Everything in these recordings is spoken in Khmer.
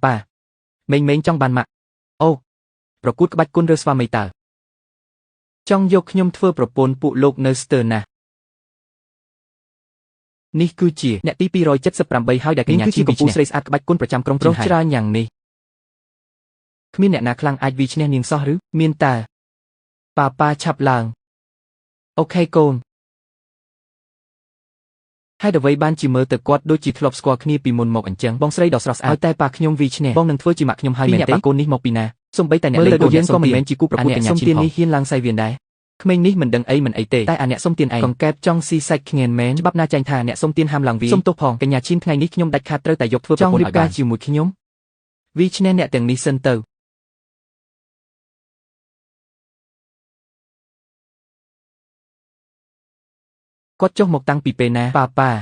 ប៉ាមេងចង់បានម៉ាក់អូប្រកួតក្បាច់គុនរើស្វាមីតើចង់យកខ្ញុំធ្វើប្រពន្ធពួកលោកនៅស្ទើរណាស់នេះគឺជាអ្នកទី278ហើយដែលកញ្ញាជាកម្ពុជាស្រីស្អាតក្បាច់គុនប្រចាំក្រុងព្រោះច្រើនយ៉ាងនេះគ្មានអ្នកណាខ្លាំងអាចវាឈ្នះនាងសោះឬមានតែប៉ាឆាប់ឡើងអូខេកូនហើយអ្វីបានជាមើលទៅគាត់ដូចជាធ្លាប់ស្គាល់គ្នាពីមុនមកអញ្ចឹងបងស្រីដ៏ស្រស់ស្អាតតែប៉ាខ្ញុំវាឈ្នះបងនឹងធ្វើជាម៉ាក់ខ្ញុំហើយមែនទេកូននេះមកពីណាសូម្បីតែអ្នកលេងយើងក៏មិនមែនជាគូប្រកួតកញ្ញាឈិនផងនេះហ៊ានឡើងសៃវៀនដែរក្មេងនេះមិនដឹងអីមិនអីទេតែអាអ្នកសុំទានឯងកង្កែបចង់ស៊ីសាច់ខ្ងៀនមែនច្បាប់ណាចែងថាអ្នកសុំទានហាមឡើងវាសុំទោសផងកញ្ញាឈិនថ្ងៃនេះខ្ញុំដាច់ខាតត្រូវតែយកធ្វើប្រពន្ធឲ្យបានជាមួយខ្ញុំវាឈ្នះអ្នកទាំងនេះសិនទៅគាត់ចុះមកតាំងពីពេលណា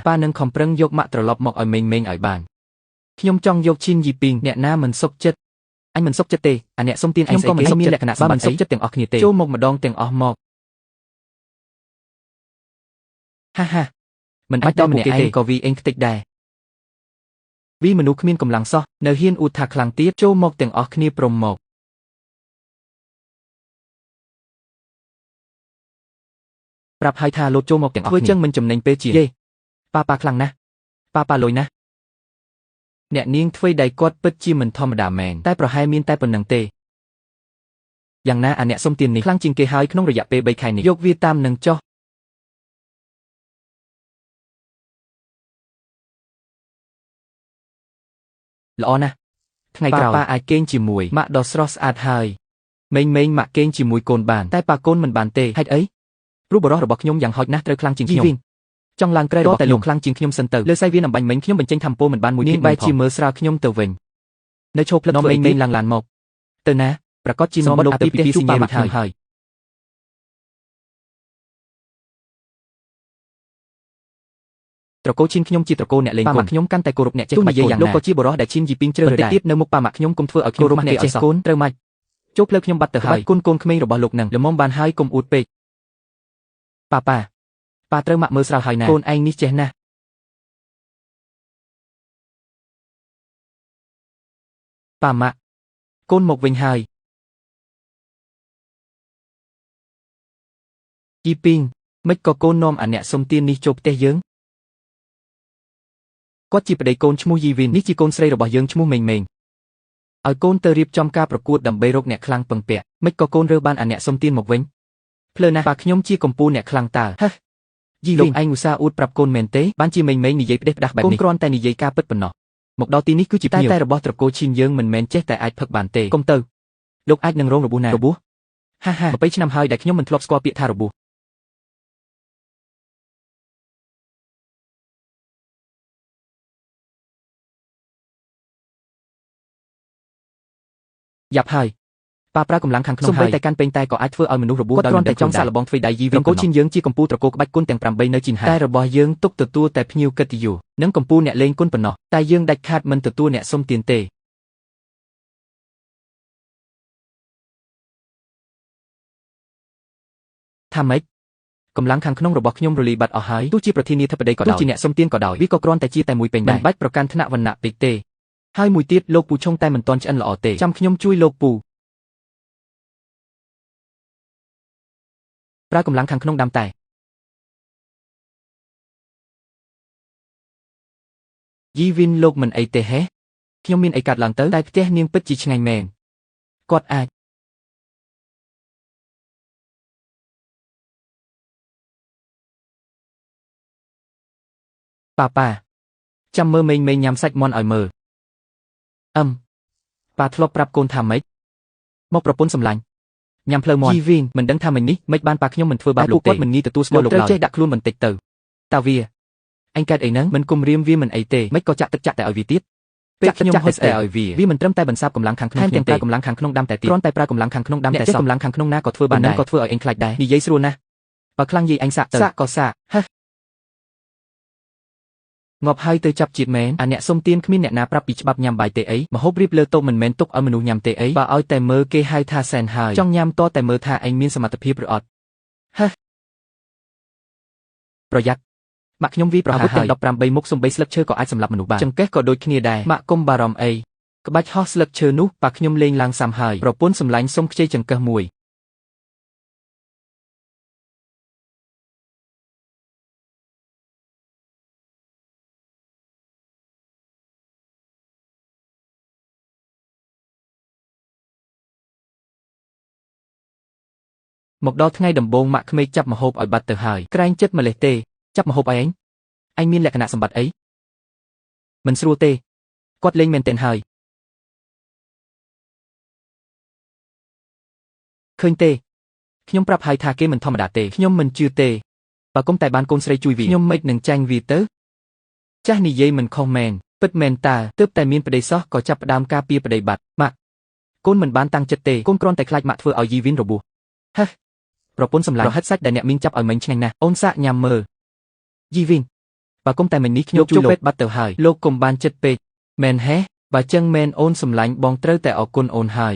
ប៉ានឹងខំប្រឹងយកម៉ាក់ត្រឡប់មកឲ្យមេងឲ្យបានខ្ញុំចង់យកឈិនយីពីងអ្នកណាមិនសុខចិត្តអញមិនសុខចិត្តទេអាអ្នកសុំទានឯងក៏មិនសុខចិត្តលក្ខណៈមិនសុខចិត្តទាំងអស់គ្នាទេចូលមកម្ដងទាំងអស់មកហាមិនបាច់តែម្នាក់ឯងក៏វាអេងខ្ទេចដែរវាមនុស្សគ្មានកម្លាំងសោះនៅហ៊ានអួតថាខ្លាំងទៀតចូលមកទាំងអស់គ្នាព្រមមកប្រាប់ឲ្យថាលោតចូលមកទាំងអស់គ្នាធ្វើចឹងមិនចំណេញពេលជាយេប៉ាខ្លាំងណាស់ប៉ាលុយណាស់អ្នកនាងធ្វើដៃគាត់ពិតជាមិនធម្មតាមែនតែប្រហែលមានតែប៉ុណ្្នឹងទេយ៉ាងណាអាអ្នកសុំទាននេះខ្លាំងជាងគេហើយក្នុងរយៈពេល3ខែនេះយកវាតាមនឹងចុះល្អណាស់ថ្ងៃក្រោយប៉ាអាចគេងជាមួយម៉ាក់ដ៏ស្រស់ស្អាតហើយមេងម៉ាក់គេងជាមួយកូនបានតែប៉ាកូនមិនបានទេហេតុអីព្រោះបរិះរបស់ខ្ញុំយ៉ាងហោចណាស់ត្រូវខ្លាំងជាងខ្ញុំចង់ឡើងក្រែរបស់តែលោកខ្លាំងជាងខ្ញុំសិនទៅលើសៃវាអំបញ្ញមិញខ្ញុំបញ្ចេញធម្មពលមិនបានមួយទៀតបែរជាមើលស្រាលខ្ញុំទៅវិញនៅឈប់ផ្លិតធ្វើមេងឡើងឡានមកទៅណាប្រកាសជានាំមកពីផ្ទះជួបប៉ាមកហើយត្រកូលឈិនខ្ញុំជាត្រកូលអ្នកលេងកូនខ្ញុំកាន់តែគោរពអ្នកចេះក្បាច់យ៉ាងលោកក៏ជាបរិះដែលឈិនយីពីងជ្រើសរើសដែរទៀតនៅមុខប៉ាម៉ាក់ខ្ញុំគុំធ្វើឲ្យខ្ញុំរស់អ្នកចេះកូនត្រូវម៉ាច់ចូលផ្លូវខ្ញុំបាត់ទៅហើយកូនក្មេងរបស់លោកនឹងល្មមបានហើយកុំអួតពេកប៉ាត្រូវម៉ាក់មើលស្រាលហើយណាកូនឯងនេះចេះណាស់ប៉ាម៉ាក់កូនមកវិញហើយជីពីងមិនក៏កូននាំអាអ្នកសុំទាននេះចូលផ្ទះយើងគាត់ជាប្តីកូនឈ្មោះយីវិននេះជាកូនស្រីរបស់យើងឈ្មោះមេងឲ្យកូនទៅរៀបចំការប្រកួតដើម្បីរកអ្នកខ្លាំងពឹងពាក់មិនក៏កូនរើបានអាអ្នកសុំទានមកវិញភ្លើណាប៉ាខ្ញុំជាកំពូលអ្នកខ្លាំងតើយីលោកឯងឧស្សាហ៍អួតប្រាប់កូនមែនទេបានជាមេងនិយាយផ្ដេសផ្ដាស់បែបនេះកូនគ្រាន់តែនិយាយការពិតប៉ុណ្ណោះមកដល់ទីនេះគឺជាភ្ញៀវតែរបស់ត្រកូលឈីនយើងមិនមែនចេះតែអាចផឹកបានទេកុំទៅលោកអាចនឹងរងរបួសណារបួស20ឆ្នាំហើយដែលខ្ញុំមិនធ្លាប់ស្គាល់ពាក្យថារបួសយ៉ាប់ហើយប៉ាប្រើកម្លាំងខាងក្នុងហើយតែកាន់ពេញតែក៏អាចធ្វើឲ្យមនុស្សរបួសដោយមិនតែចង់សាកល្បងធ្វើដៃយីវិញកូនឈិនយើងជាកម្ពុជាត្រកូលក្បាច់គុនទាំង8នៅជីនហើយតែរបស់យើងទុកទទួលតែភ្ញៀវកិត្តិយសនិងកម្ពុជាអ្នកលេងគុនប៉ុណ្ណោះតែយើងដាច់ខាតមិនទទួលអ្នកសុំទានទេថាម៉េចកម្លាំងខាងក្នុងរបស់ខ្ញុំរលីបាត់អស់ហើយទោះជាប្រធានាធិបតីក៏ដោយទោះជាអ្នកសុំទានក៏ដោយវាក៏គ្រាន់តែជាតែមួយពេញដែរមិនបាច់ប្រកាន់ថ្នាក់វណ្ណៈពេកទេហើយមួយទៀតលោកពូឆុងតែមិនទាន់ឆ្អិនល្អទេចាំខ្ញុំជួយលោកពូប្រើកម្លាំងខាងក្នុងដាំតែយីវិនលោកមិនអីទេហេខ្ញុំមានអីកាត់ឡើងទៅតែផ្ទះនាងពិតជាឆ្ងាញ់មែនគាត់អាចប៉ាចាំមើលមេងញ៉ាំសាច់មាន់ឲ្យមើលប៉ាធ្លាប់ប្រាប់កូនថាម៉េចមកប្រពន្ធសម្លាញ់ញ៉ាំផ្លូវមាន់ជីវីងមិនដឹងថាមិញនេះមិនបានប៉ាខ្ញុំមិនធ្វើបាបលោកទេគាត់មិនងាយទទួលស្គាល់លោកឡើយចេះដាក់ខ្លួនបន្តិចទៅតើវាអញកើតអីហ្នឹងមិនគុំរៀមវាមិនអីទេមិនក៏ចាក់ទឹកចាក់តែឲ្យវាទៀតពេលខ្ញុំហុចតែឲ្យវាមិនត្រឹមតែបន្សាបកម្លាំងខាងក្នុងខ្ញុំទេកម្លាំងខាងក្នុងដាំតែទៀតគ្រាន់តែប្រើកម្លាំងខាងក្នុងដាំតែសោះកម្លាំងខាងក្នុងណាក៏ធ្វើបានដែរក៏ធ្វើឲ្យអញខ្លាចដែរនិយាយស្រួលណាស់បើខ្លាំងយាយអញសាក់ក៏សាក់ងាប់ហើយទៅចាប់ជាតិមែនអាអ្នកសុំទានគ្មានអ្នកណាប្រាប់ពីច្បាប់ញ៉ាំបាយទេអីម្ហូបរៀបលើតុមិនមែនទុកឲ្យមនុស្សញ៉ាំទេអីបើឲ្យតែមើលគេហៅថាសែនហើយចង់ញ៉ាំតតែមើលថាឯងមានសមត្ថភាពឬអត់ប្រយ័ត្នម៉ាក់ខ្ញុំវាប្រហារហើយ18មុខសំបីស្លឹកឈើក៏អាចសម្លាប់មនុស្សបានចង្កេះក៏ដូចគ្នាដែរម៉ាក់កុំបារម្ភអី ក្បាច់ហោះស្លឹកឈើនោះប៉ាខ្ញុំលេងឡើងសាំហើយប្រពន្ធសម្លាញ់សុំខ្ចីចង្កឹះមួយមកដល់ថ្ងៃដំបូងម៉ាក់ក្មេកចាប់ម្ហូបឲ្យបាត់ទៅហើយក្រែងចិត្តម្លេះទេចាប់ម្ហូបឯងមានលក្ខណៈសម្បត្តិអីមិនស្រួលទេគាត់លេងមែនទែនហើយឃើញទេខ្ញុំប្រាប់ហើយថាគេមិនធម្មតាទេខ្ញុំមិនជឿទេបើគុំតែបានកូនស្រីជួយវាខ្ញុំមិននឹងចាញ់វាទៅចាស់និយាយមិនខុសមែនពិតមែនតើទើបតែមានប្តីសោះក៏ចាប់ផ្ដើមការពារប្តីបាត់ម៉ាក់កូនមិនបានតាំងចិត្តទេកូនគ្រាន់តែខ្លាចម៉ាក់ធ្វើឲ្យយីវិនរបួសហេះប្រពន្ធសម្លាញ់ប្រហិតសាច់ដែលអ្នកមីងចាប់ឲ្យមិញឆ្ងាញ់ណាស់អូនសាកញ៉ាំមើលយីវិនបើគុំតែមិញនេះខ្ញុំជួយពេទ្យបាត់ទៅហើយលោកកុំបានចិត្តពេកមែនហេបើចឹងមែនអូនសម្លាញ់បងត្រូវតែអរគុណអូនហើយ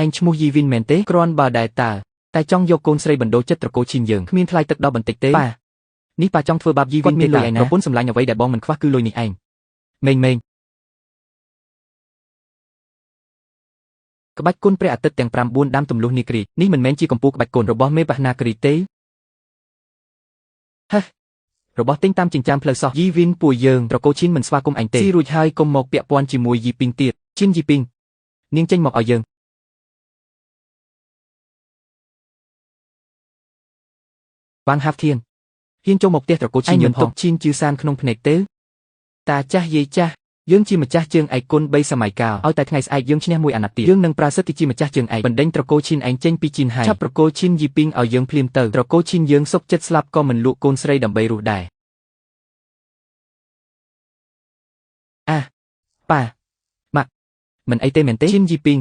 ឯងឈ្មោះយីវិនមែនទេគ្រាន់បើដែរតែចង់យកកូនស្រីបណ្ដូលចិត្តត្រកូលឈីនយើងគ្មានថ្លៃទឹកដល់បន្តិចទេប៉ានេះប៉ាចង់ធ្វើបាបយីវិនមានលុយឯណាប្រពន្ធសម្លាញ់អ្វីដែលបងមិនខ្វះគឺលុយនេះឯងមេងក្បាច់គុណព្រះអាទិត្យទាំង9ដាំទម្លុះនីក្រីនេះមិនមែនជាកម្ពុជាក្បាច់គុណរបស់មេបះណាក្រីទេហេះរបស់ទិញតាមចិញ្ចើមផ្លូវសោះយីវិនពួកយើងត្រកូលឈីនមិនស្វាគមន៍ឯងទេស៊ីរួចហើយកុំមកពាក់ព័ន្ធជាមួយយីពីងទៀតឈីនយីពីងនាងចេញមកឲ្យយើងវ៉ាងហាហ្វធៀនហ៊ានចូលមកផ្ទះត្រកូលឈីនយើងផងឈីនជឿសានក្នុងភ្នែកទេតាចាស់យាយចាស់យើងជាម្ចាស់ជើងឯកគុណ3សម័យកាលឲ្យតែថ្ងៃស្អែកយើងឈ្នះមួយអាណត្តិទៀតយើងនឹងប្រើសិទ្ធិជាម្ចាស់ជើងឯកបណ្ដេញត្រកូលឈីនឯងចេញពីជីនហើយឆាប់ត្រកូលឈីនយីពីងឲ្យយើងភ្លាមទៅត្រកូលឈីនយើងសុកចិត្តស្លាប់ក៏មិនលក់កូនស្រីដើម្បីរស់ដែរប៉ាម៉ាក់មិនអីទេមែនទេឈីនយីពីង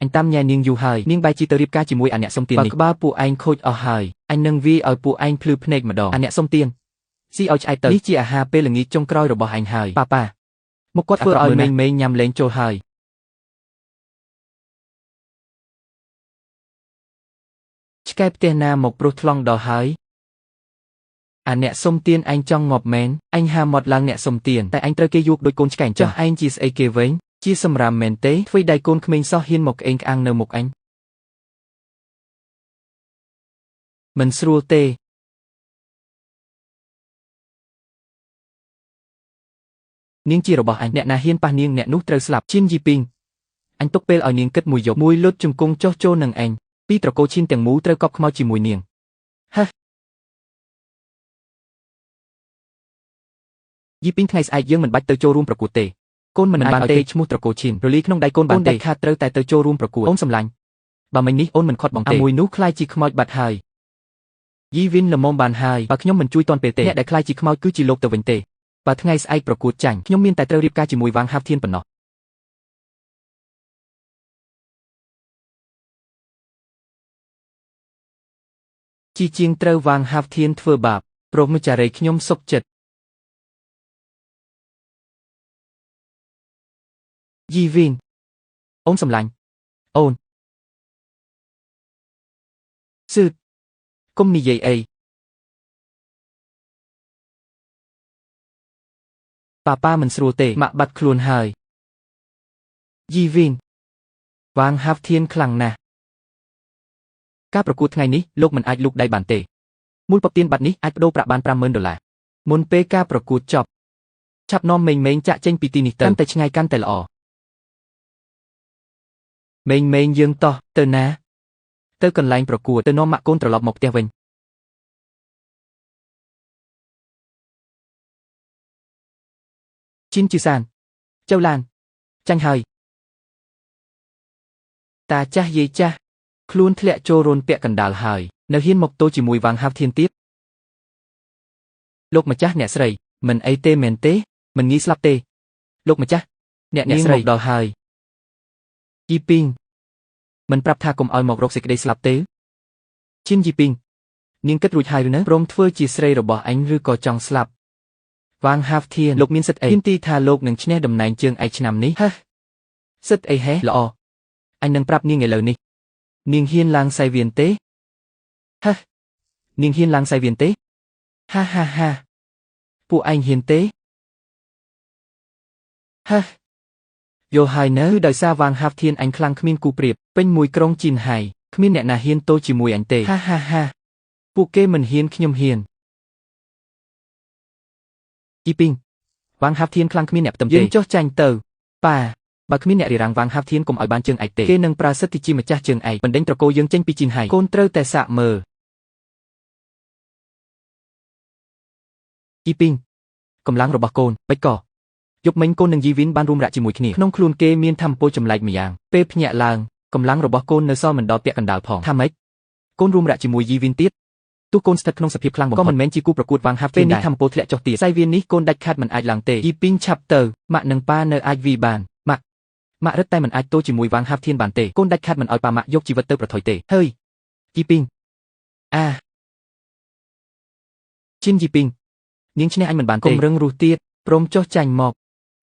អញតាមញ៉ែនាងយូរហើយនាងបែរជាទៅរៀបការជាមួយអាអ្នកសុំទាននេះបើក្បាលពួកឯងខូចអស់ហើយអញនឹងវាយឲ្យពួកឯងភ្លឺភ្នែកម្ដងអាអ្នកសុំទានស៊ីឲ្យឆ្អែតទៅនេះជាអាហារពេលល្ងាចចុងក្រោយរបស់ឯងហើយប៉ាមកគាត់ធ្វើឲ្យមេងញ៉ាំលេងចូលហើយឆ្កែផ្ទះណាមកព្រោះថ្លង់ដល់ហើយអាអ្នកសុំទានឯងចង់ងាប់មែនអញហាមាត់ឡើងអ្នកសុំទានតែអញត្រូវគេយកដូចកូនឆ្កែអញ្ចឹងឯងជាស្អីគេវិញជាសម្រាមមែនទេធ្វើដៃកូនក្មេងសោះហ៊ានមកក្អេងក្អាងនៅមុខអញមិនស្រួលទេនាងជារបស់អញអ្នកណាហ៊ានប៉ះនាងអ្នកនោះត្រូវស្លាប់ឈីនយីពីងអញទុកពេលឲ្យនាងគិតមួយយប់មួយលុតជង្គង់ចុះចូលនឹងឯងពីត្រកូលឈីនទាំងមូលត្រូវកប់ខ្មោចជាមួយនាងហេះយីពីងថ្ងៃស្អែកយើងមិនបាច់ទៅចូលរួមប្រកួតទេកូនមិនបានឲ្យគេឈ្មោះត្រកូលឈីនរលីក្នុងដៃកូនបានទេខាតត្រូវតែទៅចូលរួមប្រកួតអូនសម្លាញ់បើមិញនេះអូនមិនខត់បងទេមួយនោះខ្លាយជាខ្មោចបាត់ហើយយីវិនល្មមបានហើយបើខ្ញុំមិនជួយតនពេលទេអ្នកដែលខ្លាយជាខ្មោចគឺជាលោកទៅវិញទេបើថ្ងៃស្អែកប្រកួតចាញ់ខ្ញុំមានតែត្រូវរៀបការជាមួយវ៉ាងហាហ្វធៀនប៉ុណ្ណោះជាជាងត្រូវវ៉ាងហាហ្វធៀនធ្វើបាបព្រមចារីខ្ញុំសុខចិត្តយីវិនអូនសម្លាញ់អូនសឺកុំនិយាយអីប៉ាមិនស្រួលទេម៉ាក់បាត់ខ្លួនហើយយីវិនវ៉ាងហាហ្វធៀនខ្លាំងណាស់ការប្រកួតថ្ងៃនេះលោកមិនអាចលូកដៃបានទេមូលពទៀនបាត់នេះអាចប្តូរប្រាក់បាន$50,000មុនពេលការប្រកួតចប់ឆាប់នាំមេងចាក់ចេញពីទីនេះទៅកាន់តែឆ្ងាយកាន់តែល្អមេងយើងតោះទៅណាទៅកន្លែងប្រកួតទៅនាំម៉ាក់កូនត្រឡប់មកផ្ទះវិញជីនជឺសានចៅឡានចាញ់ហើយតាចាស់យាយចាស់ខ្លួនធ្លាក់ចូលរនពាក់កណ្ដាលហើយនៅហ៊ានមកទោជាមួយវ៉ាងហាហ្វធៀនទៀតលោកម្ចាស់អ្នកស្រីមិនអីទេមែនទេមិនងាយស្លាប់ទេលោកម្ចាស់អ្នកស្រីមកដល់ហើយយីពីងមិនប្រាប់ថាកុំឲ្យមករកសេចក្តីស្លាប់ទេឈិនយីពីងនាងគិតរួចហើយឬនៅព្រមធ្វើជាស្រីរបស់អញឬក៏ចង់ស្លាប់វ៉ាងហាហ្វធៀនលោកមានសិទ្ធិអីហ៊ានទីថាលោកនឹងឈ្នះតំណែងជើងឯកឆ្នាំនេះហេះសិទ្ធិអីហេល្អអញនឹងប្រាប់នាងឥឡូវនេះនាងហ៊ានឡើងសៃវៀនទេហេះនាងហ៊ានឡើងសៃវៀនទេហាពួកឯងហ៊ានទេហេះ យោហើយនៅដោយសារវ៉ាងហាប់ធានអញខ្លាំងគ្មានគូប្រៀបពេញមួយក្រុងជីនហៃគ្មានអ្នកណាហ៊ានទោជាមួយអញទេហាពួកគេមិនហ៊ានខ្ញុំហ៊ានជីពីងវ៉ាងហាប់ធានខ្លាំងគ្មានអ្នកផ្ទឹមទេយើងចុះចាញ់ទៅប៉ាបើគ្មានអ្នករារាំងវ៉ាងហាប់ធានកុំឲ្យបានជើងឯកទេគេនឹងប្រើសិទ្ធិជាម្ចាស់ជើងឯកបណ្ដេញត្រកូលយើងចេញពីជីនហៃកូនត្រូវតែសាកមើលជីពីងកម្លាំងរបស់កូនបិចកយប់មិញកូននិងយីវីនបានរួមរយៈជាមួយគ្នាក្នុងខ្លួនគេមានធម្មពលចម្លែកម្យ៉ាងពេលភ្ញាក់ឡើងកម្លាំងរបស់កូននៅសល់មិនដល់ពាក់កណ្ដាលផងថាម៉េចកូនរួមរយៈជាមួយយីវីនទៀតទោះកូនស្ថិតក្នុងសភាពខ្លាំងបំផុតក៏មិនមែនជាគូប្រកួតវ៉ាងហាប់ពេលនេះធម្មពលធ្លាក់ចុះទៀតសៃវៀននេះកូនដាច់ខាតមិនអាចឡើងទេយីពីងឆាប់ទៅម៉ាក់និងប៉ានៅអាចវីបានម៉ាក់រឹតតែមិនអាចទោជាមួយវ៉ាងហាប់ធានបានទេកូនដាច់ខាតមិនឲ្យប៉ាម៉ាក់យកជីវិតទៅប្រថុយទេហើយយីពីងជីនយីពីងនាងឈ្នះអញមិនបានទេកុំរឹងរូសទៀតព្រមចុះចាញ់មក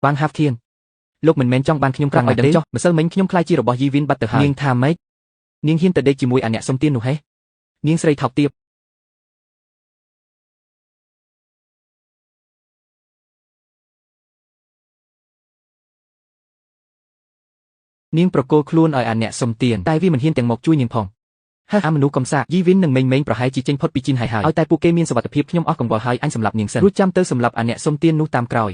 វ៉ាងហាប់ធានលោកមិនមែនចង់បានខ្ញុំក្រាក់ឲ្យដឹងចុះម្សិលមិញខ្ញុំខ្លាចជារបស់យីវីនបាត់ទៅហើយនាងថាម៉េចនាងហ៊ានទៅដេកជាមួយអាអ្នកសុំទាននោះហេនាងស្រីថោកទាបនាងប្រកល់ខ្លួនឲ្យអាអ្នកសុំទានតែវាមិនហ៊ានទាំងមកជួយនាងផងអាមនុស្សកំសាកយីវីននិងមេងប្រហែលជាចេញផុតពីជីនហើយឲ្យតែពួកគេមានសុវត្ថិភាពខ្ញុំអស់កង្វល់ហើយអញសម្លាប់នាងសិនរួចចាំទៅសម្លាប់អាអ្នកសុំទាននោះតាមក្រោយ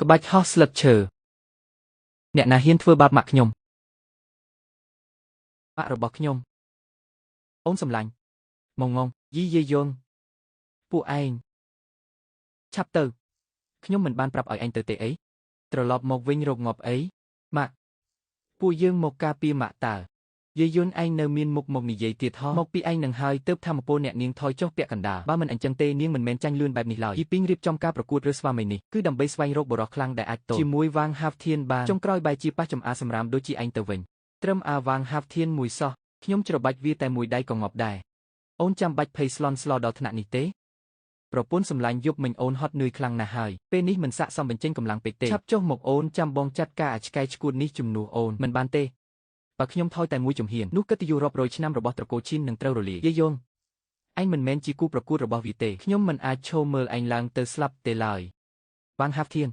ក្បាច់ហោះស្លឹកឈើអ្នកណាហ៊ានធ្វើបាបម៉ាក់ខ្ញុំម៉ាក់របស់ខ្ញុំអូនសម្លាញ់ងងយីយេយងពួកឯងឆាប់ទៅខ្ញុំមិនបានប្រាប់ឲ្យឯងទៅទេអីត្រឡប់មកវិញរកងាប់អីម៉ាក់ពួកយើងមកការពារម៉ាក់តើយាយយន់ឯងនៅមានមុខមកនិយាយទៀតហោះមកពីឯងនឹងហើយទើបធម្មពលអ្នកនាងថយចុះពាក់កណ្ដាលបើមិនអញ្ចឹងទេនាងមិនមែនចាញ់លឿនបែបនេះឡើយយីពីងរៀបចំការប្រកួតរើស្វាមីនេះគឺដើម្បីស្វែងរកបុរសខ្លាំងដែលអាចទល់ជាមួយវ៉ាងហាប់ធានបានចុងក្រោយបែរជាប៉ះចំអាសម្រាមដូចជាឯងទៅវិញត្រឹមអាវ៉ាងហាប់ធានមួយសោះខ្ញុំច្របាច់វាតែមួយដៃក៏ងាប់ដែរអូនចាំបាច់ភ័យស្លន់ស្លោដល់ថ្នាក់នេះទេប្រពន្ធសម្លាញ់យប់មិញអូនហត់នឿយខ្លាំងណាស់ហើយពេលនេះមិនស័ក្តិសមបញ្ចេញកម្លាំងពេកទេឆាប់ចុះមកអូនចាំបងចាត់ការអាឆ្កែឆ្កួតនេះជំនួសអូនមិនបានទេបើខ្ញុំថយតែមួយជំហាននោះកិត្តិយសរាប់រយឆ្នាំរបស់ត្រកូលឈីននឹងត្រូវរលាយយាយយងឯងមិនមែនជាគូប្រកួតរបស់វាទេខ្ញុំមិនអាចឈរមើលឯងឡើងទៅស្លាប់ទេឡើយវ៉ាងហាប់ធាន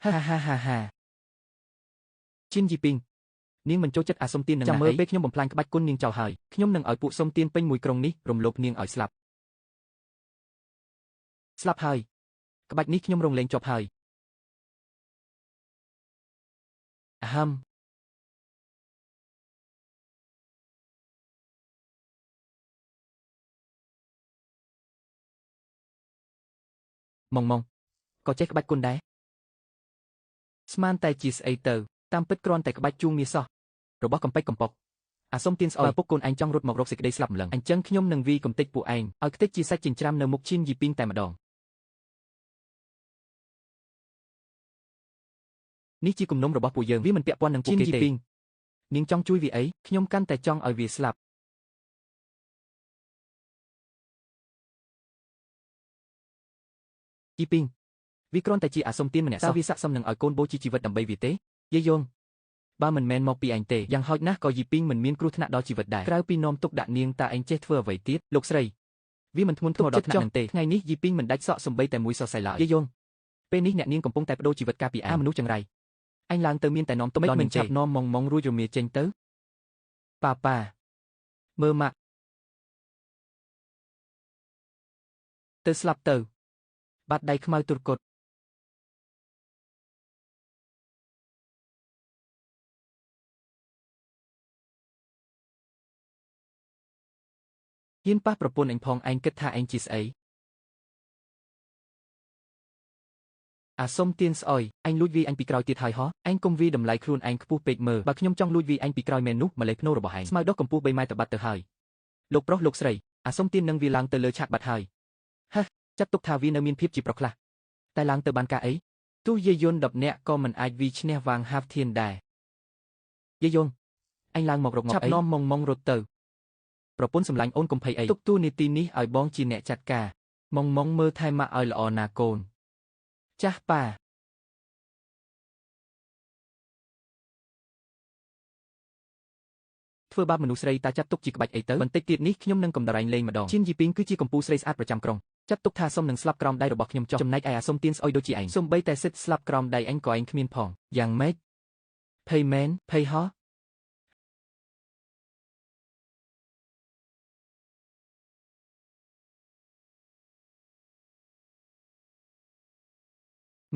ហាជីនយីពីងនាងមិនចូលចិត្តអាសុំទាននឹងចាំមើលពេលខ្ញុំបំផ្លាញក្បាច់គុណនាងចោលហើយខ្ញុំនឹងឲ្យពួកសុំទានពេញមួយក្រុងនេះរំលោភនាងឲ្យស្លាប់ហើយក្បាច់នេះខ្ញុំរងលេងជាប់ហើយអាហាំម៉ងក៏ចេះក្បាច់គុណដែរស្មានតែជាស្អីទៅតាមពិតគ្រាន់តែក្បាច់ជួងមាសសោះរបស់កំពេចកំប៉ុកអាសុំទានស្អុយពុកកូនឯងចង់រត់មករកសេចក្តីស្លាប់ម្លឹងអញ្ចឹងខ្ញុំនឹងវីកំទេចពួកឯងឲ្យខ្ទេចជាសាច់ចិញ្ច្រាំនៅមុខឈីនយីពីងតែម្ដងនេះជាគំនុំរបស់ពួកយើងវាមិនពាក់ព័ន្ធនឹងពួកគេទេនាងចង់ជួយវាអីខ្ញុំកាន់តែចង់ឲ្យវាស្លាប់យីពីងវាគ្រាន់តែជាអាសុំទានម្នាក់សោះតើវាស័ក្តិសមនឹងឲ្យកូនបូជាជីវិតដើម្បីវាទេយាយយងបើមិនមែនមកពីឯងទេយ៉ាងហោចណាស់ក៏យីពីងមិនមានគ្រោះថ្នាក់ដល់ជីវិតដែរក្រៅពីនាំទុកដាក់នាងតើឯងចេះធ្វើអ្វីទៀតលោកស្រីវាមិនធ្ងន់ធ្ងរដល់ថ្នាក់នឹងទេថ្ងៃនេះយីពីងមិនដាច់សក់សំបីតែមួយសរសៃឡើយយាយយងពេលនេះអ្នកនាងកំពុងតែបដូរជីវិតការពីអាមនុស្សចង្រៃអញឡើងទៅមានតែនាំទុកមិនឆាប់នាំម៉ងរួចរមៀចេញទៅប៉ាមើលម៉ាក់ទៅស្លាប់ទៅបាត់ដៃខ្មៅទុរគតហ៊ានប៉ះប្រពន្ធអញផងឯងគិតថាឯងជាស្អីអាសុំទានស្អុយអញលួចវាអញពីក្រោយទៀតហើយហោះឯងកុំវាតម្លៃខ្លួនឯងខ្ពស់ពេកមើលបើខ្ញុំចង់លួចវាអញពីក្រោយមែននោះម្លេះភ្នូររបស់ឯងស្មៅដុះកម្ពស់3ម៉ែត្របាត់ទៅហើយលោកប្រុសលោកស្រីអាសុំទាននឹងវាឡើងទៅលើឆាកបាត់ហើយចាត់ទុកថាវានៅមានភាពជាប្រុសខ្លះតែឡើងទៅបានការអីទោះយាយយន់10នាក់ក៏មិនអាចវាឈ្នះវ៉ាងហាប់ធានដែរយាយយងអញឡើងមករកងាប់អីឆាប់នាំម៉ងរត់ទៅប្រពន្ធសម្លាញ់អូនកុំភ័យអីទុកទូនីតិនេះឲ្យបងជាអ្នកចាត់ការម៉ងមើលថែម៉ាក់ឲ្យល្អណាកូនចាស់ប៉ាធ្វើបាបមនុស្សស្រីតាចាត់ទុកជាក្បាច់អីទៅបន្តិចទៀតនេះខ្ញុំនឹងកំដរែងលេងម្ដងឈិនយីពីងគឺជាកំពូលស្រីស្អាតប្រចាំក្រុង ចាត់ទុកថាសុំនឹងស្លាប់ក្រោមដៃរបស់ខ្ញុំចុះចំណែកឯអាសុំទានស្អុយដូចជាឯងសូម្បីតែសិទ្ធស្លាប់ក្រោមដៃឯងក៏ឯងគ្មានផងយ៉ាងម៉េចភ័យមែនភ័យហោះ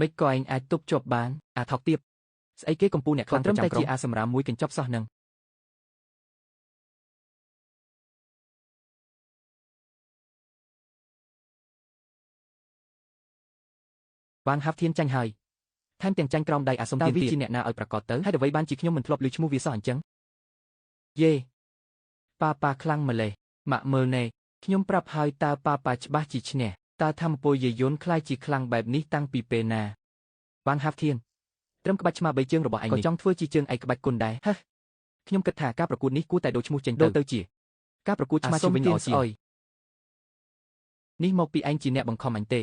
មិនក៏ឯងអាចទប់ជាប់បានអាថោកទៀតស្អីគេកំពូលអ្នកខ្លាំងត្រឹមតែជាអាសម្រាមមួយកញ្ចប់សោះនឹងវ៉ាងហាប់ធានចាញ់ហើយថែមទាំងចាញ់ក្រោមដៃអាសុំទានទៀតជាអ្នកណាឲ្យប្រកាសទៅហើយអ្វីបានជាខ្ញុំមិនធ្លាប់ឮឈ្មោះវាសោះអញ្ចឹងយេប៉ាខ្លាំងម្លេះម៉ាក់មើលណែខ្ញុំប្រាប់ហើយតើប៉ាច្បាស់ជាឈ្នះតើធម្មពលយាយយន្តខ្លាយជាខ្លាំងបែបនេះតាំងពីពេលណាវ៉ាងហាប់ធានត្រឹមក្បាច់ឆ្មា3ជើងរបស់ឯងក៏ចង់ធ្វើជាជើងឯកក្បាច់គុណដែរហ៎ខ្ញុំគិតថាការប្រកួតនេះគួរតែដូរឈ្មោះចេញទៅជាការប្រកួតឆ្មាជាវិញល្អជាងនេះមកពីឯងជាអ្នកបង្ខំអញទេ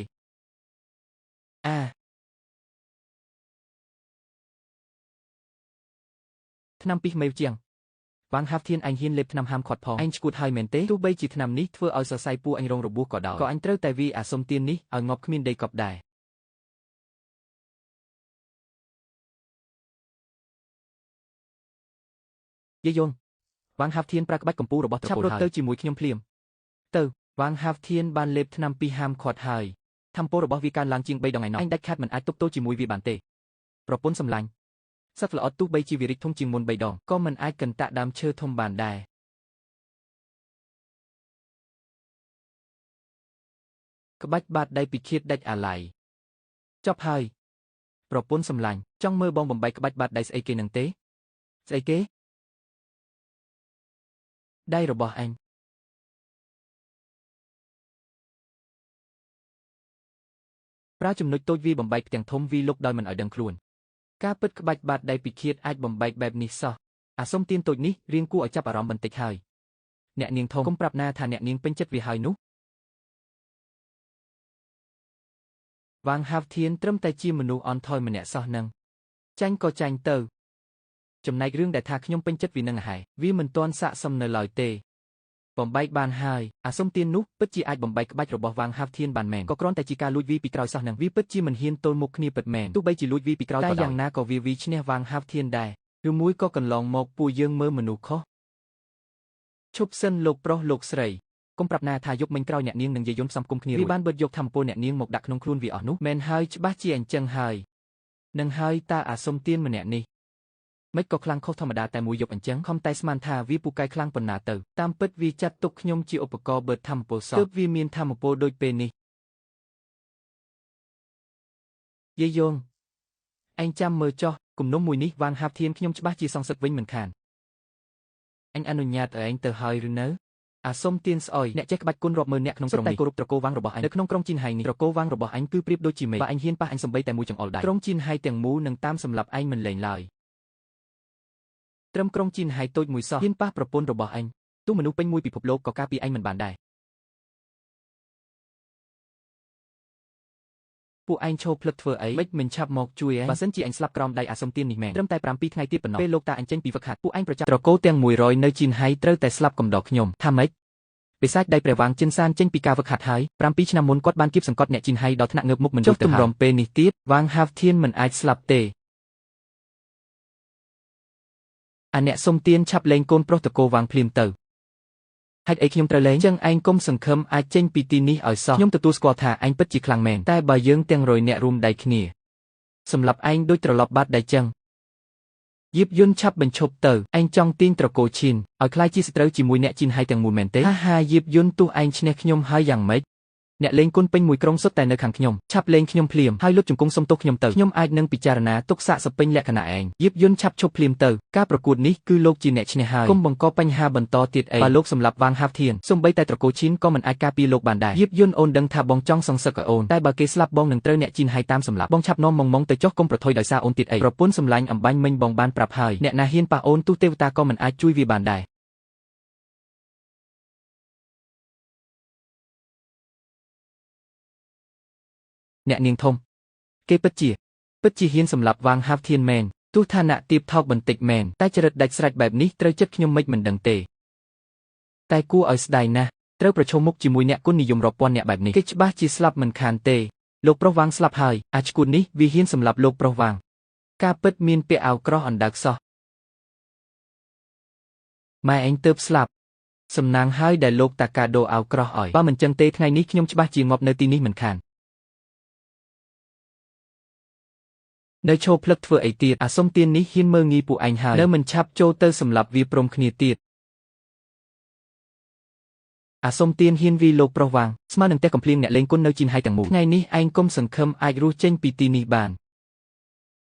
ថ្នាំពីមេវជាងវ៉ាងហាប់ធានអញហ៊ានលេបថ្នាំហាមឃាត់ផងអញឈួតហើយមែនទេទោះបីជាថ្នាំនេះធ្វើឲ្យសរសៃពោះអញរងរបួសក៏ដោយក៏អញត្រូវតែវាអាសុំទាននេះឲ្យងាប់គ្មានដីកប់ដែរយាយយងវ៉ាងហាប់ធានប្រើក្បាច់កម្ពុជារបស់ត្រកូលហើយឆាប់រត់ទៅជាមួយខ្ញុំភ្លាមទៅវ៉ាងហាប់ធានបានលេបថ្នាំពីហាមឃាត់ហើយធម្មពលរបស់វាកើនឡើងជាង3ដងឯណោះអញដាច់ខាតមិនអាចទប់ទល់ជាមួយវាបានទេប្រពន្ធសម្លាញ់សត្វល្អិតទោះបីជាវារីកធំជាងមុន3ដងក៏មិនអាចកន្តាក់ដើមឈើធំបានដែរក្បាច់បាតដៃពិឃាតដាច់អាឡ័យចប់ហើយប្រពន្ធសម្លាញ់ចង់មើលបងបំបីក្បាច់បាតដៃស្អីគេនឹងទេស្អីគេដៃរបស់អញប្រើចំណុចតូចវាបំបែកផ្ទាំងធំវាលុកដោយមិនឲ្យដឹងខ្លួនការពិតក្បាច់បាតដៃពិឃាតអាចបំបែកបែបនេះសោះអាសុំទានតូចនេះរៀងគួរឲ្យចាប់អារម្មណ៍បន្តិចហើយអ្នកនាងធំកុំប្រាប់ណាថាអ្នកនាងពេញចិត្តវាហើយនោះវ៉ាងហាវធានត្រឹមតែជាមនុស្សអន់ថយម្នាក់សោះនឹងចាញ់ក៏ចាញ់ទៅចំណែករឿងដែលថាខ្ញុំពេញចិត្តវានឹងហើយវាមិនទាន់ស័ក្តិសមនៅឡើយទេបំបែកបានហើយអាសុំទាននោះពិតជាអាចបំបែកក្បាច់របស់វ៉ាងហាវធានបានមែនក៏គ្រាន់តែជាការលួចវាពីក្រោយសោះនឹងវាពិតជាមិនហ៊ានទល់មុខគ្នាពិតមែនទោះបីជាលួចវាពីក្រោយក៏ដោយតែយ៉ាងណាក៏វាឈ្នះវ៉ាងហាវធានដែរឬមួយក៏កន្លងមកពួកយើងមើលមនុស្សខុសឈប់សិនលោកប្រុសលោកស្រីកុំប្រាប់ណាថាយប់មិញក្រោយអ្នកនាងនឹងយាយយន្តផ្សំគុំគ្នាវាបានបិទយកធម្មពលអ្នកនាងមកដាក់ក្នុងខ្លួនវាអស់នោះមែនហើយច្បាស់ជាអញ្ចឹងហើយនឹងហើយតើអាសុំទានម្នាក់នេះមិនក៏ខ្លាំងខុសធម្មតាតែមួយយប់អញ្ចឹងខំតែស្មានថាវាពូកែខ្លាំងប៉ុណ្ណាទៅតាមពិតវាចាត់ទុកខ្ញុំជាឧបករណ៍បឺតធម្មពលសោះទើបវាមានធម្មពលដូចពេលនេះយាយយងឯងចាំមើលចុះគំនុំមួយនេះវ៉ាងហាប់ធានខ្ញុំច្បាស់ជាសងសឹកវិញមិនខានអញអនុញ្ញាតឲ្យឯងទៅហើយឬនៅអាសុំទានស្អុយអ្នកចេះក្បាច់គុណរាប់ម៉ឺនអ្នកក្នុងក្រុងនេះតែគោរពត្រកូលវ៉ាងរបស់អញនៅក្នុងក្រុងជីនហៃនេះត្រកូលវ៉ាងរបស់អញគឺប្រៀបដូចជាមេបើអញហ៊ានប៉ះអញសំបីតែមួយចង្អុលដែរក្រុងជីនហៃទាំងមូលនឹងតាមសម្លាប់ឯងមិនលែងឡើយត្រឹមក្រុងជីនហៃតូចមួយសោះហ៊ានប៉ះប្រពន្ធរបស់អញទោះមនុស្សពេញមួយពិភពលោកក៏ការពារឯងមិនបានដែរពួកឯងឈោភ្លឹកធ្វើអីមិនឆាប់មកជួយឯងបើសិនជាអញស្លាប់ក្រោមដៃអាសុំទាននេះមែនត្រឹមតែ7ថ្ងៃទៀតប៉ុណ្ណោះពេលលោកតាអញចេញពីវឹកហាត់ពួកឯងប្រចាំត្រកូលទាំង100នៅជីនហៃត្រូវតែស្លាប់កំដរខ្ញុំថាម៉េចបិសាចដៃព្រះវាងចិនសានចេញពីការវឹកហាត់ហើយ7ឆ្នាំមុនគាត់បានគៀបសង្កត់អ្នកជីនហៃដល់ថ្នាក់ងើបមុខមិនរួចទៅហើយទម្រាំពេលនេះទៀតវាងហាវធានមិនអាចស្លាប់ទេអាអ្នកសុំទានឆាប់លែងកូនប្រុសតកូវ៉ាងភ្លាមទៅហេតុអីខ្ញុំត្រូវលែងចឹងឯងកុំសង្ឃឹមអាចចេញពីទីនេះឲ្យសោះខ្ញុំទទួលស្គាល់ថាឯងពិតជាខ្លាំងមែនតែបើយើងទាំង100នាក់រួមដៃគ្នាសម្រាប់ឯងដូចត្រឡប់បាត់ដៃចឹងយាបយន្តឆាប់បញ្ឈប់ទៅឯងចង់ទាញត្រកូលឈិនឲ្យខ្លាយជាសត្រូវជាមួយអ្នកជីនហៃទាំងមូលមែនទេហាយាបយន្តទោះឯងឈ្នះខ្ញុំហើយយ៉ាងម៉េចអ្នកលេងគុណពេញមួយក្រុងសុទ្ធតែនៅខាងខ្ញុំឆាប់លេងខ្ញុំភ្លាមហើយលុតជង្គង់សុំទោសខ្ញុំទៅខ្ញុំអាចនឹងពិចារណាទុកសាកសពេញលក្ខណៈឯងយាបយន្តឆាប់ឈប់ភ្លាមទៅការប្រកួតនេះគឺលោកជាអ្នកឈ្នះហើយកុំបង្កបញ្ហាបន្តទៀតអីបើលោកសម្លាប់វ៉ាងហាប់ធានសូម្បីតែត្រកូលឈិនក៏មិនអាចការពារលោកបានដែរយាបយន្តអូនដឹងថាបងចង់សងសឹកអូនតែបើគេស្លាប់បងនឹងត្រូវអ្នកជីនហៃតាមសម្លាប់បងឆាប់នាំម៉ងទៅចុះកុំប្រថុយដោយសារអូនទៀតអីប្រពន្ធសម្លាញ់អំបញ្ញមិញបងបានប្រាប់ហើយអ្នកណាហ៊ានប៉ះអូនទោះទេវតាក៏មិនអាចជួយវាបានដែរអ្នកនាងធំគេពិតជាហ៊ានសម្លាប់វ៉ាងហាប់ធានមែនទោះឋានៈទាបថោកបន្តិចមែនតែចរិតដាច់ស្រេចបែបនេះត្រូវចិត្តខ្ញុំមិនដឹងទេតែគួរឲ្យស្ដាយណាស់ ត្រូវប្រឈមមុខជាមួយអ្នកគុណនិយមរាប់ពាន់អ្នកបែបនេះគេច្បាស់ជាស្លាប់មិនខានទេលោកប្រុសវាងស្លាប់ហើយអាឆ្កួតនេះវាហ៊ានសម្លាប់លោកប្រុសវាងការពិតមានពាក់អាវក្រោះអណ្ដើកសោះម៉ែឯងទើបស្លាប់សំណាងហើយដែលលោកតាកាដូអាវក្រោះឲ្យបើមិនចឹងទេថ្ងៃនេះខ្ញុំច្បាស់ជាងាប់នៅទីនេះមិនខាននៅឈោផ្លឹកធ្វើអីទៀតអាសុំទាននេះហ៊ានមើងងាយពួកឯងហើយនៅមិនឆាប់ចូលទៅសម្លាប់វាព្រមគ្នាទៀតអាសុំទានហ៊ានវីលោកប្រុសវាងស្មើនឹងតែកំភ្លៀងអ្នកលេងគុណនៅជីនហៃទាំងមូលថ្ងៃនេះឯងកុំសង្ឃឹមអាចរស់ចេញពីទីនេះបាន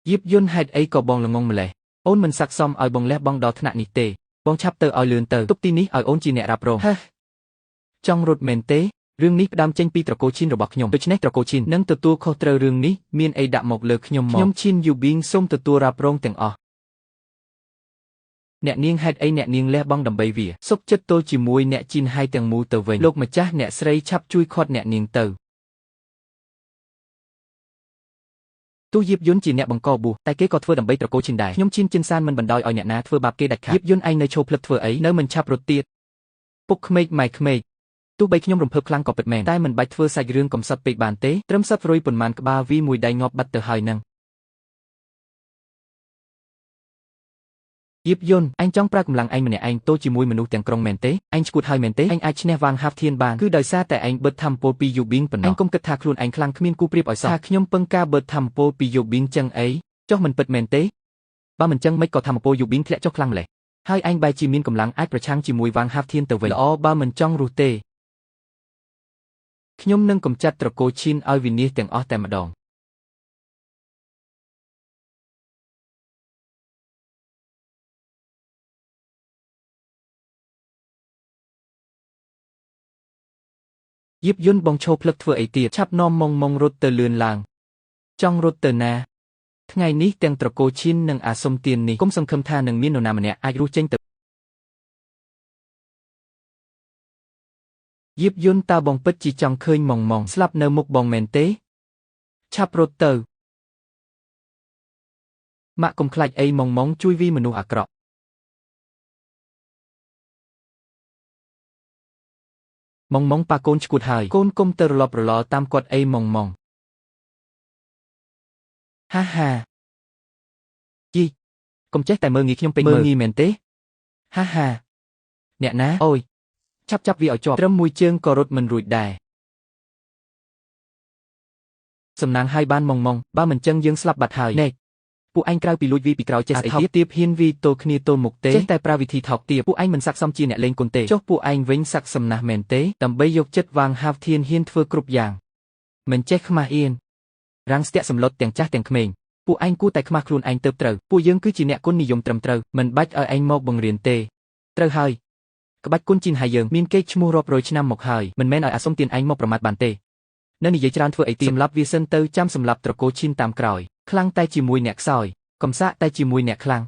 យៀបយន្តហេតុអីក៏បងល្ងងម្លេះអូនមិនស័ក្តិសមឲ្យបងលះបង់ដល់ថ្នាក់នេះទេបងឆាប់ទៅឲ្យលឿនទៅទុកទីនេះឲ្យអូនជាអ្នករ៉ាប់រងចង់រត់មែនទេរឿងនេះផ្ដើមចេញពីត្រកូលឈិនរបស់ខ្ញុំដូច្នេះត្រកូលឈិននឹងទទួលខុសត្រូវរឿងនេះមានអីដាក់មកលើខ្ញុំមកខ្ញុំឈិនយូប៊ីងសូមទទួលរ៉ាប់រងទាំងអស់អ្នកនាងហេតុអីអ្នកនាងលះបង់ដើម្បីវាសុខចិត្តទល់ជាមួយអ្នកជីនហៃទាំងមូលទៅវិញលោកម្ចាស់អ្នកស្រីឆាប់ជួយខាត់អ្នកនាងទៅទោះយៀបយន្តជាអ្នកបង្កបួសតែគេក៏ធ្វើដើម្បីត្រកូលឈិនដែរខ្ញុំឈិនចិនសានមិនបណ្ដោយឲ្យអ្នកណាធ្វើបាបគេដាច់ខាតយៀបយន្តឯងនៅឈោផ្លឹកធ្វើអីនៅមិនឆាប់រត់ទៀតពុកក្មេកម៉ែក្មេកទោះបីខ្ញុំរំភើបខ្លាំងក៏ពិតមែនតែមិនបាច់ធ្វើសាច់រឿងកំសត់ពេកបានទេត្រឹមសត្វរុយប៉ុន្មានក្បាលវីមួយដៃងាប់បាត់ទៅហើយនឹងយៀបយន្តឯងចង់ប្រើកម្លាំងឯងម្នាក់ឯងទល់ជាមួយមនុស្សទាំងក្រុងមែនទេឯងឈួតហើយមែនទេឯងអាចឈ្នះវាងហាហ្វធៀនបានគឺដោយសារតែឯងបិទធម្មពលពីយូប៊ីងប៉ុណ្ណោះឯងកុំគិតថាខ្លួនឯងខ្លាំងគ្មានគូប្រៀបឲ្យសោះថាខ្ញុំពឹងការបិទធម្មពលពីយូប៊ីងចឹងអីចុះមិនពិតមែនទេបើមិនចឹងមិនក៏ធម្មពលយូប៊ីងធ្លាក់ចុះខ្លាំងម្ល៉េះហើយឯងបែរជាមានកម្លាំងអាចប្រឆាំងជាមួយវាងហាហ្វធៀនទៅវិញល្អបើមិនចង់រស់ទេខ្ញុំនឹងកម្ចាត់ត្រកូលឈិនឲ្យវិនាសទាំងអស់តែម្ដងយៀបយន្តបងឈោផ្លឹកធ្វើអីទៀតឆាប់នាំម៉ងរត់ទៅលឿនឡើងចង់រត់ទៅណាថ្ងៃនេះទាំងត្រកូលឈិននិងអាសុំទាននេះកុំសង្ឃឹមថានឹងមាននរណាម្នាក់អាចរស់ចេញទៅយៀបយន្តតើបងពិតជាចង់ឃើញម៉ងស្លាប់នៅមុខបងមែនទេឆាប់រត់ទៅម៉ាក់កុំខ្លាចអីម៉ងជួយវីមនុស្សអាក្រក់ម៉ងប៉ាកូនឈួតហើយកូនគុំទៅរលប់រលតាមគាត់អីម៉ងហាហាជីកុំចេះតែមើងងាយខ្ញុំពេកមើងងាយមែនទេហាហាអ្នកណាអូយឆាប់ចាប់វាឲ្យជាប់ត្រឹមមួយជើងក៏រត់មិនរួចដែរសំណាងហើយបានម៉ងបើមិនចឹងយើងស្លាប់បាត់ហើយណែពួកឯងក្រៅពីលួចវីពីក្រោយចេះស្អីទៀតទៀបហ៊ានវីទល់គ្នាទល់មុខទេចេះតែប្រើវិធីថោកទាបពួកឯងមិនស័ក្តិសមជាអ្នកលេងគុនទេចុះពួកឯងវិញស័ក្តិសមណាស់មែនទេដើម្បីយកចិត្តវាងហាវធៀនហ៊ានធ្វើគ្រប់យ៉ាងមិនចេះខ្មាស់អៀនរាំងស្ទាក់សម្លុតទាំងចាស់ទាំងក្មេងពួកឯងគួរតែខ្មាស់ខ្លួនឯងទៅត្រូវពួកយើងគឺជាអ្នកគុណនិយមត្រឹមត្រូវមិនបាច់ឲ្យឯងមកបង្រៀនទេត្រូវហើយក្បាច់គុណជីនហើយយើងមានកេរ្តិ៍ឈ្មោះរាប់រយឆ្នាំមកហើយមិនមែនឲ្យអាសុំទានឯងមកប្រមាថបានទេនៅនិយាយច្រើនធ្វើអីទៀតសម្រាប់វាសិនទៅចាំសម្រាប់ត្រកូលឈិនតាមក្រោយខ្លាំងតែជាមួយអ្នកខ្សោយកំសាកតែជាមួយអ្នកខ្លាំង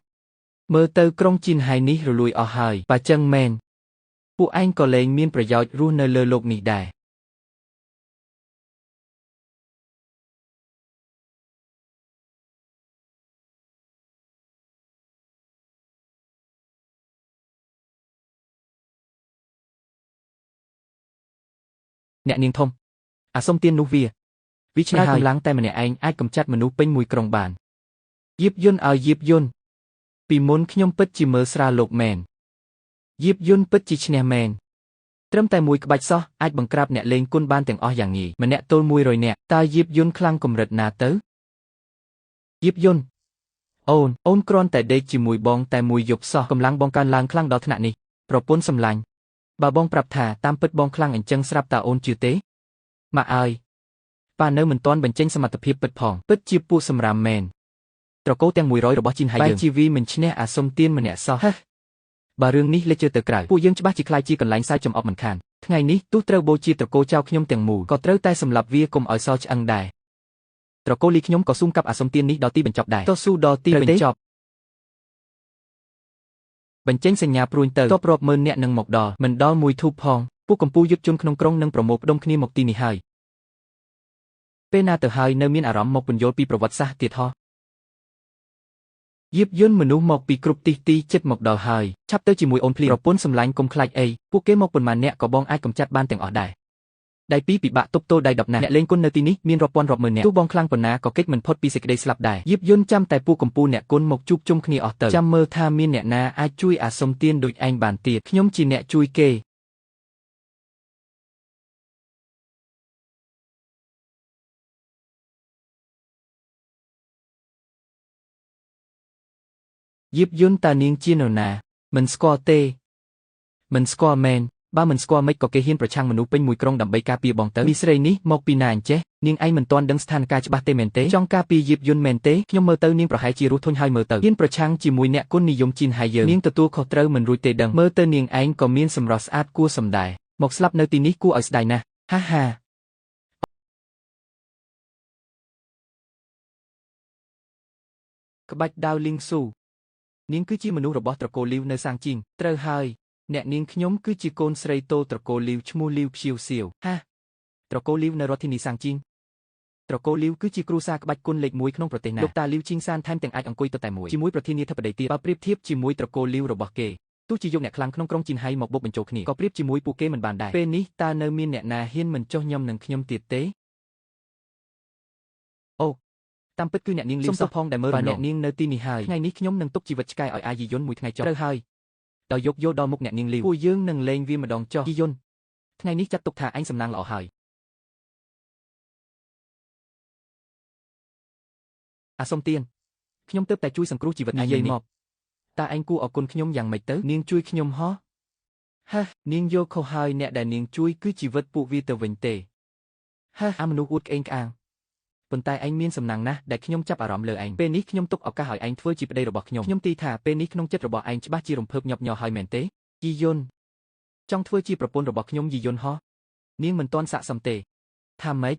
មើលទៅក្រុងជីនហើយនេះរលួយអស់ហើយបើចឹងមែនពួកឯងក៏លែងមានប្រយោជន៍រស់នៅលើโลกនេះដែរអ្នកនាងធំអាសុំទាននោះវាឆ្នៃកម្លាំងតែម្នាក់ឯងអាចកម្ចាត់មនុស្សពេញមួយក្រុងបានយៀបយន្តឲ្យយៀបយន្តពីមុនខ្ញុំពិតជាមើលស្រាលលោកមែនយៀបយន្តពិតជាឈ្នះមែនត្រឹមតែមួយក្បាច់សោះអាចបង្ក្រាបអ្នកលេងគុនបានទាំងអស់យ៉ាងងាយម្នាក់ទល់100នាក់តើយៀបយន្តខ្លាំងកម្រិតណាទៅយៀបយន្តអូនគ្រាន់តែដេកជាមួយបងតែមួយយប់សោះកម្លាំងបងកើនឡើងខ្លាំងដល់ថ្នាក់នេះប្រពន្ធសម្លាញ់បើបងប្រាប់ថាតាមពិតបងខ្លាំងអញ្ចឹងស្រាប់តើអូនជឿទេម៉ាក់អើយប៉ានៅមិនទាន់បញ្ចេញសមត្ថភាពពិតផងពិតជាពួកសម្រាមមែនត្រកូលទាំង100របស់ជីនហើយយើងបែរជាវីមិនឈ្នះអាសុំទានម្នាក់សោះបើរឿងនេះលេចជឿទៅក្រៅពួកយើងច្បាស់ជាខ្លាចជាកន្លែងសើចចំអប់មិនខានថ្ងៃនេះទោះត្រូវបូជាត្រកូលចៅខ្ញុំទាំងមូលក៏ត្រូវតែសម្លាប់វាកុំឲ្យសល់ឆ្អឹងដែរត្រកូលលីខ្ញុំក៏ស៊ូមកាប់អាសុំទាននេះដល់ទីបញ្ចប់ដែរតស៊ូដល់ទីបញ្ចប់បញ្ចេញសញ្ញាព្រួញទៅតបរាប់ម៉ឺនអ្នកនឹងមកដល់មិនដល់មួយធូបផងពួកកម្ពុជាយុទ្ធជនក្នុងក្រុងនឹងប្រមូលផ្ដុំគ្នាមកទីនេះហើយពេលណាទៅហើយនៅមានអារម្មណ៍មកពន្យល់ពីប្រវត្តិសាស្ត្រទៀតហ៎ យាបយន្តមនុស្សមកពីគ្រប់ទីចិត្តមកដល់ហើយឆាប់ទៅជាមួយអូនភ្លាមប្រពន្ធសម្លាញ់កុំខ្លាចអីពួកគេមកប៉ុន្មានអ្នកក៏បងអាចកំចាត់បានទាំងអស់ដែរដៃពីរពិបាកទប់ទល់ដៃ10ណាស់អ្នកលេងគុណនៅទីនេះមានរាប់ពាន់រាប់ម៉ឺនអ្នកទោះបងខ្លាំងប៉ុណ្ណាក៏គេចមិនផុតពីសេចក្តីស្លាប់ដែរយាបយន្តចាំតែពួកកំពូលអ្នកគុណមកជួបជុំគ្នាអស់ទៅចាំមើលថាមានអ្នកណាអាចជួយអាសុំទានដូចឯងបានទៀតខ្ញុំជាអ្នកជួយគេយាបយន្តតានាងជានរណាមិនស្គាល់ទេមិនស្គាល់មែនបើមិនស្គាល់មិនក៏គេហ៊ានប្រឆាំងមនុស្សពេញមួយក្រុងដើម្បីការពារបងទៅមីស្រីនេះមកពីណាអញ្ចេះនាងឯងមិនទាន់ដឹងស្ថានភាពច្បាស់ទេមែនទេចង់ការពារយាបយន្តមែនទេខ្ញុំមើលទៅនាងប្រហែលជារស់ធុញហើយមើលទៅហ៊ានប្រឆាំងជាមួយអ្នកគុណនិយមជីនហើយយើងនាងទទួលខុសត្រូវមិនរួចទេដឹងមើលទៅនាងឯងក៏មានសម្រស់ស្អាតគួរសមដែរមកស្លាប់នៅទីនេះគួរឲ្យស្ដាយណាស់ហាហាក្បាច់ដាវលីងស៊ូនាងគឺជាមនុស្សរបស់ត្រកូលលីវនៅសាងជីងត្រូវហើយអ្នកនាងខ្ញុំគឺជាកូនស្រីតូត្រកូលលីវឈ្មោះលីវភៀវសៀវហាត្រកូលលីវនៅរដ្ឋធានីសាងជីងត្រកូលលីវគឺជាគ្រួសារក្បាច់គុណលេខ1ក្នុងប្រទេសណាលោកតាលីវជីងសានថែមទាំងអាចអង្គុយទៅតែមួយជាមួយប្រធានាធិបតីទៀតបើប្រៀបធៀបជាមួយត្រកូលលីវរបស់គេទោះជាយកអ្នកខ្លាំងក្នុងក្រុងជីនហៃមកបុកបញ្ចូលគ្នាក៏ប្រៀបជាមួយពួកគេមិនបានដែរពេលនេះតើនៅមានអ្នកណាហ៊ានមិនចុះញឹមនឹងខ្ញុំទៀតទេអូតាមពិតគឺអ្នកនាងលីវសុំផងដែលមើលរំលងអ្នកនាងនៅទីនេះហើយថ្ងៃនេះខ្ញុំនឹងទុកជីវិតឆ្កែឲ្យអាយីយុនមួយថ្ងៃចុះត្រូវហើយដោយយកយកដល់មុខអ្នកនាងលីវពួកយើងនឹងលេងវាម្ដងចុះយីយុនថ្ងៃនេះចាត់ទុកថាអញសំណាងល្អហើយអាសុំទៀនខ្ញុំទើបតែជួយសង្គ្រោះជីវិតឯងយាយមកតើឯងគួរអរគុណខ្ញុំយ៉ាងម៉េចទៅនាងជួយខ្ញុំហ៎ហានាងយកខុសហើយអ្នកដែលនាងជួយគឺជីវិតពួកវាទៅវិញទេហាអាមនុស្សអួតក្អេងក្អាងប៉ុន្តែឯងមានសំណាងណាស់ដែលខ្ញុំចាប់អារម្មណ៍លើឯងពេលនេះខ្ញុំទុកឱកាសឲ្យឯងធ្វើជាប្តីរបស់ខ្ញុំទីថាពេលនេះក្នុងចិត្តរបស់ឯងច្បាស់ជារំភើបញាប់ញ័រហើយមែនទេយីយុនចង់ធ្វើជាប្រពន្ធរបស់ខ្ញុំយីយុនហ៎នាងមិនទាន់ស័ក្តិសមទេថាម៉េច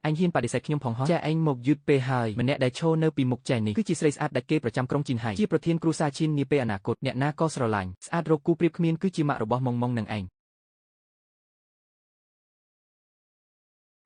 អញហ៊ានបដិសេធខ្ញុំផងហ៎ចាឯងមកយឺតពេលហើយម្នាក់ដែលឈរនៅពីមុខចែនេះគឺជាស្រីស្អាតដែលគេប្រចាំក្រុងជីនហៃជាប្រធានគ្រួសារឈីននាពេលអនាគតអ្នកណាក៏ស្រឡាញ់ស្អាតរកគូប្រៀបគ្មានគឺជាម៉ាក់របស់ម៉ុងនឹងឯង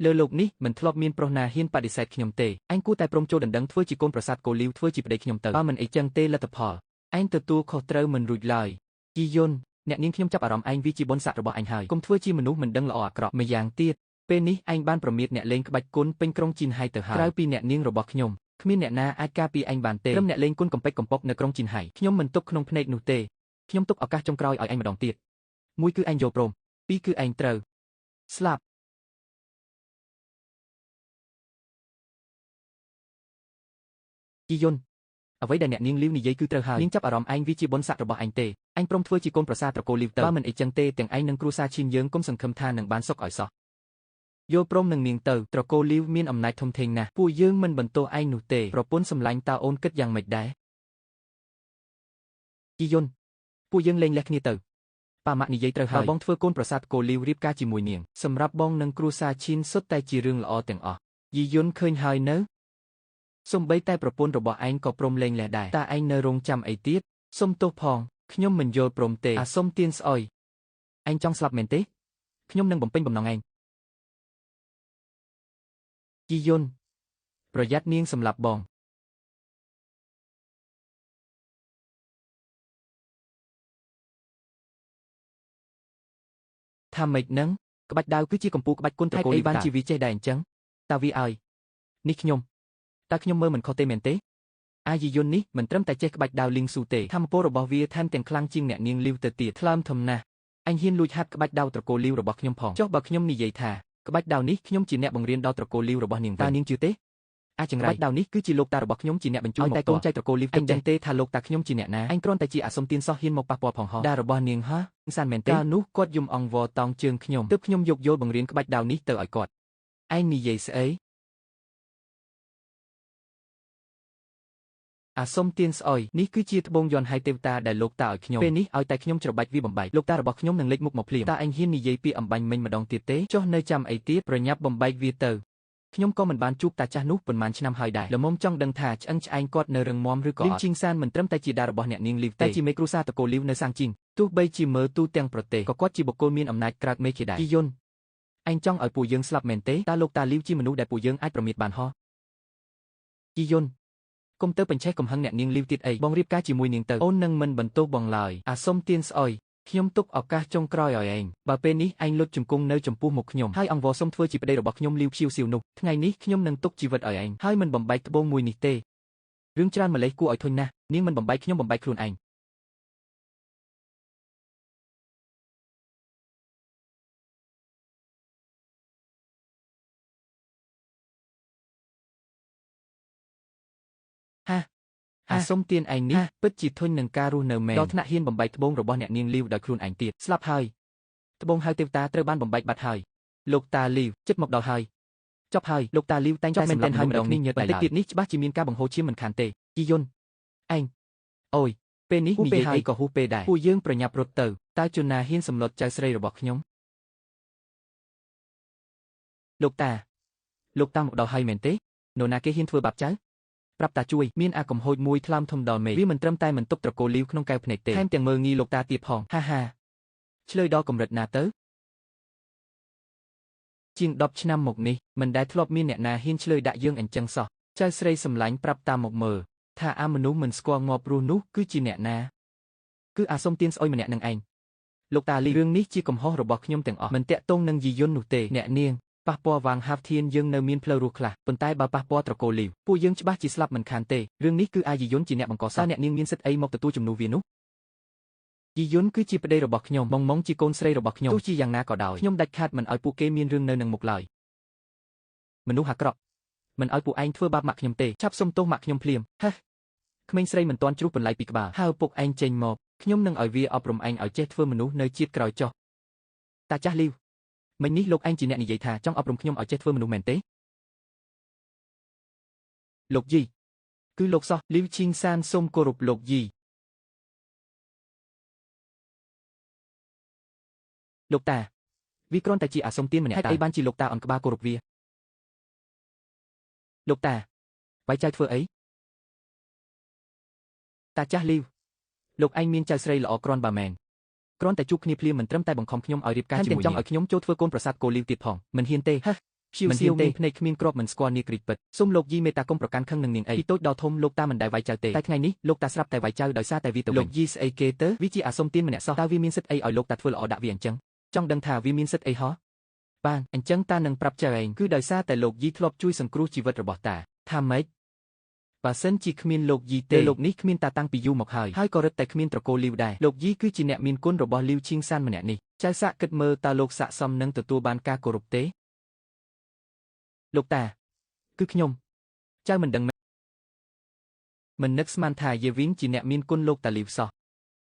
លើលោកនេះមិនធ្លាប់មានប្រុសណាហ៊ានបដិសេធខ្ញុំទេអញគួរតែព្រមចូលដណ្ដឹងធ្វើជាកូនប្រសាទកូលីវធ្វើជាប្តីខ្ញុំទៅបើមិនអីចឹងទេលទ្ធផលឯងទទួលខុសត្រូវមិនរួចឡើយជីយុនអ្នកនាងខ្ញុំចាប់អារម្មណ៍ឯងវាជាបុណ្យស័ក្តិរបស់អញហើយកុំធ្វើជាមនុស្សមិនដឹងល្អអាក្រក់ម្យ៉ាងទៀតពេលនេះឯងបានប្រមាថអ្នកលេងក្បាច់គុណពេញក្រុងជីនហៃទៅហើយក្រៅពីអ្នកនាងរបស់ខ្ញុំគ្មានអ្នកណាអាចការពារឯងបានទេត្រឹមអ្នកលេងគុណកំពេចកំប៉ុកនៅក្រុងជីនហៃខ្ញុំមិនទុកក្នុងភ្នែកនោះទេខ្ញុំទុកឱកាសចុងក្រោយឲ្យឯងម្ដងទៀតមួយគឺឯងយល់ព្រមពីរគឺឯងត្រូវស្លាប់ជីយុនអ្វីដែលអ្នកនាងលីវនិយាយគឺត្រូវហើយនាងចាប់អារម្មណ៍ឯងវាជាបុណ្យស័ក្តិរបស់ឯងទេឯងព្រមធ្វើជាកូនប្រសារត្រកូលលីវទៅបើមិនអីចឹងទេទាំងឯងនិងគ្រួសារឈីនយើងកុំសង្ឃឹមថានឹងបានសុខឲ្យសោះយល់ព្រមនឹងនាងទៅត្រកូលលីវមានអំណាចធំធេងណាស់ពួកយើងមិនបន្ទោសឯងនោះទេប្រពន្ធសម្លាញ់តើអូនគិតយ៉ាងម៉េចដែរជីយុនពួកយើងលេងលះគ្នាទៅប៉ាម៉ាក់និយាយត្រូវហើយបងធ្វើកូនប្រសាទកូលលីវរៀបការជាមួយនាងសម្រាប់បងនិងគ្រួសារឈីនសុទ្ធតែជារឿងល្អទាំងអស់យីយុនឃើញហើយនៅសំបីតែប្រពន្ធរបស់ឯងក៏ព្រមលេងលះដែរតើឯងនៅរងចាំអីទៀតសុំទោសផងខ្ញុំមិនយល់ព្រមទេអាសុំទៀនស្អុយឯងចង់ស្លាប់មែនទេខ្ញុំនឹងបំពេញបំណងឯងជីយុនប្រយ័ត្ននាងសម្លាប់បងថាម៉េចនឹងក្បាច់ដាវគឺជាកម្ពូលក្បាច់គុណត្រកូលលីវបានជាវាចេះដែរអញ្ចឹងតើវាឲ្យនេះខ្ញុំតើខ្ញុំមើលមិនខុសទេមែនទេអាយីយុននេះមិនត្រឹមតែចេះក្បាច់ដាវលីងស៊ូទេធម្មពលរបស់វាថែមទាំងខ្លាំងជាងអ្នកនាងលីវទៅទៀតថ្លើមធំណាស់អញហ៊ានលួចហាត់ក្បាច់ដាវត្រកូលលីវរបស់ខ្ញុំផងចុះបើខ្ញុំនិយាយថាក្បាច់ដាវនេះខ្ញុំជាអ្នកបង្រៀនដល់ត្រកូលលីវរបស់នាងតើនាងជឿទេអាចង្រៃក្បាច់ដាវនេះគឺជាលោកតារបស់ខ្ញុំជាអ្នកបញ្ជូនមកតែកូនចៅត្រកូលលីវអញដឹងទេថាលោកតាខ្ញុំជាអ្នកណាអញគ្រាន់តែជាអាសុំទៀនសោះហ៊ានមកប៉ះពាល់ផងហ៎ដារបស់នាងហ៎សានមែនទេកាលនោះគាត់យំអង្វរតោងជើងខ្ញុំទើបខ្ញុំយកយល់បង្រៀនក្បាច់ដាវនេះទៅឲ្យគាត់ឯងនិយាយស្អីអាសុំទៀនស្អុយនេះគឺជាត្បូងយន្តហៃទេវតាដែលលោកតាឲ្យខ្ញុំពេលនេះឲ្យតែខ្ញុំច្របាច់វាបំបែកលោកតារបស់ខ្ញុំនឹងលេចមុខមកភ្លាមតើអញហ៊ាននិយាយពីអំបញ្ញមិញម្ដងទៀតទេចុះនៅចាំអីទៀតប្រញាប់បំបែកវាទៅខ្ញុំក៏មិនបានជួបតាចាស់នោះប៉ុន្មានឆ្នាំហើយដែរល្មមចង់ដឹងថាឆ្អឹងឆ្អែងគាត់នៅរឹងមាំឬក៏អត់លីងជីងសានមិនត្រឹមតែជាដារបស់អ្នកនាងលីវទេតែជាមេគ្រួសារតកូលលីវនៅសាងជីងទោះបីជាមើលទូទាំងប្រទេសក៏គាត់ជាបុគ្គលមានអំណាចក្រើកមេឃដែរជីយុនអញចង់ឲ្យពួកយើងស្លាប់មែនទេតើលោកតាលីវជាមនុស្សដែលពួកយើងអាចប្រមាថបានហ៎ ជីយុនកុំទៅបញ្ឆេះកំហឹងអ្នកនាងលីវទៀតអីបងរៀបការជាមួយនាងទៅអូននឹងមិនបន្ទោសបងឡើយអាសុំទៀនស្អុយខ្ញុំទុកឱកាសចុងក្រោយឲ្យឯងបើពេលនេះឯងលុតជង្គង់នៅចំពោះមុខខ្ញុំហើយអង្វរសុំធ្វើជាប្តីរបស់ខ្ញុំលីវខៀវសៀវនោះថ្ងៃនេះខ្ញុំនឹងទុកជីវិតឲ្យឯងហើយមិនបំបែកត្បូងមួយនេះទេរឿងច្រើនម្លេះគួរឲ្យធុញណាស់នាងមិនបំបែកខ្ញុំបំបែកខ្លួនឯងហាអាសុំទៀនឯងនេះពិតជាធុញនឹងការរស់នៅមែនដល់ថ្នាក់ហ៊ានបំបែកត្បូងរបស់អ្នកនាងលីវដោយខ្លួនឯងទៀតស្លាប់ហើយត្បូងហៅទេវតាត្រូវបានបំបែកបាត់ហើយលោកតាលីវចិត្តមកដល់ហើយចប់ហើយលោកតាលីវតែងតែសម្លាប់ហើយម្ដងនេះញើសបន្តិចទៀតនេះច្បាស់ជាមានការបង្ហូរឈាមមិនខានទេជីយុនឯងអូយពេលនេះនិយាយអីក៏ហួសពេលដែរពួកយើងប្រញាប់រត់ទៅតើជនណាហ៊ានសម្លុតចៅស្រីរបស់ខ្ញុំលោកតាមកដល់ហើយមែនទេនរណាគេហ៊ានធ្វើបាបចៅប្រាប់តាជួយមានអាកំហូចមួយថ្លើមធំដល់មេវាមិនត្រឹមតែមិនទុកត្រកូលលីវក្នុងកែវភ្នែកទេថែមទាំងមើងងាយលោកតាទៀតផងហាឆ្លើយដល់កម្រិតណាទៅជាង10ឆ្នាំមកនេះមិនដែលធ្លាប់មានអ្នកណាហ៊ានឆ្លើយដាក់យើងអញ្ចឹងសោះចៅស្រីសម្លាញ់ប្រាប់តាមកមើលថាអាមនុស្សមិនស្គាល់ងាប់រស់នោះគឺជាអ្នកណាគឺអាសុំទៀនស្អុយម្នាក់នឹងឯងលោកតាលីរឿងនេះជាកំហុសរបស់ខ្ញុំទាំងអស់មិនតាក់ទងនឹងយីយុននោះទេអ្នកនាងប៉ះពាល់វាងហាវធានយើងនៅមានផ្លូវរស់ខ្លះប៉ុន្តែបើប៉ះពាល់ត្រកូលលីវពួកយើងច្បាស់ជាស្លាប់មិនខានទេរឿងនេះគឺអាយីយុនជាអ្នកបង្កសារអ្នកនាងមានសិទ្ធិអីមកទទួលជំនួសវានោះយីយុនគឺជាប្តីរបស់ខ្ញុំម៉ងជាកូនស្រីរបស់ខ្ញុំទោះជាយ៉ាងណាក៏ដោយខ្ញុំដាច់ខាតមិនឲ្យពួកគេមានរឿងនៅនឹងមុខឡើយមនុស្សអាក្រក់មិនឲ្យពួកឯងធ្វើបាបម៉ាក់ខ្ញុំទេឆាប់សុំទោសម៉ាក់ខ្ញុំភ្លាមហេក្មេងស្រីមិនទាន់ជ្រុះបន្លៃពីក្បាលហើពុកឯងចេញមកខ្ញុំនឹងឲ្យវាអប់រំឯងឲ្យចេះធ្វើមនុស្សនៅជាតិក្រោយចុះតាចាស់លីវមិញនេះលោកឯងជាអ្នកនិយាយថាចង់អប់រំខ្ញុំឲ្យចេះធ្វើមនុស្សមែនទេលោកយីគឺលោកសោះលីវឈីងសានសូមគោរពលោកយីលោកតាវាគ្រាន់តែជាអាសុំទៀនម្នាក់តែអីបានជាលោកតាអន់ក្បាលគោរពវាលោកតាវាយចៅធ្វើអីតាចាស់លីវលោកឯងមានចៅស្រីល្អគ្រាន់បើមែនគ្រាន់តែជួបគ្នាភ្លាមមិនត្រឹមតែបង្ខំខ្ញុំឲ្យរៀបការជាមួយចង់ឲ្យខ្ញុំចូលធ្វើកូនប្រសាទគោលីវទៀតផងមិនហ៊ានទេហ៎មិនហ៊ានទេភ្នែកគ្មានគ្រាប់មិនស្គាល់នាគ្រីពិតសូមលោកយីមេតាកុំប្រកាន់ខឹងនឹងនាងអីពីតូចដល់ធំលោកតាមិនដែលវាយចៅទេតែថ្ងៃនេះលោកតាស្រាប់តែវាយចៅដោយសារតែវាទៅវិញលោកយីស្អីគេទៅវាជាអាសុំទៀនម្នាក់សោះតើវាមានសិទ្ធិអីឲ្យលោកតាធ្វើល្អដាក់វាអញ្ចឹងចង់ដឹងថាវាមានសិទ្ធិអីហ៎បានអញ្ចឹងតានឹងប្រាប់ចៅឯងគឺដោយសារតែលោកយីធ្លាប់ជួយសង្គ្រោះជីវិតរបស់តាថាម៉េចបើសិនជាគ្មានលោកយីទេលោកនេះគ្មានតាតាំងពីយូរមកហើយក៏រឹតតែគ្មានត្រកូលលីវដែរលោកយីគឺជាអ្នកមានគុណរបស់លីវឈីងសានម្នាក់នេះចៅសាក់គិតមើលតើលោកស័កសមនឹងទទួលបានការគោរពទេលោកតាគឺខ្ញុំចៅមិនដឹងមិននឹកស្មានថាយេវីងជាអ្នកមានគុណលោកតាលីវសោះ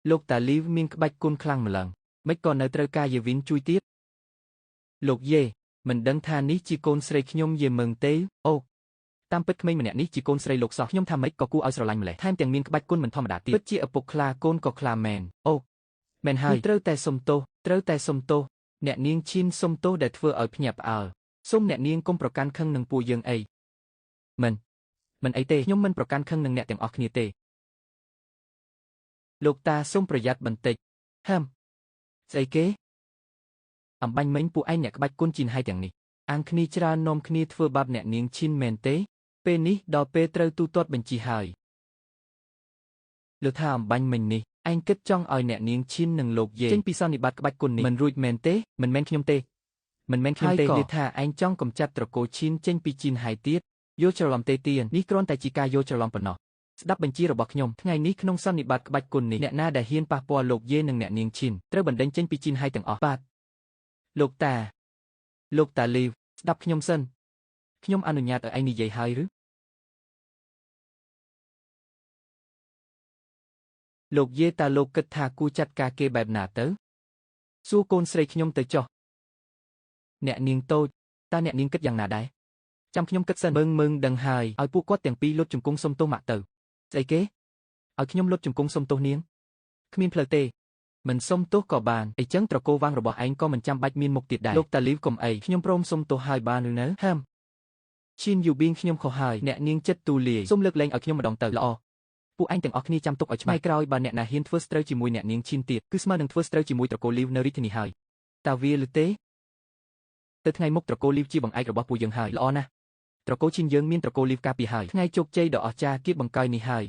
លោកតាលីវមានក្បាច់គុណខ្លាំងម្ល៉េះមិនក៏នៅត្រូវការយេវីងជួយទៀតលោកយេមិនដឹងថានេះជាកូនស្រីខ្ញុំយេមឹងទេអូតាមពិតក្មេងម្នាក់នេះជាកូនស្រីលោកសោះខ្ញុំថាម៉េចក៏គួរឲ្យស្រឡាញ់ម្ល៉េះថែមទាំងមានក្បាច់គុណមិនធម្មតាទៀតពិតជាឪពុកខ្លាកូនក៏ខ្លាមែនអូមែនហើយត្រូវតែសុំទោសអ្នកនាងឈីនសុំទោសដែលធ្វើឲ្យភ្ញាក់ផ្អើលសូមអ្នកនាងកុំប្រកាន់ខឹងនឹងពួកយើងអីមិនអីទេខ្ញុំមិនប្រកាន់ខឹងនឹងអ្នកទាំងអស់គ្នាទេលោកតាសូមប្រយ័ត្នបន្តិចស្អីគេអំបញ្ញមិញពួកឯងអ្នកក្បាច់គុណជីនហើយទាំងនេះអាងគ្នាច្រើននាំគ្នាធ្វើបាបអ្នកនាងឈីនមែនទេពេលនេះដល់ពេលត្រូវទូទាត់បញ្ជីហើយលើថាអំបញ្ញមិញនេះឯងគិតចង់ឲ្យអ្នកនាងឈីននិងលោកយេចេញពីសន្និបាតក្បាច់គុណនេះមិនរួចមែនទេមិនមែនខ្ញុំទេលើថាឯងចង់កំចាត់ត្រកូលឈីនចេញពីជីនហើយទៀតយល់ច្រឡំទេទៀននេះគ្រាន់តែជាការយល់ច្រឡំប៉ុណ្ណោះស្ដាប់បញ្ជារបស់ខ្ញុំថ្ងៃនេះក្នុងសន្និបាតក្បាច់គុណនេះអ្នកណាដែលហ៊ានប៉ះពាល់លោកយេនិងអ្នកនាងឈីនត្រូវបណ្តេញចេញពីជីនហើយទាំងអស់បាទលោកតាលីវស្ដាប់ខ្ញុំសិនខ្ញុំអនុញ្ញាតឲ្យឯងនិយាយហើយឬលោកយេតាលោកគិតថាគួរចាត់ការគេបែបណាទៅសួរកូនស្រីខ្ញុំទៅចុះអ្នកនាងតូចតើអ្នកនាងគិតយ៉ាងណាដែរចាំខ្ញុំគិតសិនមើងដឹងហើយឲ្យពួកគាត់ទាំងពីរលុតជង្គង់សុំទោសម៉ាក់ទៅស្អីគេឲ្យខ្ញុំលុតជង្គង់សុំទោសនាងគ្មានផ្លូវទេមិនសុំទោសក៏បានអីចឹងត្រកូលវាងរបស់ឯងក៏មិនចាំបាច់មានមុខទៀតដែរលោកតាលីវកុំអីខ្ញុំព្រមសុំទោសហើយបានឬនៅឈីនយូប៊ីងខ្ញុំខុសហើយអ្នកនាងចិត្តទូលាយសូមលើកលែងឲ្យខ្ញុំម្ដងទៅល្អពួកឯងទាំងអស់គ្នាចាំទុកឲ្យឆ្មៃក្រោយបើអ្នកណាហ៊ានធ្វើស្ត្រូវជាមួយអ្នកនាងឈីនទៀតគឺស្មើនឹងធ្វើស្ត្រូវជាមួយត្រកូលលីវនៅរាជធានីហើយតើវាឬទេទៅថ្ងៃមុខត្រកូលលីវជាបង្អែករបស់ពួកយើងហើយល្អណាស់ ត្រកូលឈិនយើងមានត្រកូលលីវការពីហើយថ្ងៃជោគជ័យដ៏អស្ចារ្យគៀបបង្កយនេះហើយ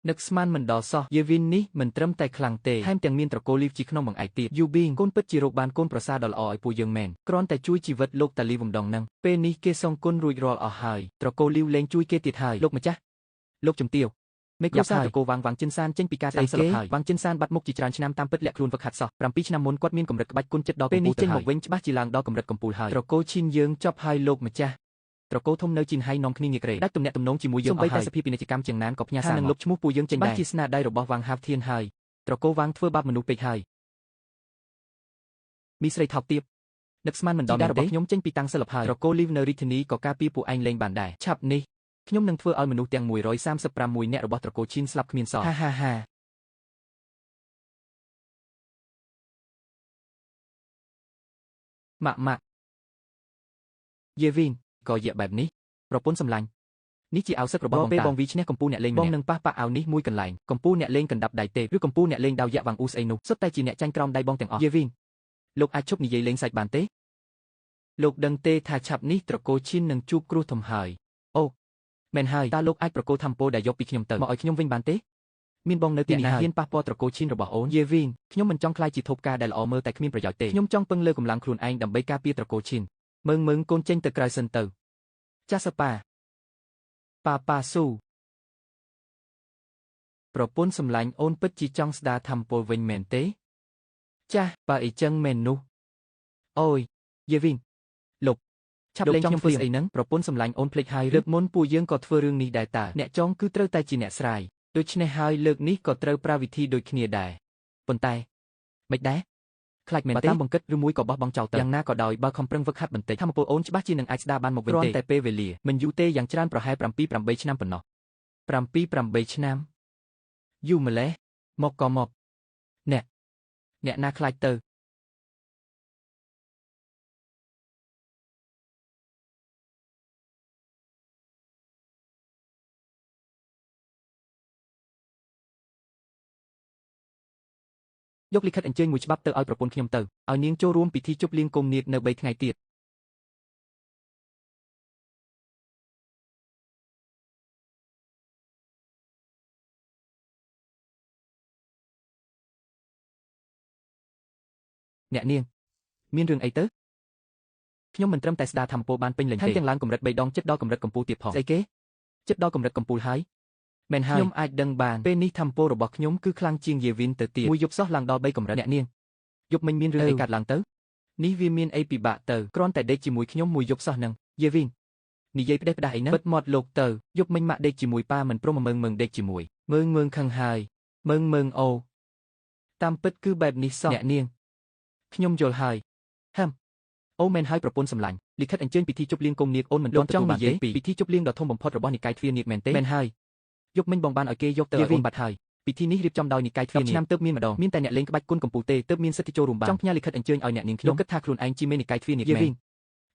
នឹកស្មានមិនដល់សោះយេវីននេះមិនត្រឹមតែខ្លាំងទេថែមទាំងមានត្រកូលលីវជាក្នុងបង្អែកទៀតយូប៊ីងកូនពិតជារកបានកូនប្រសាដ៏ល្អឲ្យពួកយើងមែនគ្រាន់តែជួយជីវិតលោកតាលីវម្ដងហ្នឹងពេលនេះគេសងគុណរួចរាល់អស់ហើយត្រកូលលីវលែងជួយគេទៀតហើយលោកម្ចាស់លោកជំទាវមេគ្រូសាត្រកូលវាងចិនសានចេញពីការតាំងសិលហើយវាងចិនសានបាត់មុខជាច្រើនឆ្នាំតាមពិតលាក់ខ្លួនវឹកហាត់សោះ7ឆ្នាំមុនគាត់មានកម្រិតក្បាច់គុណចិត្តដល់ពេលនេះចេញមកវិញច្បាស់ជាឡើងដល់កម្រិតកំពូលហើយត្រកូលឈិនយើងចប់ហើយលោកម្ចាស់ត្រកូលធំនៅជីនហៃនាំគ្នាងាក្រេដាច់ទំនាក់ទំនងជាមួយយើងអស់ហើយសភាពាណិជ្ជកម្មជាងណានក៏ផ្ញើសារនឹងលុបឈ្មោះពួកយើងចេញដែរបាត់ជាស្នាដៃរបស់វាងហាវធៀនហើយត្រកូលវាងធ្វើបាបមនុស្សពេកហើយមីស្រីថោកទាបនឹកស្មានមិនដល់របស់ខ្ញុំចេញពីតាំងសិលហើយត្រកូលលីវនៅរាជធានីក៏ការពារពួកឯងលេងបានដែរឆាប់នេះខ្ញុំនឹងធ្វើឲ្យមនុស្សទាំង136នាក់របស់ត្រកូលឈិនស្លាប់គ្មានសល់ហាម៉ាក់យេវីនក៏យកបែបនេះប្រពន្ធសម្លាញ់នេះជាឱសថរបស់បងពេលបងវីឈ្នះកំពូលអ្នកលេងបងនឹងប៉ះប៉ាអាវនេះមួយកន្លែងកំពូលអ្នកលេងកណ្ដាប់ដៃទេឬកំពូលអ្នកលេងដាវយ៉ាក់វាងអ៊ូស្អីនោះសុទ្ធតែជាអ្នកចាញ់ក្រោមដៃបងទាំងអស់យេវីនលោកអាចឈប់និយាយលេងសាច់បានទេលោកដឹងទេថាឆាប់នេះត្រកូលឈិននឹងជួបគ្រោះធំហើយអូមែនហើយតើលោកអាចប្រកល់ធម្មពលដែលយកពីខ្ញុំទៅមកឲ្យខ្ញុំវិញបានទេមានបងនៅទីនេះហើយហ៊ានប៉ះពាល់ត្រកូលឈិនរបស់អូនយេវីនខ្ញុំមិនចង់ខ្លាចជាធូបការដែលល្អមើលតែគ្មានប្រយោជន៍ទេខ្ញុំចង់ពឹងលើកម្លាំងខ្លួនឯងដើម្បីការពារត្រកូលឈិនមើងកូនចេញទៅក្រៅសិនទៅចាសប៉ាស៊ូប្រពន្ធសម្លាញ់អូនពិតជាចង់ស្ដារធម្មពលវិញមែនទេចាស់បើអីចឹងមែននោះអូយយេវីនលុបឆាប់លេងខ្ញុំធ្វើស្អីហ្នឹងប្រពន្ធសម្លាញ់អូនភ្លេចហើយលើកមុនពួកយើងក៏ធ្វើរឿងនេះដែរតើអ្នកចងគឺត្រូវតែជាអ្នកស្រាយដូច្នេះហើយលើកនេះក៏ត្រូវប្រើវិធីដូចគ្នាដែរប៉ុន្តែមិនដែរខ្លាចមែនទេបើតាមបង្កិតឬមួយក៏បោះបង់ចោលទៅយ៉ាងណាក៏ដោយបើខំប្រឹងវឹកហាត់បន្តិចធម្មពលអូនច្បាស់ជានឹងអាចស្ដារបានមកវិញទេគ្រាន់តែពេលវេលាមិនយូរទេយ៉ាងច្រើនប្រហែល7-8ឆ្នាំប៉ុណ្ណោះ7-8ឆ្នាំយូរម្លេះមកក៏មកអ្នកណាខ្លាចទៅយកលិខិតអញ្ជើញមួយច្បាប់ទៅឲ្យប្រពន្ធខ្ញុំទៅឲ្យនាងចូលរួមពិធីជប់លៀងកុំនាគនៅ3ថ្ងៃទៀតអ្នកនាងមានរឿងអីទៅខ្ញុំមិនត្រឹមតែស្ដារធម្មពលបានពេញលេញទេថែមទាំងឡើងកម្រិត3ដងចិត្តដល់កម្រិតកំពូលទៀតផងស្អីគេចិត្តដល់កម្រិតកំពូលហើយមែនហើយខ្ញុំអាចដឹងបានពេលនេះធម្មពលរបស់ខ្ញុំគឺខ្លាំងជាងយេវីនទៅទៀតមួយយប់សោះឡើងដល់3កម្រិតអ្នកនាងយប់មិញមានរឿងអីកើតឡើងទៅនេះវាមានអីពិបាកទៅគ្រាន់តែដេកជាមួយខ្ញុំមួយយប់សោះនឹងយេវីននិយាយផ្ដេសផ្ដាស់អីហ្នឹងបិទមាត់លោកទៅយប់មិញម៉ាក់ដេកជាមួយប៉ាមិនព្រមមើងដេកជាមួយមើងខឹងហើយមើងអូតាមពិតគឺបែបនេះសោះអ្នកនាងខ្ញុំយល់ហើយអូមែនហើយប្រពន្ធសម្លាញ់លិខិតអញ្ជើញពិធីជប់លៀងកុំនាគអូនមិនទាន់ចង់និយាយពីពិធីជប់លៀងដ៏ធំបំផុតរបស់និកាយទ្វារនាគមែនទេមែនហើយយប់មិញបងបានឲ្យគេយកទៅឲ្យអូនបាត់ហើយពិធីនេះរៀបចំដោយនិកាយទ្វារនាគឆ្នាំទើបមានម្ដងមានតែអ្នកលេងក្បាច់គុណកំពូលទេទើបមានសិទ្ធិចូលរួមបានចង់ផ្ញើលិខិតអញ្ជើញឲ្យអ្នកនាងខ្ញុំគិតថាខ្លួនឯងជាមេនិកាយទ្វារនាគមែន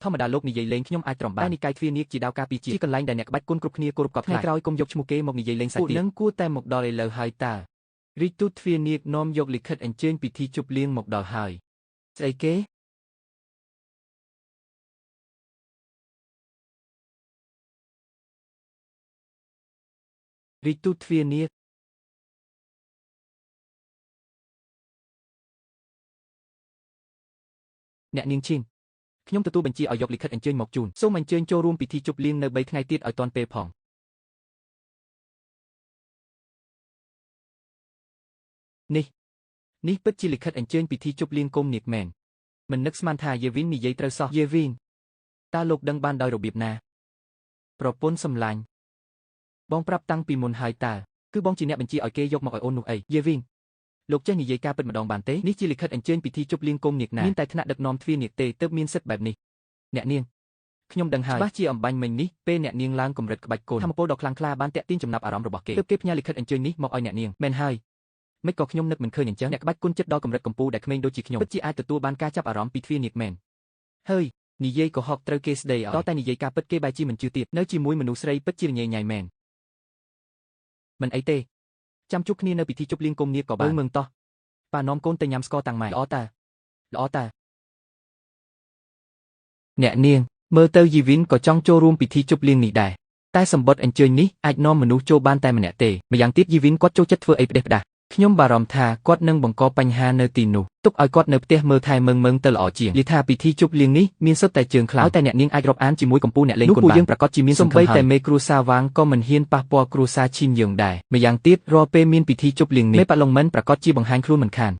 ធម្មតាលោកនិយាយលេងខ្ញុំអាចទ្រាំបានតែនិកាយទ្វារនាគជាដាវការពីជាកន្លែងដែលអ្នកក្បាច់គុណគ្រប់គ្នាគោរពកប់ថ្ងៃក្រោយគុំយកឈ្មោះគេមកនិយាយលេងសាច់ទៀតនឹងគួរតែមកដល់ឥឡូវហើយតើរាជទូតទ្វារនាគនាំយកលិខិតអញ្ជើញពិធីជប់លៀងមកដល់ហើយស្អីគេរាជទូតទ្វារនាគអ្នកនាងឈិនខ្ញុំទទួលបញ្ជាឲ្យយកលិខិតអញ្ជើញមកជូនសូមអញ្ជើញចូលរួមពិធីជប់លៀងនៅ3ថ្ងៃទៀតឲ្យទាន់ពេលផងនេះពិតជាលិខិតអញ្ជើញពិធីជប់លៀងកុំនាគមែនមិននឹកស្មានថាយេវីននិយាយត្រូវសោះយេវីនតើលោកដឹងបានដោយរបៀបណាប្រពន្ធសម្លាញ់បងប្រាប់តាំងពីមុនហើយតើគឺបងជាអ្នកបញ្ជាឲ្យគេយកមកឲ្យអូននោះអីយេវីនលោកចេះនិយាយការពិតម្ដងបានទេនេះជាលិខិតអញ្ជើញពិធីជប់លៀងកុំនាគណាមានតែថ្នាក់ដឹកនាំទ្វារនាគទេទើបមានសិទ្ធិបែបនេះអ្នកនាងខ្ញុំដឹងហើយច្បាស់ជាអំបញ្ញមិញនេះពេលអ្នកនាងឡើងកម្រិតក្បាច់គុណធម្មពលដ៏ខ្លាំងក្លាបានតាក់ទាញចំណាប់អារម្មណ៍របស់គេទើបគេផ្ញើលិខិតអញ្ជើញនេះមកឲ្យអ្នកនាងមែនហើយមិនក៏ខ្ញុំនឹកមិនឃើញអញ្ចឹងអ្នកក្បាច់គុណចិត្តដល់កម្រិតកំពូលដែលក្មេងដូចជាខ្ញុំពិតជាអាចទទួលបានការចាប់អារម្មណ៍ពីទ្វារនាគមែនហើយនិយាយក៏ហកត្រូវគេស្ដីឲ្យតតែនិយាយការពិតគេបែរជាមិនជឿទៀតនៅជាមួយមនុស្សស្រីពិតជារញ៉េញ៉ៃមែនមិនអីទេចាំជួបគ្នានៅពិធីជប់លៀងកុំនាគក៏បានមើងតោះប៉ានាំកូនទៅញ៉ាំស្ករតាំងម៉ែល្អតា អ្នកនាងមើលទៅយីវិនក៏ចង់ចូលរួមពិធីជប់លៀងនេះដែរតែសម្បត្តិអញ្ជើញនេះអាចនាំមនុស្សចូលបានតែម្នាក់ទេម្យ៉ាងទៀតយីវិនគាត់ចូលចិត្តធ្វើអីផ្ដេសផ្ដាសខ្ញុំបារម្ភថាគាត់នឹងបង្កបញ្ហានៅទីនោះទុកឲ្យគាត់នៅផ្ទះមើលថែមើងទៅល្អជាងលីថាពិធីជប់លៀងនេះមានសុទ្ធតែជើងខ្លាំងតែអ្នកនាងអាចរាប់អានជាមួយកម្ពុជាអ្នកលេងគុនបានយើងប្រកាសជាមានសង្ឃឹមហើយតែមេគ្រួសារវាងក៏មិនហ៊ានប៉ះពាល់គ្រួសារឈីនយើងដែរម្យ៉ាងទៀតរាល់ពេលមានពិធីជប់លៀងនេះមេប៉ាឡុងមិនប្រកាសជាបង្ហាញខ្លួនមិនខាន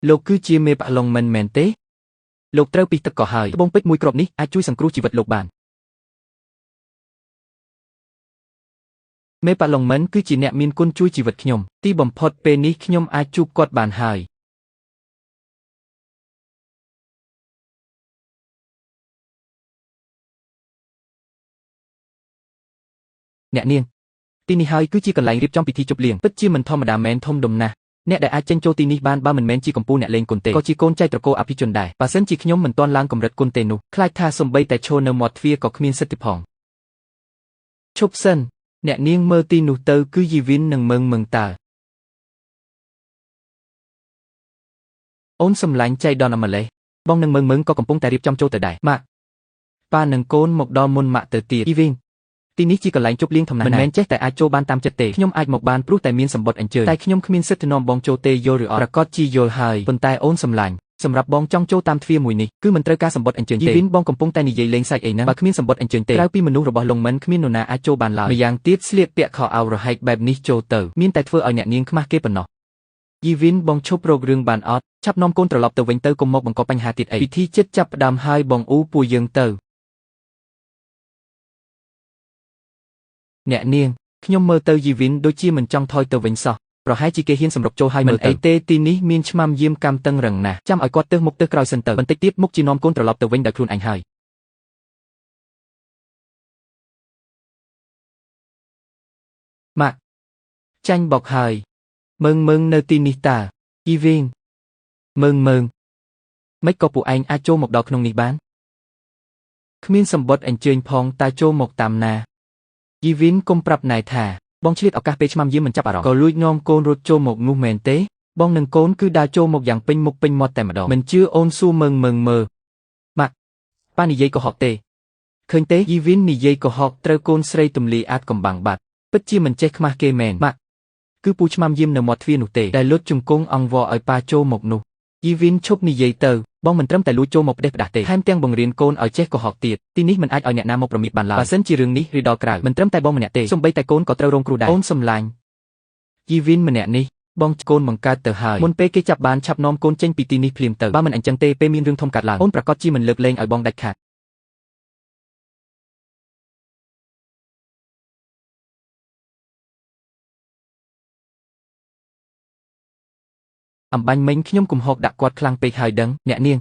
លោកគឺជាមេប៉ាឡុងមិនមែនទេលោកត្រូវពីទឹកកកហើយត្បូងពេជ្រមួយគ្រាប់នេះអាចជួយសង្គ្រោះជីវិតលោកបានមេប៉ាឡុងមិនគឺជាអ្នកមានគុណជួយជីវិតខ្ញុំទីបំផុតពេលនេះខ្ញុំអាចជួបគាត់បានហើយអ្នកនាងទីនេះហើយគឺជាកន្លែងរៀបចំពិធីជប់លៀងពិតជាមិនធម្មតាមែនធំដុំណាស់អ្នកដែលអាចចេញចូលទីនេះបានបើមិនមែនជាកម្ពុជាអ្នកលេងគុនទេក៏ជាកូនចៅត្រកូលអភិជនដែរបើសិនជាខ្ញុំមិនទាន់ឡើងកម្រិតគុនទេនោះខ្លាចថាសំបីតែឈរនៅមាត់ទ្វារក៏គ្មានសិទ្ធិផងឈប់សិនអ្នកនាងមើលទីនោះទៅគឺយីវិននិងមើងតើអូនសម្លាញ់ចៃដនអម្លេះបងនិងមើងក៏កំពុងតែរៀបចំចូលទៅដែរម៉ាក់ប៉ានិងកូនមកដល់មុនម៉ាក់ទៅទៀតយីវិនទីនេះជាកន្លែងជប់លៀងធម្មតាមិនមែនចេះតែអាចចូលបានតាមចិត្តទេខ្ញុំអាចមកបានព្រោះតែមានសម្បត្តិអញ្ជើញតែខ្ញុំគ្មានសិទ្ធិនាំបងចូលទេយល់ឬអត់ប្រកាសជាយល់ហើយប៉ុន្តែអូនសម្លាញ់សម្រាប់បងចង់ចូលតាមទ្វារមួយនេះគឺមិនត្រូវការសម្បត្តិអញ្ជើញទេយីវិនបងកំពុងតែនិយាយលេងសាច់អីណាបើគ្មានសម្បត្តិអញ្ជើញទេក្រៅពីមនុស្សរបស់លងមិនគ្មាននរណាអាចចូលបានឡើយម្យ៉ាងទៀតស្លៀកពាក់ខោអាវរហែកបែបនេះចូលទៅមានតែធ្វើឲ្យអ្នកនាងខ្មាស់គេប៉ុណ្ណោះយីវិនបងឈប់រករឿងបានអត់ឆាប់នាំកូនត្រឡប់ទៅវិញទៅកុំមកបង្កបញ្ហាទៀតអីពិធីជិតចាប់ផ្ដើមហើយបងអ៊ូពួកយើងទៅអ្នកនាងខ្ញុំមើលទៅយីវិនដូចជាមិនចង់ថយទៅវិញសោះប្រហែលជាគេហ៊ានសម្រុកចូលហើយមិនអីទេទីនេះមានឆ្មាំយាមកម្មតឹងរឹងណាស់ចាំឲ្យគាត់ទើសមុខទើសក្រោយសិនទៅបន្តិចទៀតមុខជានាំកូនត្រឡប់ទៅវិញដោយខ្លួនឯងហើយម៉ាក់ចាញ់បោកហើយមើងនៅទីនេះតើយីវិនមើងមិនក៏ពួកឯងអាចចូលមកដល់ក្នុងនេះបានគ្មានសម្បត្តិអញ្ជើញផងតើចូលមកតាមណាយីវិនកុំប្រាប់ណែថាបងឆ្លៀតឱកាសពេលឆ្មាំយាមមិនចាប់អារម្មណ៍ក៏លួចនាំកូនរត់ចូលមកនោះមែនទេបងនិងកូនគឺដើរចូលមកយ៉ាងពេញមុខពេញមាត់តែម្ដងមិនជឿអូនសួរមើងមើលម៉ាក់ប៉ានិយាយកុហកទេឃើញទេយីវិននិយាយកុហកត្រូវកូនស្រីទម្លាយអាចកំបាំងបាត់ពិតជាមិនចេះខ្មាស់គេមែនម៉ាក់គឺពូឆ្មាំយាមនៅមាត់ទ្វារនោះទេដែលលុតជង្គង់អង្វរឲ្យប៉ាចូលមកនោះយីវិនឈប់និយាយទៅបងមិនត្រឹមតែលួចចូលមកផ្ដេសផ្ដាស់ទេថែមទាំងបង្រៀនកូនឲ្យចេះកុហកទៀតទីនេះមិនអាចឲ្យអ្នកណាមកប្រមាថបានឡើយបើសិនជារឿងនេះរីដល់ក្រៅមិនត្រឹមតែបងម្នាក់ទេសូម្បីតែកូនក៏ត្រូវរងគ្រោះដែរអូនសម្លាញ់យីវិនម្នាក់នេះបងកូនបង្កើតទៅហើយមុនពេលគេចាប់បានឆាប់នាំកូនចេញពីទីនេះភ្លាមទៅបើមិនអញ្ចឹងទេពេលមានរឿងធំកើតឡើងអូនប្រកាសជាមិនលើកលែងឲ្យបងដាច់ខាតអំបញ្ញមិញខ្ញុំកំហកដាក់គាត់ខ្លាំងពេកហើយដឹងអ្នកនាង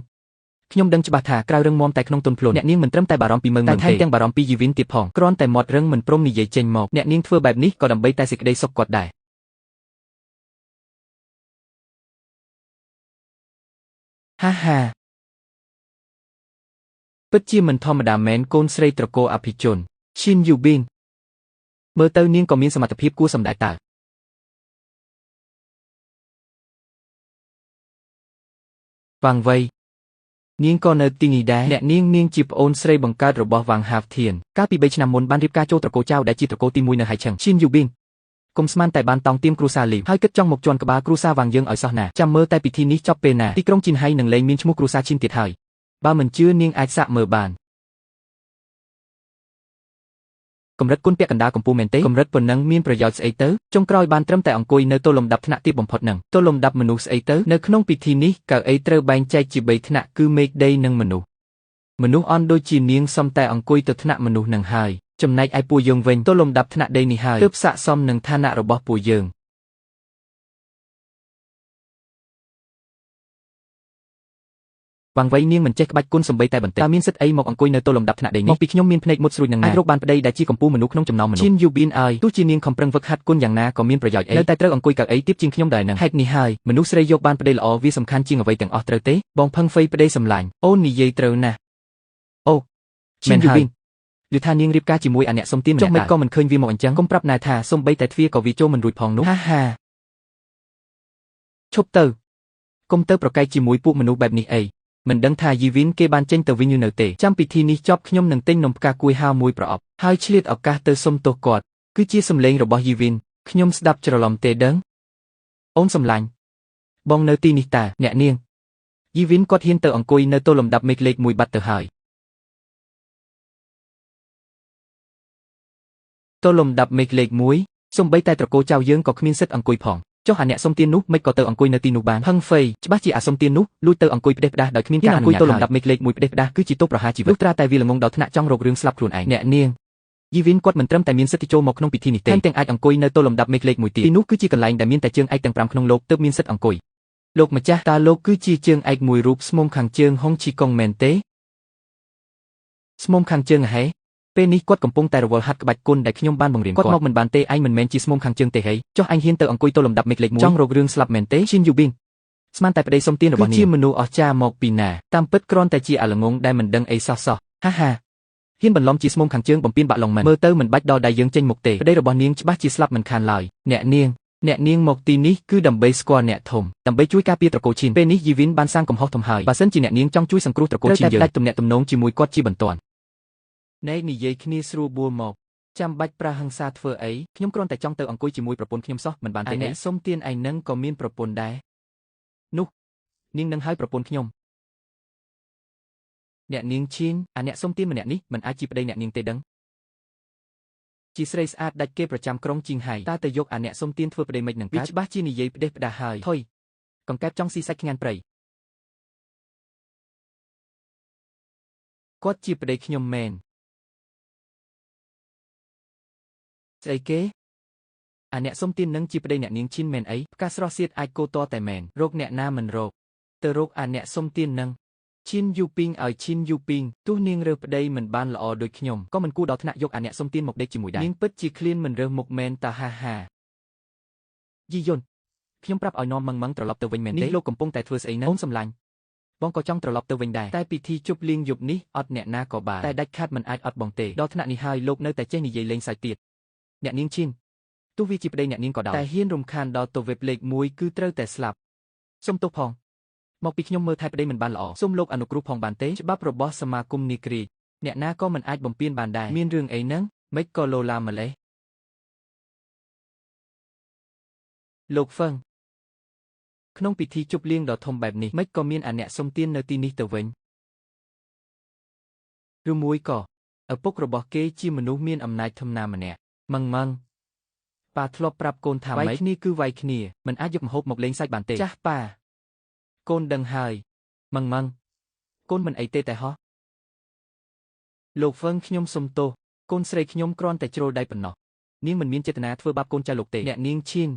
ខ្ញុំដឹងច្បាស់ថាក្រៅរឹងមាំតែក្នុងទន់ភ្លន់អ្នកនាងមិនត្រឹមតែបារម្ភពីមើងតែថែមទាំងបារម្ភពីយីវិនទៀតផងគ្រាន់តែមាត់រឹងមិនព្រមនិយាយចេញមកអ្នកនាងធ្វើបែបនេះក៏ដើម្បីតែសេចក្តីសុខគាត់ដែរហាពិតជាមិនធម្មតាមែនកូនស្រីត្រកូលអភិជនឈិនយូប៊ីនមើលទៅនាងក៏មានសមត្ថភាពគួរសម្ដេចតើវាងវៃនាងក៏នៅទីនេះដែរអ្នកនាងជាប្អូនស្រីបង្កើតរបស់វាងហាវធៀនកាលពី3ឆ្នាំមុនបានរៀបការចូលត្រកូលចៅដែលជាត្រកូលទី1នៅហៃឆឹងឈិនយូប៊ីនគុំស្មានតែបានតង់ទៀមគ្រួសារលីវហើយគិតចង់មកជន់ក្បាលគ្រួសារវាងយើងឲ្យសោះណាចាំមើលតែពិធីនេះចប់ពេលណាទីក្រុងជីនហៃនឹងលែងមានឈ្មោះគ្រួសារឈិនទៀតហើយបើមិនជឿនាងអាចសាកមើលបានកម្រិតគុណពាក់កណ្ដាលកម្ពុជាមែនទេកម្រិតប៉ុណ្ណឹងមានប្រយោជន៍ស្អីទៅចុងក្រោយបានត្រឹមតែអង្គុយនៅទល់លំដាប់ថ្នាក់ទាបបំផុតនឹងទល់លំដាប់មនុស្សស្អីទៅនៅក្នុងពិធីនេះកៅអីត្រូវបែងចែកជា3ថ្នាក់គឺមេឃដីនិងមនុស្សអន់ដូចជានាងសំតែអង្គុយទៅថ្នាក់មនុស្សនឹងហើយចំណែកឯពួកយើងវិញទល់លំដាប់ថ្នាក់ដីនេះហើយទើបស័ក្តិសមនឹងឋានៈរបស់ពួកយើង វងវៃនាងមិនចេះក្បាច់គុណសំបីតែបន្តិចតើមានសិទ្ធិអីមកអង្គុយនៅទល់លំដាប់ថ្នាក់ដីនេះមកពីខ្ញុំមានភ្នែកមុតស្រួចនឹងណាអាចរកបានប្តីដែលជាកម្ពុជាមនុស្សក្នុងចំណោមមនុស្សឈិនយូប៊ីនអើយទោះជានាងខំប្រឹងហ្វឹកហាត់គុណយ៉ាងណាក៏មានប្រយោជន៍អីនៅតែត្រូវអង្គុយកៅអីទាបជាងខ្ញុំដែរនឹងហេតុនេះហើយមនុស្សស្រីយកបានប្តីល្អវាសំខាន់ជាងអ្វីទាំងអស់ត្រូវទេបងផឹងហ្វៃប្តីសម្លាញ់អូននិយាយត្រូវណាស់អូឈិនយូប៊ីនឮថានាងរៀបការជាមួយអាអ្នកសុំទានម្នាក់ចុះមិនក៏មិនឃើញវាមកអញ្ចឹងកុំប្រាប់ណែថាសុំបីតែទ្វារក៏វាចូលមិនរួចផងនោះហាហាឈប់ទៅកុំទៅប្រកែកជាមួយពួកមនុស្សបែបនេះអីមិនដឹងថាយីវីនគេបានចេញទៅវិញនៅទេចាំពិធីនេះចប់ខ្ញុំនឹងទិញនំផ្កាគួយហាវមួយប្រអប់ហើយឆ្លៀតឱកាសទៅសុំទោសគាត់គឺជាសម្លេងរបស់យីវីនខ្ញុំស្ដាប់ច្រឡំទេដឹងអូនសម្លាញ់បងនៅទីនេះតាអ្នកនាងយីវីនគាត់ហ៊ានទៅអង្គុយនៅទល់លំដាប់មេឃលេខ1បាត់ទៅហើយទល់លំដាប់មេឃលេខ1សំបីតែត្រកូលចៅយើងក៏គ្មានសិទ្ធិអង្គុយផងចុះអាអ្នកសុំទាននោះមិនក៏ទៅអង្គុយនៅទីនោះបានហឹងហ្វៃច្បាស់ជាអាសុំទាននោះលួចទៅអង្គុយផ្ដេសផ្ដាសដោយគ្មានការអនុញ្ញាតទល់លំដាប់មេឃលេខ1ផ្ដេសផ្ដាសគឺជាទោសប្រហារជីវិតលុះត្រាតែវាល្ងងដល់ថ្នាក់ចង់រករឿងស្លាប់ខ្លួនឯងអ្នកនាងយីវីនគាត់មិនត្រឹមតែមានសិទ្ធិចូលមកក្នុងពិធីនេះទេថែមទាំងអាចអង្គុយនៅទល់លំដាប់មេឃលេខ1ទៀតទីនោះគឺជាកន្លែងដែលមានតែជើងឯកទាំង5ក្នុងលោកទើបមានសិទ្ធិអង្គុយលោកម្ចាស់តើលោកគឺជាជើងឯកមួយរូបស្មុំខាងជើងហុងឈីកុងមែនទេស្មុំខាងជើងហេពេលនេះគាត់កំពុងតែរវល់ហាត់ក្បាច់គុណដែលខ្ញុំបានបង្រៀនគាត់មកមិនបានទេឯងមិនមែនជាស្មុំខាងជើងទេហីចុះឯងហ៊ានទៅអង្គុយទល់លំដាប់មេឃលេខ1ចង់រករឿងស្លាប់មែនទេឈិនយូប៊ីនស្មានតែប្តីសុំទានរបស់នាងជាមនុស្សអស្ចារ្យមកពីណាតាមពិតគ្រាន់តែជាអាល្ងងដែលមិនដឹងអីសោះហាហាហ៊ានបន្លំជាស្មុំខាងជើងបំពេញបាក់ឡុងមិនមើលទៅមិនបាច់ដល់ដៃយើងចេញមុខទេប្តីរបស់នាងច្បាស់ជាស្លាប់មិនខានឡើយអ្នកនាងមកទីនេះគឺដើម្បីស្គាល់អ្នកធំដើម្បីជួយការពារត្រកូលឈិនពេលនេះយីវីនបានសាងកំហុសធំហើយបើសិនជាអ្នកនាងចង់ជួយសង្គ្រោះត្រកូលឈិនយើងត្រូវតែដាច់ទំនាក់ទំនងជាមួយគាត់ជាបន្ទាន់ណែនិយាយគ្នាស្រួលបួលមកចាំបាច់ប្រើហិង្សាធ្វើអីខ្ញុំគ្រាន់តែចង់ទៅអង្គុយជាមួយប្រពន្ធខ្ញុំសោះមិនបានទេអ្នកសុំទានឯនឹងក៏មានប្រពន្ធដែរនោះនាងនឹងឲ្យប្រពន្ធខ្ញុំអ្នកនាងឈិនអាអ្នកសុំទានម្នាក់នេះមិនអាចជាប្តីអ្នកនាងទេដឹងជាស្រីស្អាតដាច់គេប្រចាំក្រុងជីងហៃតើទៅយកអាអ្នកសុំទានធ្វើប្តីមិននឹងកើតច្បាស់ជានិយាយផ្ដេសផ្ដាសហើយថុយកង្កែបចង់ស៊ីសាច់ខ្ងានព្រៃគាត់ជាប្តីខ្ញុំមែនស្អីគេអាអ្នកសុំទាននឹងជាប្តីអ្នកនាងឈិនមែនអីផ្កាស្រស់សៀតអាចកោតតែមែនរោគអ្នកណាមិនរោគទៅរោគអាអ្នកសុំទាននឹងឈិនយូពីងឲ្យឈិនយូពីងទោះនាងរើសប្តីមិនបានល្អដូចខ្ញុំក៏មិនគួរដល់ថ្នាក់យកអាអ្នកសុំទានមកដេកជាមួយដែរនាងពិតជាឃ្លានមិនរើសមុខមែនតាហាហាយីយុនខ្ញុំប្រាប់ឲ្យនាំម៉ងត្រឡប់ទៅវិញមែនទេនេះលោកកំពុងតែធ្វើស្អីហ្នឹងអូនសម្លាញ់បងក៏ចង់ត្រឡប់ទៅវិញដែរតែពិធីជប់លៀងយប់នេះអត់អ្នកណាក៏បានតែដាច់ខាតមិនអាចអត់បងទេដល់ថ្នាក់នេះហើយលោកនៅតែចេះនិយាយលេងសើចទៀតអ្នកនាងឈិនទោះវាជាប្តីអ្នកនាងក៏ដោយតែហ៊ានរំខានដល់ទៅវេបលេខ1គឺត្រូវតែស្លាប់សុំទោសផងមកពីខ្ញុំមើលថែប្តីមិនបានល្អសូមលោកអនុគ្រោះផងបានទេច្បាប់របស់សមាគមនីក្រីអ្នកណាក៏មិនអាចបំពានបានដែរមានរឿងអីហ្នឹងមិនក៏លោឡាម្លេះលោកហ្វឹងក្នុងពិធីជប់លៀងដ៏ធំបែបនេះមិនក៏មានអាអ្នកសុំទាននៅទីនេះទៅវិញឬមួយក៏ឪពុករបស់គេជាមនុស្សមានអំណាចធំណាម្នាក់ម៉ងប៉ាធ្លាប់ប្រាប់កូនថាវាយគ្នាគឺវាយគ្នាមិនអាចយកម្ហូបមកលេងសាច់បានទេចាស់ប៉ាកូនដឹងហើយម៉ងកូនមិនអីទេតែហោះលោកហ្វឹងខ្ញុំសុំទោសកូនស្រីខ្ញុំគ្រាន់តែជ្រុលដៃប៉ុណ្ណោះនាងមិនមានចេតនាធ្វើបាបកូនចៅលោកទេអ្នកនាងឈិន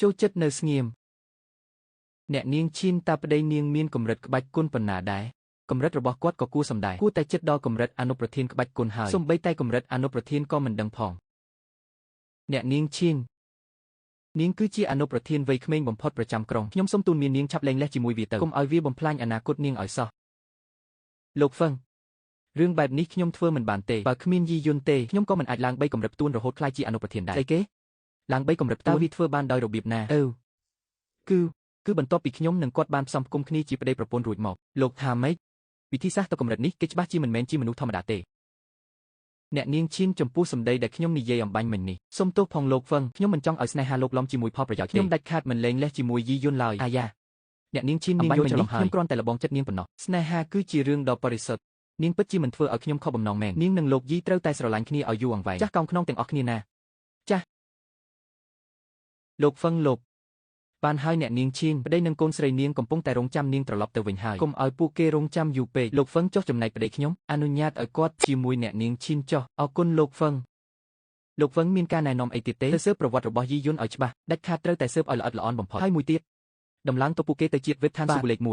ចូលចិត្តនៅស្ងៀមអ្នកនាងឈិនតាប្តីនាងមានកម្រិតក្បាច់គុណប៉ុណ្ណាដែរកម្រិតរបស់គាត់ក៏គួរសម្ដែងគួរតែចិត្តដល់កម្រិតអនុប្រធានក្បាច់គុណហើយសូម្បីតែកម្រិតអនុប្រធានក៏មិនដឹងផងអ្នកនាងឈិននាងគឺជាអនុប្រធានវ័យក្មេងបំផុតប្រចាំក្រុងខ្ញុំសូមទូនមាននាងឆាប់លែងលះជាមួយវាទៅកុំឲ្យវាបំផ្លាញអនាគតនាងឲ្យសោះលោកហ្វឹងរឿងបែបនេះខ្ញុំធ្វើមិនបានទេបើគ្មានយីយុនទេខ្ញុំក៏មិនអាចឡើង3កម្រិតទួនរហូតខ្លាយជាអនុប្រធានដែរស្អីគេឡើង3កម្រិតតើវាធ្វើបានដោយរបៀបណាគឺបន្ទាប់ពីខ្ញុំនិងគាត់បានផ្សំផ្គុំគ្នាជាប្តីប្រពន្ធរួចមកលោកថាម៉េចវិធីសាស្ត្រទៅកម្រិតនេះគេច្បាស់ជាមិនមែនជាមនុស្សធម្មតាទេអ្នកនាងឈិនចំពោះសម្ដីដែលខ្ញុំនិយាយអំបញ្ញមិញនេះសូមទោសផងលោកហ្វឹងខ្ញុំមិនចង់ឲ្យស្នេហាលោកឡំជាមួយផលប្រយោជន៍ខ្ញុំដាច់ខាតមិនលែងលះជាមួយយីយុនឡើយអាយ៉ាអ្នកនាងឈិននាងយល់ច្រឡំហើយខ្ញុំគ្រាន់តែលបងចិត្តនាងប៉ុណ្ណោះស្នេហាគឺជារឿងដ៏បរិសុទ្ធនាងពិតជាមិនធ្វើឲ្យខ្ញុំខកបំណងមែននាងនិងលោកយីត្រូវតែស្រឡាញ់គ្នាឲ្យយូរអង្វែងចាស់កោងខ្នងទាំងអស់គ្នាណាចាស់លោកហ្វឹងលោកបានហើយអ្នកនាងឈិនប្តីនិងកូនស្រីនាងកំពុងតែរងចាំនាងត្រឡប់ទៅវិញហើយកុំឲ្យពួកគេរងចាំយូរពេកលោកហ្វឹងចុះចំណែកប្តីខ្ញុំអនុញ្ញាតឲ្យគាត់ជាមួយអ្នកនាងឈិនចុះអរគុណលោកហ្វឹងមានការណែនាំអីទៀតទេទៅស៊ើបប្រវត្តិរបស់យីយុនឲ្យច្បាស់ដាច់ខាតត្រូវតែស៊ើបឲ្យល្អិតល្អន់បំផុតហើយមួយទៀតដំឡើងទៅពួកគេទៅជាតិវេបឋានស៊ូបលេខ1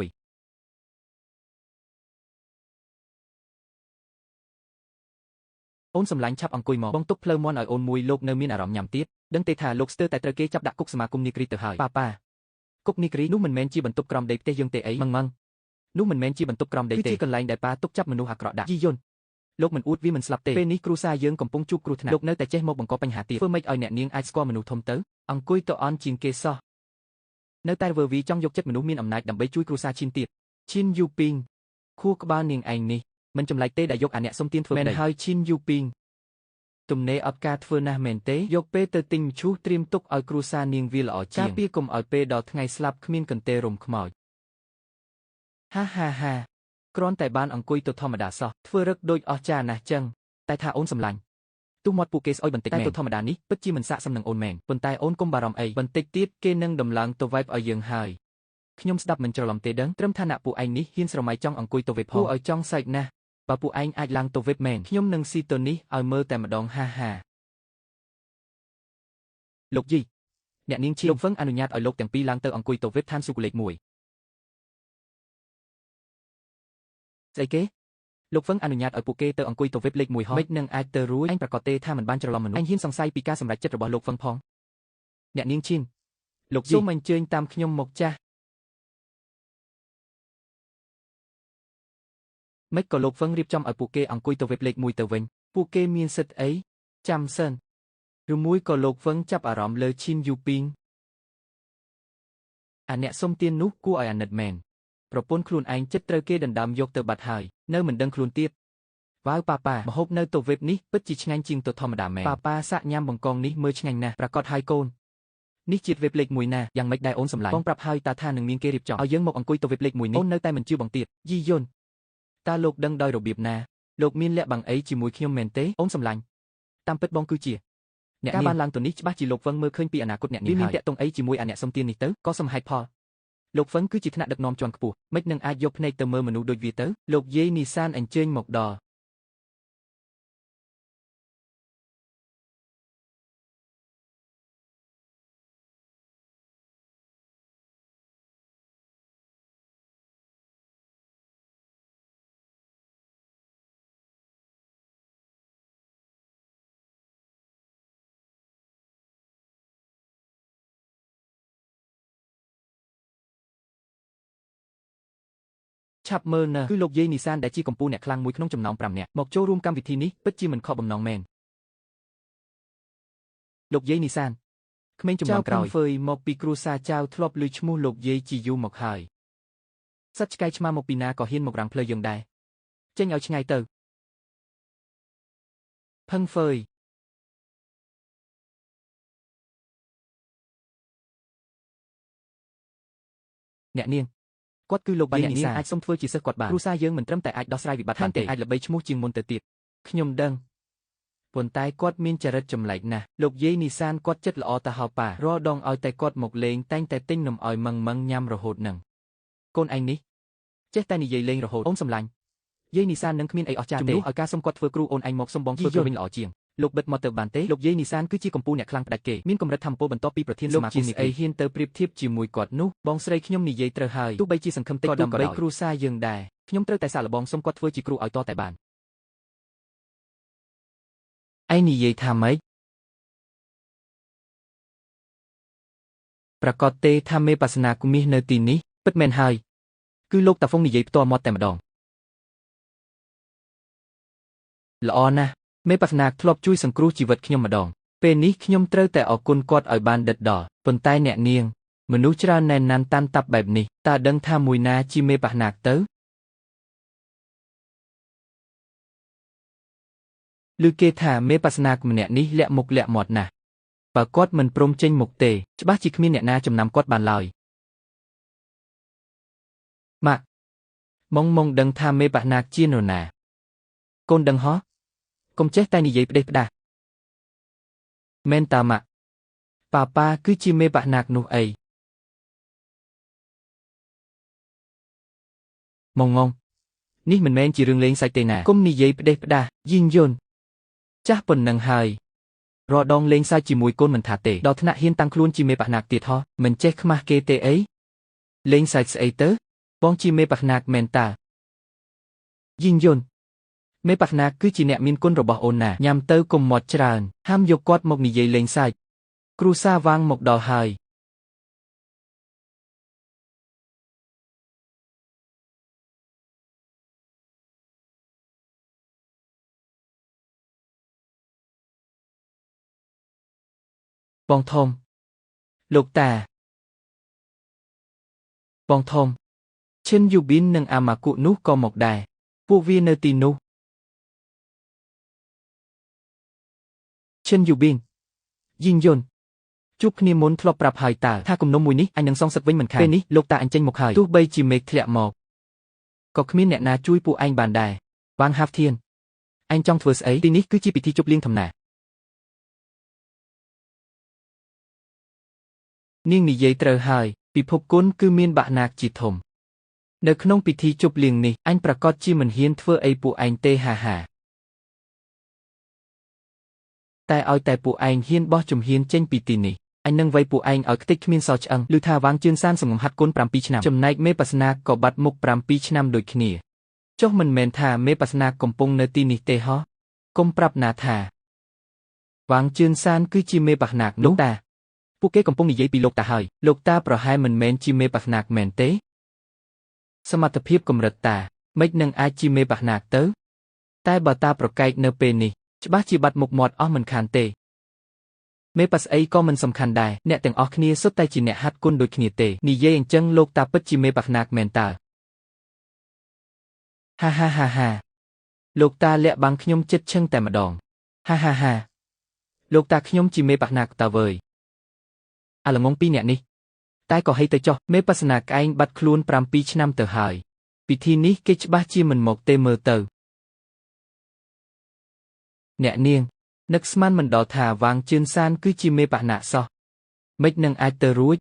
អូនសម្លាញ់ឆាប់អង្គុយមកបងទុកផ្លូវមន់ឲ្យអូនមួយលោកនៅមានអារម្មណ៍ញ៉ាំទៀតដឹងទេថាលោកស្ទើរតែត្រូវគេចាប់ដាក់គុកសមាគមនីក្រីទៅហើយប៉ាគុកនីក្រីនោះមិនមែនជាបន្ទប់ក្រោមដីផ្ទះយើងទេអីម៉ងនោះមិនមែនជាបន្ទប់ក្រោមដីទេគឺជាកន្លែងដែលប៉ាទុកចាប់មនុស្សអាក្រក់ដាក់យីយន់លោកមិនអួតវាមិនស្លាប់ទេពេលនេះគ្រូសាយើងកំពុងជួបគ្រោះថ្នាក់លោកនៅតែចេះមកបង្កបញ្ហាទៀតធ្វើម៉េចឲ្យអ្នកនាងអាចស្គាល់មនុស្សធំទៅអង្គុយទៅអន់ជាងគេសោះនៅតែវើវីចង់យកចិត្តមនុស្សមានអំណាចដើម្បីជួយគ្រួសារឈិនទៀតឈិនយូពីងខួរក្បាលនាងឯងនេះមិនចម្លែកទេដែលយកអាអ្នកសុំទានធ្វើមែនហើយឈិនយូពីងទំនេរអត់ការធ្វើណាស់មែនទេយកពេលទៅទិញមឈូសត្រៀមទុកឲ្យគ្រួសារនាងវាល្អជាងការពារកុំឲ្យពេលដល់ថ្ងៃស្លាប់គ្មានកន្ទេលរំខ្មោចហាគ្រាន់តែបានអង្គុយទៅធម្មតាសោះធ្វើរឹកដូចអស់ចាណាស់ចឹងតែថាអូនសម្លាញ់ទោះមាត់ពួកគេស្អុយបន្តិចមែនតែទៅធម្មតានេះពិតជាមិនស័ក្តិសមនឹងអូនមែនប៉ុន្តែអូនកុំបារម្ភអីបន្តិចទៀតគេនឹងដំឡើងទៅវ៉ែបឲ្យយើងហើយខ្ញុំស្ដាប់មិនច្រឡំទេដឹងត្រឹមឋានៈពួកឯងនេះហ៊ានស្រមៃចង់អង្គុយទៅវ៉េបផងឲ្យចង់សើចណាស់បើពួកឯងអាចឡើងទៅវ៉េបមែនខ្ញុំនឹងស៊ីទៅនេះឲ្យមើលតែម្ដងហាលោកយីអ្នកនាងឈៀងលោកវឹងអនុញ្ញាតឲ្យលោកទាំងពីរឡើងទៅអង្គុយទៅវ៉េបឋានសុគលេខ1ស្អីគេលោកវឹងអនុញ្ញាតឲ្យពួកគេទៅអង្គុយទៅវ៉េបលេខ1ហោះមិននឹងអាចទៅរួចឯងប្រកាសទេថាមិនបានច្រឡំមនុស្សឯងហ៊ានសង្ស័យពីការសម្រេចចិត្តរបស់លោកវឹងផងអ្នកនាងឈៀងលោកយីសូមអញ្ជើញតាមខ្ញុំមកចាស់មិនក៏លោកវឹងរៀបចំឲ្យពួកគេអង្គុយទៅវ៉េបលេខ1ទៅវិញពួកគេមានសិទ្ធិអីចាំសិនឬមួយក៏លោកវឹងចាប់អារម្មណ៍លើឈិនយូពីងអាអ្នកសុំទាននោះគួរឲ្យអាណិតមែនប្រពន្ធខ្លួនឯងចិត្តត្រូវគេដណ្ដើមយកទៅបាត់ហើយនៅមិនដឹងខ្លួនទៀតវ៉ាវប៉ាម្ហូបនៅទៅវ៉េបនេះពិតជាឆ្ងាញ់ជាងទៅធម្មតាមែនប៉ាសាក់ញ៉ាំបង្កងនេះមើលឆ្ងាញ់ណាស់ប្រកាសហើយកូននេះជាវ៉េបលេខ1ណាយ៉ាងម៉េចដែរអូនសម្លាញ់បងប្រាប់ហើយតាថានឹងមានគេរៀបចំឲ្យយើងមកអង្គុយទៅវ៉េបលេខ1នេះអូននៅតែមិនជឿបងទៀតយីយន់តើលោកដឹងដោយរបៀបណាលោកមានលាក់បាំងអីជាមួយខ្ញុំមែនទេអូនសម្លាញ់តាមពិតបងគឺជាអ្នកការបានឡើងទៅនេះច្បាស់ជាលោកវឹងមើលឃើញពីអនាគតអ្នកនាងហើយមានតាក់ទងអីជាមួយអាអ្នកសុំទាននេះទៅក៏សមហេតុផលលោកវឹងគឺជាថ្នាក់ដឹកនាំជាន់ខ្ពស់មិននឹងអាចយកភ្នែកទៅមើលមនុស្សដូចវាទៅលោកយាយនីសានអញ្ជើញមកដល់ឆាប់មើលណាគឺលោកយាយនីសានដែលជាកម្ពុជាអ្នកខ្លាំងមួយក្នុងចំណោម5នាក់មកចូលរួមកម្មវិធីនេះពិតជាមិនខកបំណងមែនលោកយាយនីសានក្មេងជំនាន់ក្រោយហ្វឺយមកពីគ្រួសារចៅធ្លាប់ឮឈ្មោះលោកយាយជាយូរមកហើយសត្វឆ្កែឆ្មាមកពីណាក៏ហ៊ានមករាំងភ្លើយើងដែរចេញឲ្យឆ្ងាយទៅផឹងហ្វឺយអ្នកនាងគាត់គឺលោកយាយនីសានអាចសុំធ្វើជាសិស្សគាត់បានគ្រូសាយើងមិនត្រឹមតែអាចដោះស្រាយវិបត្តិបានទេអាចល្បីឈ្មោះជាងមុនទៅទៀតខ្ញុំដឹងប៉ុន្តែគាត់មានចរិតចម្លែកណាស់លោកយាយនីសានគាត់ចិត្តល្អតាហោប៉ារាល់ដងឲ្យតែគាត់មកលេងតែងតែទិញនំឲ្យម៉ងញ៉ាំរហូតនឹងកូនឯងនេះចេះតែនិយាយលេងរហូតអូនសម្លាញ់យាយនីសាននឹងគ្មានអីអស្ចារ្យទេជំនួសឲ្យការសុំគាត់ធ្វើគ្រូអូនឯងមកសុំបងធ្វើគ្រូវិញល្អជាងលោកបិទមកទៅបានទេលោកយាយនីសានគឺជាកម្ពុជាអ្នកខ្លាំងផ្ដាច់គេមានកម្រិតធម្មពលបន្ទាប់ពីប្រធានសមាគមនេះអីហ៊ានទៅប្រៀបធៀបជាមួយគាត់នោះបងស្រីខ្ញុំនិយាយត្រូវហើយទោះបីជាសង្ឃឹមតិចក៏ដើម្បីគ្រូសាយើងដែរខ្ញុំត្រូវតែសាកល្បងសុំគាត់ធ្វើជាគ្រូឲ្យតតែបានឯងនិយាយថាម៉េចប្រកាសទេថាមេបស្សនាគុំមាសនៅទីនេះពិតមែនហើយគឺលោកតាហ្វុងនិយាយផ្ទាល់មាត់តែម្ដងល្អណាស់មេបស្សនាធ្លាប់ជួយសង្គ្រោះជីវិតខ្ញុំម្ដងពេលនេះខ្ញុំត្រូវតែអរគុណគាត់ឲ្យបានដិតដល់ប៉ុន្តែអ្នកនាងមនុស្សច្រើនណែនណាន់តាន់តាប់បែបនេះតើដឹងថាមួយណាជាមេបស្សនាទៅឬគេថាមេបស្សនាម្នាក់នេះលាក់មុខលាក់មាត់ណាស់បើគាត់មិនព្រមចេញមុខទេច្បាស់ជាគ្មានអ្នកណាចំណាំគាត់បានឡើយម៉ាក់ម៉ងដឹងថាមេបស្សនាជានរណាកូនដឹងហ៎កុំចេះតែនិយាយផ្ដេសផ្ដាសមែនតាម៉ាក់ប៉ាគឺជាមេបស្សនានោះអីម៉ងនេះមិនមែនជារឿងលេងសាច់ទេណាកុំនិយាយផ្ដេសផ្ដាសយីងយន់ចាស់ប៉ុណ្ណឹងហើយរដងលេងសើចជាមួយកូនមិនថាទេដល់ថ្នាក់ហ៊ានតាំងខ្លួនជាមេបស្សនាទៀតហ៎មិនចេះខ្មាស់គេទេអីលេងសើចស្អីទៅបងជាមេបស្សនាមែនតាយីងយន់ មេបណាគឺជាអ្នកមានគុណរបស់អូនណាញ៉ាំទៅកុំមាត់ច្រើនហាមយកគាត់មកនិយាយលេងសើចគ្រូសាវាងមកដល់ហើយបងធំលោកតាបងធំឈិនយូប៊ីននិងអាម៉ាគុនោះក៏មកដែរពួកវានៅទីនោះឈិនយូប៊ីនយីងយុនជួបគ្នាមុនធ្លាប់ប្រាប់ហើយតើថាគំនុំមួយនេះអញនឹងសងសឹកវិញមិនខានពេលនេះលោកតាអញចេញមកហើយទោះបីជាមេឃធ្លាក់មកក៏គ្មានអ្នកណាជួយពួកឯងបានដែរវ៉ាងហាហ្វធៀនឯងចង់ធ្វើស្អីទីនេះគឺជាពិធីជប់លៀងធម្មតានាងនិយាយត្រូវហើយពិភពគុណគឺមានបាក់ណាកជាធំនៅក្នុងពិធីជប់លៀងនេះអញប្រកាសជាមិនហ៊ានធ្វើអីពួកឯងទេហាហាតែឲ្យតែពួកឯងហ៊ានបោះជំហានចេញពីទីនេះអញនឹងវាយពួកឯងឲ្យខ្ទេចគ្មានសល់ឆ្អឹងឮថាវាងជឿនសានសំងំហាត់គុណ7ឆ្នាំចំណែកមេបស្នាក៏បាត់មុខ7ឆ្នាំដូចគ្នាចុះមិនមែនថាមេបស្នាកំពុងនៅទីនេះទេហ៎កុំប្រាប់ណាថាវាងជឿនសានគឺជាមេបស្នានោះតាពួកគេកំពុងនិយាយពីលោកតាហើយលោកតាប្រហែលមិនមែនជាមេបស្នាមែនទេសមត្ថភាពកម្រិតតាមិននឹងអាចជាមេបស្នាទៅតែបើតាប្រកែកនៅពេលនេះច្បាស់ជាបាត់មុខមាត់អស់មិនខានទេមេប៉ាស្អីក៏មិនសំខាន់ដែរអ្នកទាំងអស់គ្នាសុទ្ធតែជាអ្នកហាត់គុណដូចគ្នាទេនិយាយអញ្ចឹងលោកតាពិតជាមេបណាកមែនតើហាហាហាហាលោកតាលាក់បាំងខ្ញុំចិត្តឈឹងតែម្ដងហាហាហាលោកតាខ្ញុំជាមេបណាកតើវើយអាល្ងងពីរអ្នកនេះតែក៏ហីទៅចុះមេបស្នាក្អែងបាត់ខ្លួន7ឆ្នាំទៅហើយពិធីនេះគេច្បាស់ជាមិនមកទេមើលទៅអ្នកនាងនឹកស្មានមិនដល់ថាវាងជឿនសានគឺជាមេបណាសោះមិននឹងអាចទៅរួច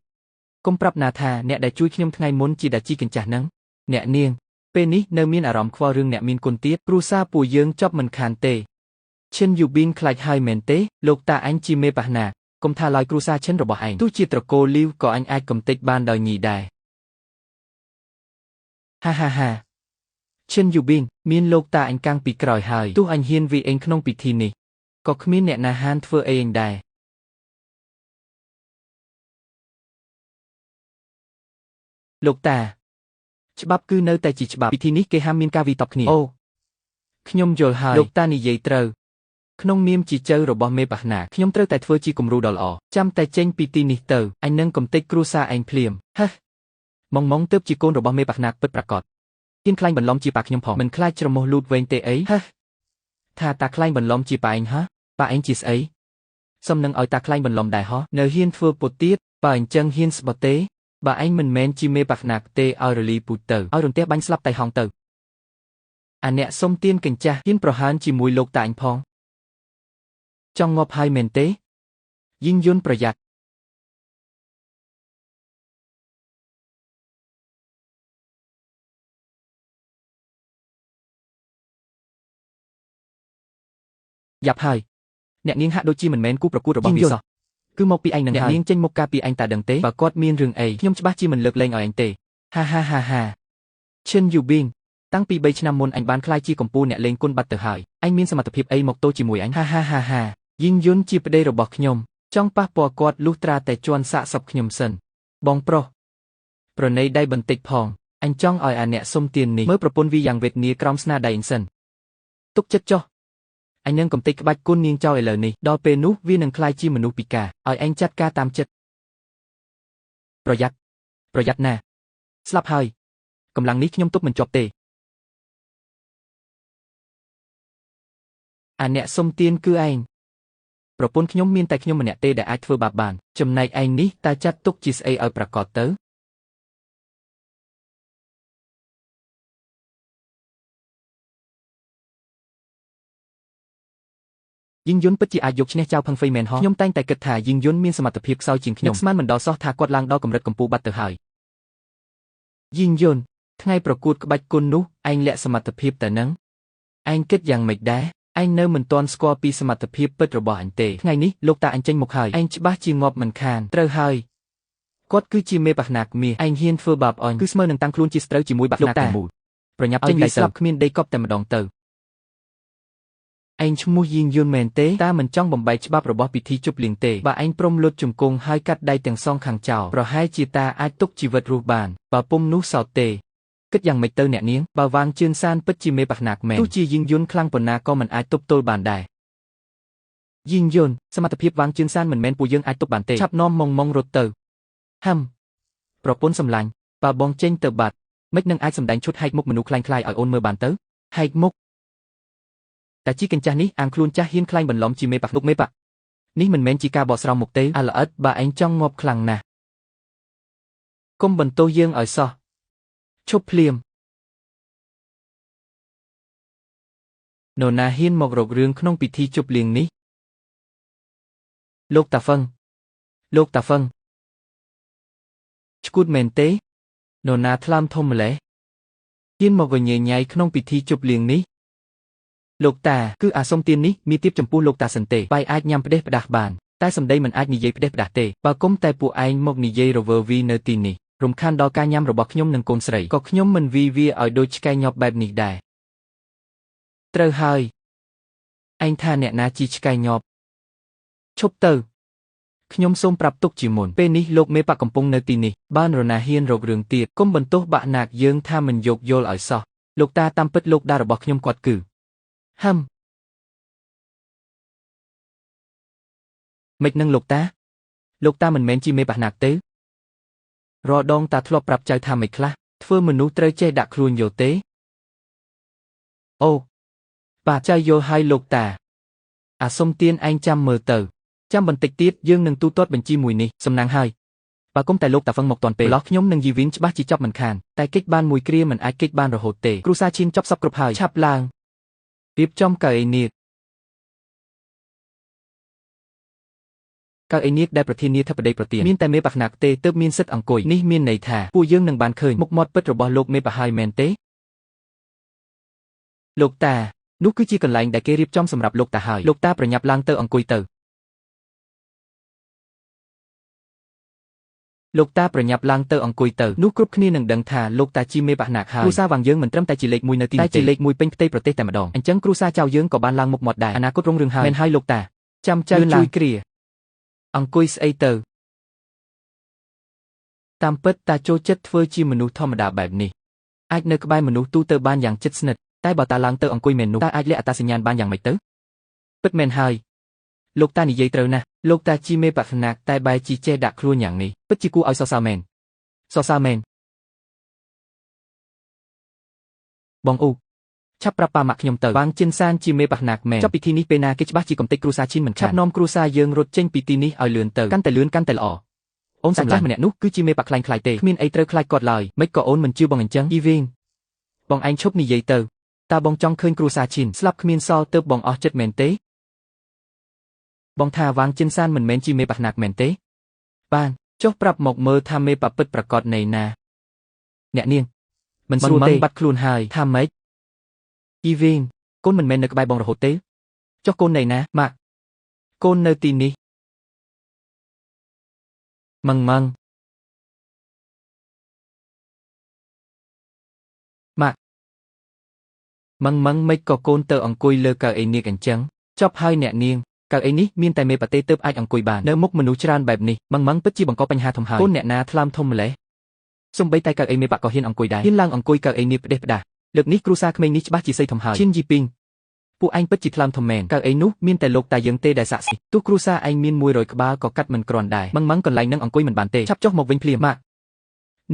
កុំប្រាប់ណាថាអ្នកដែលជួយខ្ញុំថ្ងៃមុនជាដាជីកញ្ចាស់ហ្នឹងអ្នកនាងពេលនេះនៅមានអារម្មណ៍ខ្វល់រឿងអ្នកមានគុណទៀតគ្រូសាពួកយើងចប់មិនខានទេឈិនយូប៊ីនខ្លាចហើយមែនទេលោកតាអញជាមេបណាកុំថាឡើយគ្រូសាឈិនរបស់ឯងទោះជាត្រកូលលីវក៏អញអាចកំទេចបានដោយងាយដែរហាហាហាឈិនយូប៊ីនមានលោកតាអញកាំងពីក្រោយហើយទោះអញហ៊ានវាអេងក្នុងពិធីនេះក៏គ្មានអ្នកណាហានធ្វើអីឯងដែរលោកតាច្បាប់គឺនៅតែជាច្បាប់ពិធីនេះគេហាមមានការវាយតប់គ្នាអូខ្ញុំយល់ហើយលោកតានិយាយត្រូវក្នុងនាមជាចៅរបស់មេបណាខ្ញុំត្រូវតែធ្វើជាគំរូដ៏ល្អចាំតែចេញពីទីនេះទៅអញនឹងកំទេចគ្រួសារឯងភ្លាមហេម៉ងទើបជាកូនរបស់មេបណាពិតប្រាកដហ៊ានខ្លាញ់បន្លំជាប៉ាខ្ញុំផងមិនខ្លាចច្រមុះលូតវែងទេអីហេថាតាខ្លាញ់បន្លំជាប៉ាឯងហ៎ប៉ាឯងជាស្អីសុំនឹងឲ្យតាខ្លាញ់បន្លំដែរហ៎នៅហ៊ានធ្វើពុតទៀតបើអញ្ចឹងហ៊ានស្បត់ទេបើឯងមិនមែនជាមេបណាទេឲ្យរលីពូជទៅឲ្យរន្ទះបាញ់ស្លាប់តៃហងទៅអាអ្នកសុំទៀនកញ្ចាស់ហ៊ានប្រហានជាមួយលោកតាអញផងចង់ងាប់ហើយមែនទេយីងយុនប្រយ័ត្នយ៉ាប់ហើយអ្នកនាងហាក់ដូចជាមិនមែនគូប្រកួតរបស់វាសោះគឺមកពីឯងនឹងហើយអ្នកនាងចេញមកការពីឯងតាដឹងទេបើគាត់មានរឿងអីខ្ញុំច្បាស់ជាមិនលើកលែងឲ្យឯងទេហាហាហាហាឈិនយូប៊ីងតាំងពី3ឆ្នាំមុនអញបានក្លាយជាកំពូលអ្នកលេងគុណបាត់ទៅហើយឯងមានសមត្ថភាពអីមកតូជាមួយអញហាហាហាហាយីងយុនជាប្តីរបស់ខ្ញុំចង់ប៉ះពាល់គាត់លុះត្រាតែជន់សាកសពខ្ញុំសិនបងប្រុសប្រណីដៃបន្តិចផងអញចង់ឲ្យអាអ្នកសុំទាននេះមើលប្រពន្ធវាយ៉ាងវេទនាក្រោមស្នាដៃអញសិនទុកចិត្តចុះអញនឹងកំទេចក្បាច់គុណនាងចោលឥឡូវនេះដល់ពេលនោះវានឹងក្លាយជាមនុស្សពិការឲ្យឯងចាត់ការតាមចិត្តប្រយ័ត្នណាស្លាប់ហើយកម្លាំងនេះខ្ញុំទប់មិនជាប់ទេអាអ្នកសុំទានគឺឯងប្រពន្ធខ្ញុំមានតែខ្ញុំម្នាក់ទេដែលអាចធ្វើបាបបានចំណែកឯងនេះតើចាត់ទុកជាស្អីឲ្យប្រកបទៅយីងយុនពិតជាអាចយកឈ្នះចៅផឹងហ្វេមែនហ៎ខ្ញុំតែងតែគិតថាយីងយុនមានសមត្ថភាពខ្សោយជាងខ្ញុំស្មានមិនដល់សោះថាគាត់ឡើងដល់កម្រិតកម្ពូលបាត់ទៅហើយយីងយុនថ្ងៃប្រកួតក្បាច់គុណនោះឯងលាក់សមត្ថភាពតែនឹងឯងគិតយ៉ាងម៉េចដែរឯងនៅមិនទាន់ស្គាល់ពីសមត្ថភាពពិតរបស់អញទេថ្ងៃនេះលោកតាអញចេញមកហើយឯងច្បាស់ជាងាប់មិនខានត្រូវហើយគាត់គឺជាមេបណាកមាសឯងហ៊ានធ្វើបាបអញគឺស្មើនឹងតាំងខ្លួនជាស្ត្រូវជាមួយបណាកតែមូលប្រញាប់ចេញពីស្លាប់គ្មានដេកកប់តែម្ដងទៅ ឯងឈ្មោះយីងយុនមែនទេតាមិនចង់បំបែកច្បាប់របស់ពិធីជប់លៀងទេបើឯងព្រមលុតជង្គង់ហើយកាត់ដៃទាំងសងខាងចោលប្រហែលជាតាអាចទុកជីវិតរស់បានបើពុំនោះសោតទេគិតយ៉ាងម៉េចទៅអ្នកនាងបើវាងជឿនសានពិតជាមេបះណាកមែនទោះជាយីងយុនខ្លាំងប៉ុណ្ណាក៏មិនអាចទប់ទល់បានដែរយីងយុនសមត្ថភាពវាងជឿនសានមិនមែនពួកយើងអាចទប់បានទេឆាប់នាំម៉ងរត់ទៅហឹមប្រពន្ធសម្លាញ់បើបងចេញទៅបាត់មិននឹងអាចសម្ដែងឈុតហែកមុខមនុស្សខ្លាំងៗឲ្យអូនមើលបានទៅហែកមុខតែជីកញ្ចាស់នេះអាងខ្លួនចាស់ហ៊ានខ្លាញ់បន្លំជាមេបះលោកមេបះនេះមិនមែនជាការបកស្រោមមុខទេអាល្អិតបើឯងចង់ងាប់ខ្លាំងណាស់កុំបន្ទោសយើងឲ្យសោះឈប់ភ្លាមនរណាហ៊ានមករករឿងក្នុងពិធីជប់លៀងនេះលោកតាហ្វឹងឈួតមែនទេនរណាថ្លើមធំម្លេះហ៊ានមកវញញ៉ៃក្នុងពិធីជប់លៀងនេះលោកតាគឺអាសុំទាននេះមានទៀបចំពោះលោកតាសិនទេបាយអាចញ៉ាំផ្ដេសផ្ដាស់បានតែសម្ដីមិនអាចនិយាយផ្ដេសផ្ដាស់ទេបើគុំតែពួកឯងមកនិយាយរវើវីនៅទីនេះរំខានដល់ការញ៉ាំរបស់ខ្ញុំនិងកូនស្រីក៏ខ្ញុំមិនវីវាឲ្យដូចឆ្កែញាប់បែបនេះដែរត្រូវហើយឯងថាអ្នកណាជីឆ្កែញាប់ឈប់ទៅខ្ញុំសូមប្រាប់ទុកជាមុនពេលនេះលោកមេបកកំពុងនៅទីនេះបានរណាហ៊ានរករឿងទៀតគុំបន្ទោសបាក់ណាកយើងថាមិនយោគយល់ឲ្យសោះលោកតាតាមពិតលោកតារបស់ខ្ញុំគាត់គឺហឹមមិននឹងលោកតាមិនមែនជាមេបះណាកទេរដងតាធ្លាប់ប្រាប់ចៅថាមិនខ្លះធ្វើមនុស្សត្រូវចេះដាក់ខ្លួនយកទេអូបាទចៅយល់ហើយលោកតាអាសុំទានឯងចាំមើលទៅចាំបន្តិចទៀតយើងនឹងទូទាត់បញ្ជីមួយនេះសំណាងហើយបើគុំតែលោកតាហ្វឹងមកតាន់ពេលឡោះខ្ញុំនឹងយីវីនច្បាស់ជាចាប់មិនខានតែកិច្ចបានមួយគ្រាមិនអាចកិច្ចបានរហូតទេគ្រូសាឈីនចប់សពគ្រប់ហើយឆាប់ឡើងរៀបចំកៅអីនៀកដែលប្រធានាធិបតីប្រទានមានតែមេបះណាកទេទើបមានសិទ្ធិអង្គុយនេះមានន័យថាពួកយើងនឹងបានឃើញមុខមាត់ពិតរបស់លោកមេបះហើយមែនទេលោកតានោះគឺជាកន្លែងដែលគេរៀបចំសម្រាប់លោកតាហើយលោកតាប្រញាប់ឡើងទៅអង្គុយទៅនោះគ្រប់គ្នានឹងដឹងថាលោកតាជាមេបះណាកហើយគ្រូសាវាងយើងមិនត្រឹមតែជាលេខ1នៅទីនេះទេតែជាលេខ1ពេញផ្ទៃប្រទេសតែម្ដងអញ្ចឹងគ្រូសាចៅយើងក៏បានឡើងមុខមាត់ដែរអនាគតរុងរឿងហើយមែនហើយលោកតាចាំចៅជួយគ្រាអង្គុយស្អីទៅតាមពិតតាចូលចិត្តធ្វើជាមនុស្សធម្មតាបែបនេះអាចនៅក្បែរមនុស្សទូទៅបានយ៉ាងជិតស្និទ្ធតែបើតាឡើងទៅអង្គុយមែននោះតាអាចលាក់អត្តសញ្ញាណបានយ៉ាងម៉េចទៅពិតមែនហើយលោកតានិយាយត្រូវណាស់លោកតាជាមេបះណាកតែបែរជាចេះដាក់ខ្លួនយ៉ាងនេះពិតជាគួរឲ្យសរសើរមែនបងអូឆាប់ប្រាប់ប៉ាម៉ាក់ខ្ញុំទៅវាងជិនសានជាមេបះណាកមែនចប់ពិធីនេះពេលណាគេច្បាស់ជាកំតិចគ្រូសាឈិនមិនខានឆាប់នាំគ្រូសាយើងរត់ចេញពីទីនេះឲ្យលឿនទៅកាន់តែលឿនកាន់តែល្អអូនសម្លាញ់ម្នាក់នោះគឺជាមេបះខ្លាញ់ខ្លាយទេគ្មានអីត្រូវខ្លាចគាត់ឡើយមិនក៏អូនមិនជឿបងអញ្ចឹងយីវិញបងឯងឈប់និយាយទៅតើបងចង់ឃើញគ្រូសាឈិនស្លាប់គ្មានសល់ទើបបងអស់ចិត្តមែនទេបងថាវាងជិនសានមិនមែនជាមេបះណាកមែនទេបានចុះប្រាប់មកមើលថាមេបះពិតប្រកបនៃណាអ្នកនាងមិនស្រួលទេបាត់ខ្លួនហើយថាម៉េចអ៊ីវិញកូនមិនមែននៅក្បែរបងរហូតទេចុះកូននៅណាម៉ាក់កូននៅទីនេះម៉ងម៉ាក់មិនក៏កូនទៅអង្គុយលើកៅអីនៀកអញ្ចឹងចប់ហើយអ្នកនាងកៅអីនេះមានតែមេប៉ាទេទើបអាចអង្គុយបាននៅមុខមនុស្សច្រើនបែបនេះម៉ងពិតជាបង្កបញ្ហាធំហើយកូនអ្នកណាថ្លើមធំម្លេះសំបីតែកៅអីមេប៉ាក៏ហ៊ានអង្គុយដែរហ៊ានឡើងអង្គុយកៅអីនៀកផ្ដេសផ្ដាស់លើកនេះគ្រូសាក្មេងនេះច្បាស់ជាស័យធំហើយឈិនជីពីងពួកឯងពិតជាថ្លើមធំមែនកៅអីនោះមានតែលោកតាយើងទេដែលសាក់ស៊ីទោះគ្រូសាឯងមាន100ក្បាលក៏កាត់មិនគ្រាន់ដែរម៉ងកន្លែងនឹងអង្គុយមិនបានទេឆាប់ចុះមកវិញភ្លាមម៉ាក់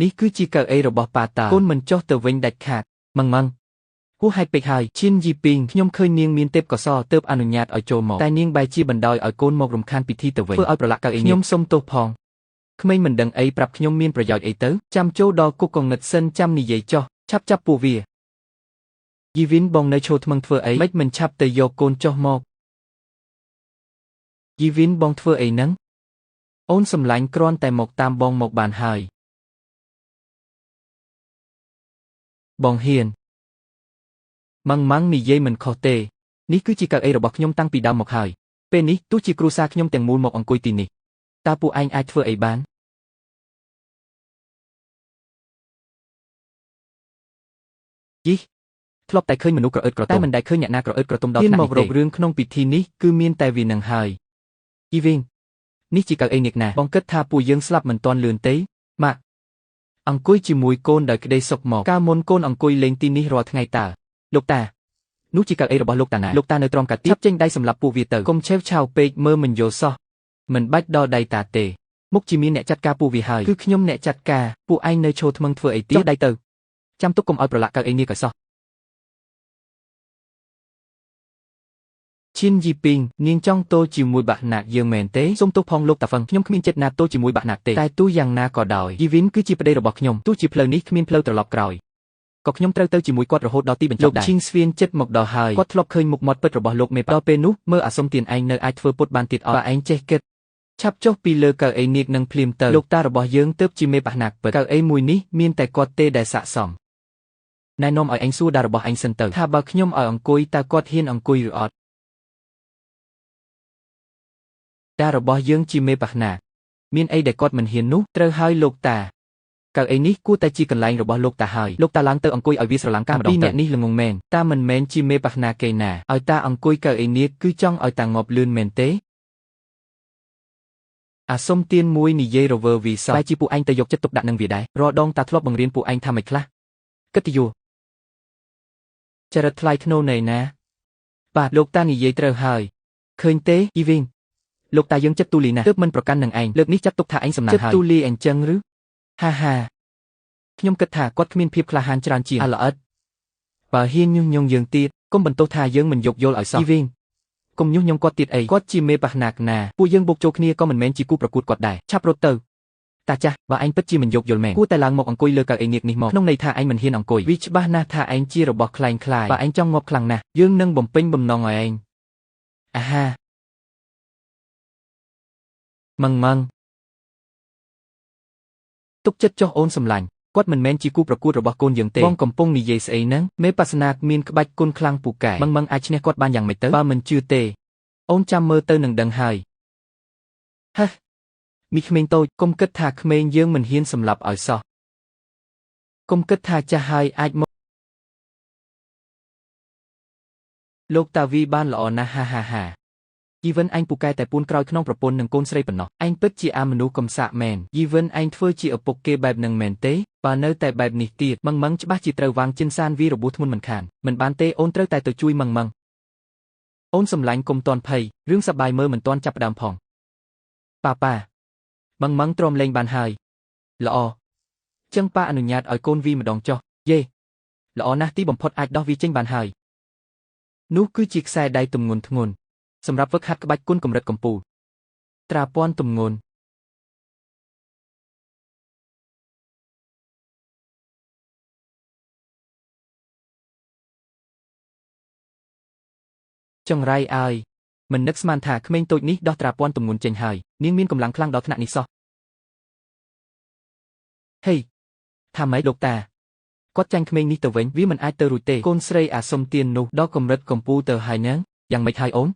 នេះគឺជាកៅអីរបស់ប៉ាតាកូនមិនចុះទៅវិញដាច់ខាតម៉ងគួរហេតុពេកហើយឈិនជីពីងខ្ញុំឃើញនាងមានទេពកោសល្យទើបអនុញ្ញាតឲ្យចូលមកតែនាងបែរជាបណ្ដោយឲ្យកូនមករំខានពិធីទៅវិញធ្វើឲ្យប្រឡាក់កៅអីខ្ញុំសុំទោសផងក្មេងមិនដឹងអីប្រាប់ខ្ញុំមានប្រយោជន៍អីទៅចាំចូលដល់គុកកងឹតសិនចាំនិយាយចុះឆាប់ចាប់ពួកវាយីវិនបងនៅឈរថ្មឹងធ្វើអីមិនឆាប់ទៅយកកូនចុះមកយីវិនបងធ្វើអីហ្នឹងអូនសម្លាញ់គ្រាន់តែមកតាមបងមកបានហើយបងហ៊ានម៉ងនិយាយមិនខុសទេនេះគឺជាកៅអីរបស់ខ្ញុំតាំងពីដើមមកហើយពេលនេះទោះជាគ្រូសាខ្ញុំទាំងមូលមកអង្គុយទីនេះតើពួកឯងអាចធ្វើអីបានយី ធ្លាប់តែឃើញមនុស្សក្រអឺតក្រទមតែមិនដែលឃើញអ្នកណាក្រអឺតក្រទមដល់ថ្នាក់នេះទេមករករឿងក្នុងពិធីនេះគឺមានតែវានឹងហើយអ៊ីវិញនេះជាកៅអីនាគណាបងគិតថាពួកយើងស្លាប់មិនទាន់លឿនទេម៉ាក់អង្គុយជាមួយកូនដោយក្តីសុខមកកាលមុនកូនអង្គុយលេងទីនេះរាល់ថ្ងៃតើលោកតានោះជាកៅអីរបស់លោកតាណាលោកតានៅត្រង់កាទៀបចេញដៃសម្រាប់ពួកវាទៅកុំឆេវឆាវពេកមើលមិនយល់សោះមិនបាច់ដល់ដៃតាទេមុខជាមានអ្នកចាត់ការពួកវាហើយគឺខ្ញុំអ្នកចាត់ការពួកឯងនៅឈរថ្មឹងធ្វើអីទៀតចុះដៃទៅចាំទុកកុំឲ្យប្រឡាក់កៅអីនេះក៏សោះឈិនយីពីងនាងចង់ទោជាមួយបាក់ណាក់យើងមែនទេសូមទោសផងលោកតាហ្វឹងខ្ញុំគ្មានចិត្តណាទោជាមួយបាក់ណាក់ទេតែទោះយ៉ាងណាក៏ដោយយីវិនគឺជាប្តីរបស់ខ្ញុំទោះជាផ្លូវនេះគ្មានផ្លូវត្រឡប់ក្រោយក៏ខ្ញុំត្រូវទៅជាមួយគាត់រហូតដល់ទីបញ្ចប់ដែរលោកឈីងស្វៀនចិត្តមកដល់ហើយគាត់ធ្លាប់ឃើញមុខមាត់ពិតរបស់លោកមេដល់ពេលនោះមើលអាសុំទានឯងនៅអាចធ្វើពុតបានទៀតអត់បើឯងចេះគិតឆាប់ចុះពីលើកៅអីនាគនឹងភ្លាមទៅលោកតារបស់យើងទើបជាមេបាក់ណាក់ពិតកៅអីមួយនេះមានតែគាត់ទេដែលស័ក្តិសមណែនាំឲ្យឯងសួរតារបស់ឯងសិនទៅថាបើខ្ញុំឲ្យអង្គុយតើគាត់ហ៊ានអង្គុយឬអត់តារបស់យើងជាមេបាក់ណាក់មានអីដែលគាត់មិនហ៊ាននោះត្រូវហើយលោកតាកៅអីនេះគួរតែជាកន្លែងរបស់លោកតាហើយលោកតាឡើងទៅអង្គុយឲ្យវាស្រឡាំងកាម្ដងទៅអ្នកនេះល្ងងមែនតាមិនមែនជាមេបាក់ណាក់គេណាឲ្យតាអង្គុយកៅអីនេះគឺចង់ឲ្យតាងាប់លឿនមែនទេអាសុំទានមួយនិយាយរវើវីសោះតែជាពួកឯងទៅយកចិត្តទុកដាក់នឹងវាដែររាល់ដងតាធ្លាប់បង្រៀនពួកឯងថាមិនខ្លះកិត្តិយសចរិតថ្លៃថ្នូរណែណាបាទលោកតានិយាយត្រូវហើយឃើញទេអ៊ីវីងលោកតាយើងចិត្តទូលីណាស់ទើបមិនប្រកាន់នឹងឯងលើកនេះចាត់ទុកថាឯងសំណាងហើយចិត្តទូលីអញ្ចឹងឬហាហាខ្ញុំគិតថាគាត់គ្មានភាពក្លាហានច្រើនជាងល្អិតបើហ៊ានញុះញង់យើងទៀតកុំបន្ទោសថាយើងមិនយោគយល់ឲ្យសោះអ៊ីវីងកុំញុះញង់គាត់ទៀតអីគាត់ជាមេបាក់ណាក់ណាពួកយើងបុកចូលគ្នាក៏មិនមែនជាគូប្រកួតគាត់ដែរឆាប់រត់ទៅតាចាស់បើឯងពិតជាមិនយោគយល់មែនគួរតែឡើងមកអង្គុយលើកៅអីនាគនេះមកក្នុងន័យថាឯងមិនហ៊ានអង្គុយវាច្បាស់ណាស់ថាឯងជារបស់ខ្លែងខ្លាយបើឯងចង់ងាប់ខ្លាំងណាស់យើងនឹងបំពេញបំណងឲ្យឯងអាហាម៉ងទុកចិត្តចុះអូនសម្លាញ់គាត់មិនមែនជាគូប្រកួតរបស់កូនយើងទេបងកំពុងនិយាយស្អីហ្នឹងមេបាសនាមានក្បាច់គុណខ្លាំងពូកែម៉ងអាចឈ្នះគាត់បានយ៉ាងម៉េចទៅបើមិនជឿទេអូនចាំមើលទៅនឹងដឹងហើយហេមីក្មេងតូចកុំគិតថាក្មេងយើងមិនហ៊ានសម្លាប់ឲ្យសោះកុំគិតថាចាស់ហើយអាចមកលោកតាវីបានល្អណាស់ហាយីវិនឯងពូកែតែពួនក្រោយក្នុងប្រពន្ធនឹងកូនស្រីប៉ុណ្ណោះឯងពិតជាអាមនុស្សកំសាកមែនយីវិនឯងធ្វើជាឪពុកគេបែបនឹងមែនទេបើនៅតែបែបនេះទៀតម៉ងច្បាស់ជាត្រូវវាងចិនសានវីរបួសធ្ងន់មិនខានមិនបានទេអូនត្រូវតែទៅជួយម៉ងអូនសម្លាញ់កុំតន់ភ័យរឿងសប្បាយមើលមិនទាន់ចាប់ផ្ដើមផងប៉ាម៉ងទ្រាំលេងបានហើយល្អចឹងប៉ាអនុញ្ញាតឲ្យកូនវីម្ដងចុះយេល្អណាស់ទីបំផុតអាចដោះវាចេញបានហើយនោះគឺជាខ្សែដៃទម្ងន់ធ្ងន់សម្រាប់ហ្វឹកហាត់ក្បាច់គុណកម្រិតកំពូលត្រាពាន់ទម្ងន់ចង្រៃអើយមិននឹកស្មានថាក្មេងតូចនេះដោះត្រាពាន់ទម្ងន់ចេញហើយនាងមានកម្លាំងខ្លាំងដល់ថ្នាក់នេះសោះហេថាម៉េចលោកតាគាត់ចាញ់ក្មេងនេះទៅវិញវាមិនអាចទៅរួចទេកូនស្រីអាសុំទៀននោះដល់កម្រិតកំពូលទៅហើយនឹងយ៉ាងម៉េចហើយអូន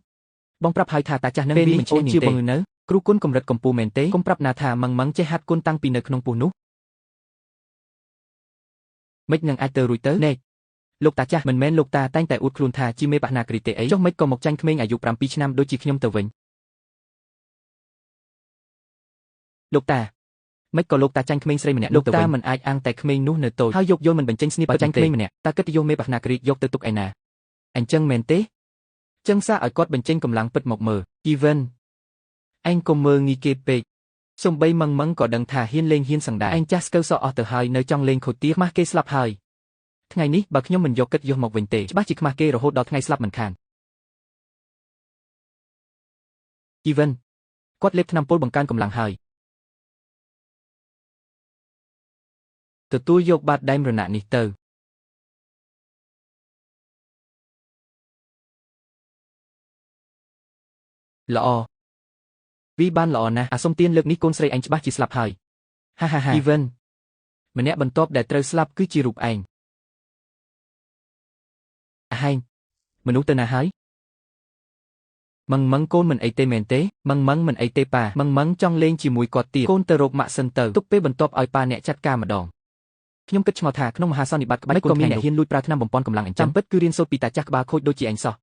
បងប្រាប់ហើយថាតាចាស់នឹងវាមិនឈ្នះនាងទេនៅគ្រូគុណកម្រិតកំពូលមែនទេកុំប្រាប់ណាថាម៉ងចេះហាត់គុណតាំងពីនៅក្នុងពោះនោះមិននឹងអាចទៅរួចទៅណែលោកតាចាស់មិនមែនលោកតាតែងតែអួតខ្លួនថាជាមេបាក់ណាគ្រីទេអីចុះមិនក៏មកចាញ់ក្មេងអាយុ7ឆ្នាំដូចជាខ្ញុំទៅវិញលោកតាមិនក៏លោកតាចាញ់ក្មេងស្រីម្នាក់លោកតាមិនអាចអាំងតែក្មេងនោះនៅតូចហើយយកយល់មិនបញ្ចេញស្នៀបចាញ់ក្មេងម្នាក់តាគិតយកមេបាក់ណាគ្រីយកទៅទុកឯណាអញ្ចឹងមែនទេចឹងសារឲ្យគាត់បញ្ចេញកម្លាំងពិតមកមើលអ៊ីវិនឯងកុំមើលងាយគេពេកសំបីម៉ងក៏ដឹងថាហ៊ានលេងហ៊ានសង្ដែរឯងចាស់ស្កូវសអស់ទៅហើយនៅចង់លេងខូចទៀខ្មាស់គេស្លាប់ហើយថ្ងៃនេះបើខ្ញុំមិនយកគិតយកមកវិញទេច្បាស់ជាខ្មាស់គេរហូតដល់ថ្ងៃស្លាប់មិនខានអ៊ីវិនគាត់លេបថ្នាំពុលបង្កើនកម្លាំងហើយទទួលយកបាតដៃមរណៈនេះទៅល្អវីបានល្អណាស់អាសុំទៀនលើកនេះកូនស្រីឯងច្បាស់ជាស្លាប់ហើយហាអ៊ីវិនម្នាក់បន្ទាប់ដែលត្រូវស្លាប់គឺជារូបឯងអាហែងមនុស្សទៅណាហើយម៉ងកូនមិនអីទេមែនទេម៉ងមិនអីទេប៉ាម៉ងចង់លេងជាមួយគាត់ទៀតកូនទៅរកម៉ាក់សិនទៅទុកពេលបន្ទាប់ឲ្យប៉ាអ្នកចាត់ការម្ដង ខ្ញុំគិតឆ្ងល់ថាក្នុងមហាសន្និបាតក្បាច់គុណមានអ្នកហ៊ានលួចប្រើថ្នាំបំពន់កម្លាំងអញ្ចឹងពិតគឺរៀនសូត្រពីតាចាស់ក្បាលខូចដូចជាឯងសោះ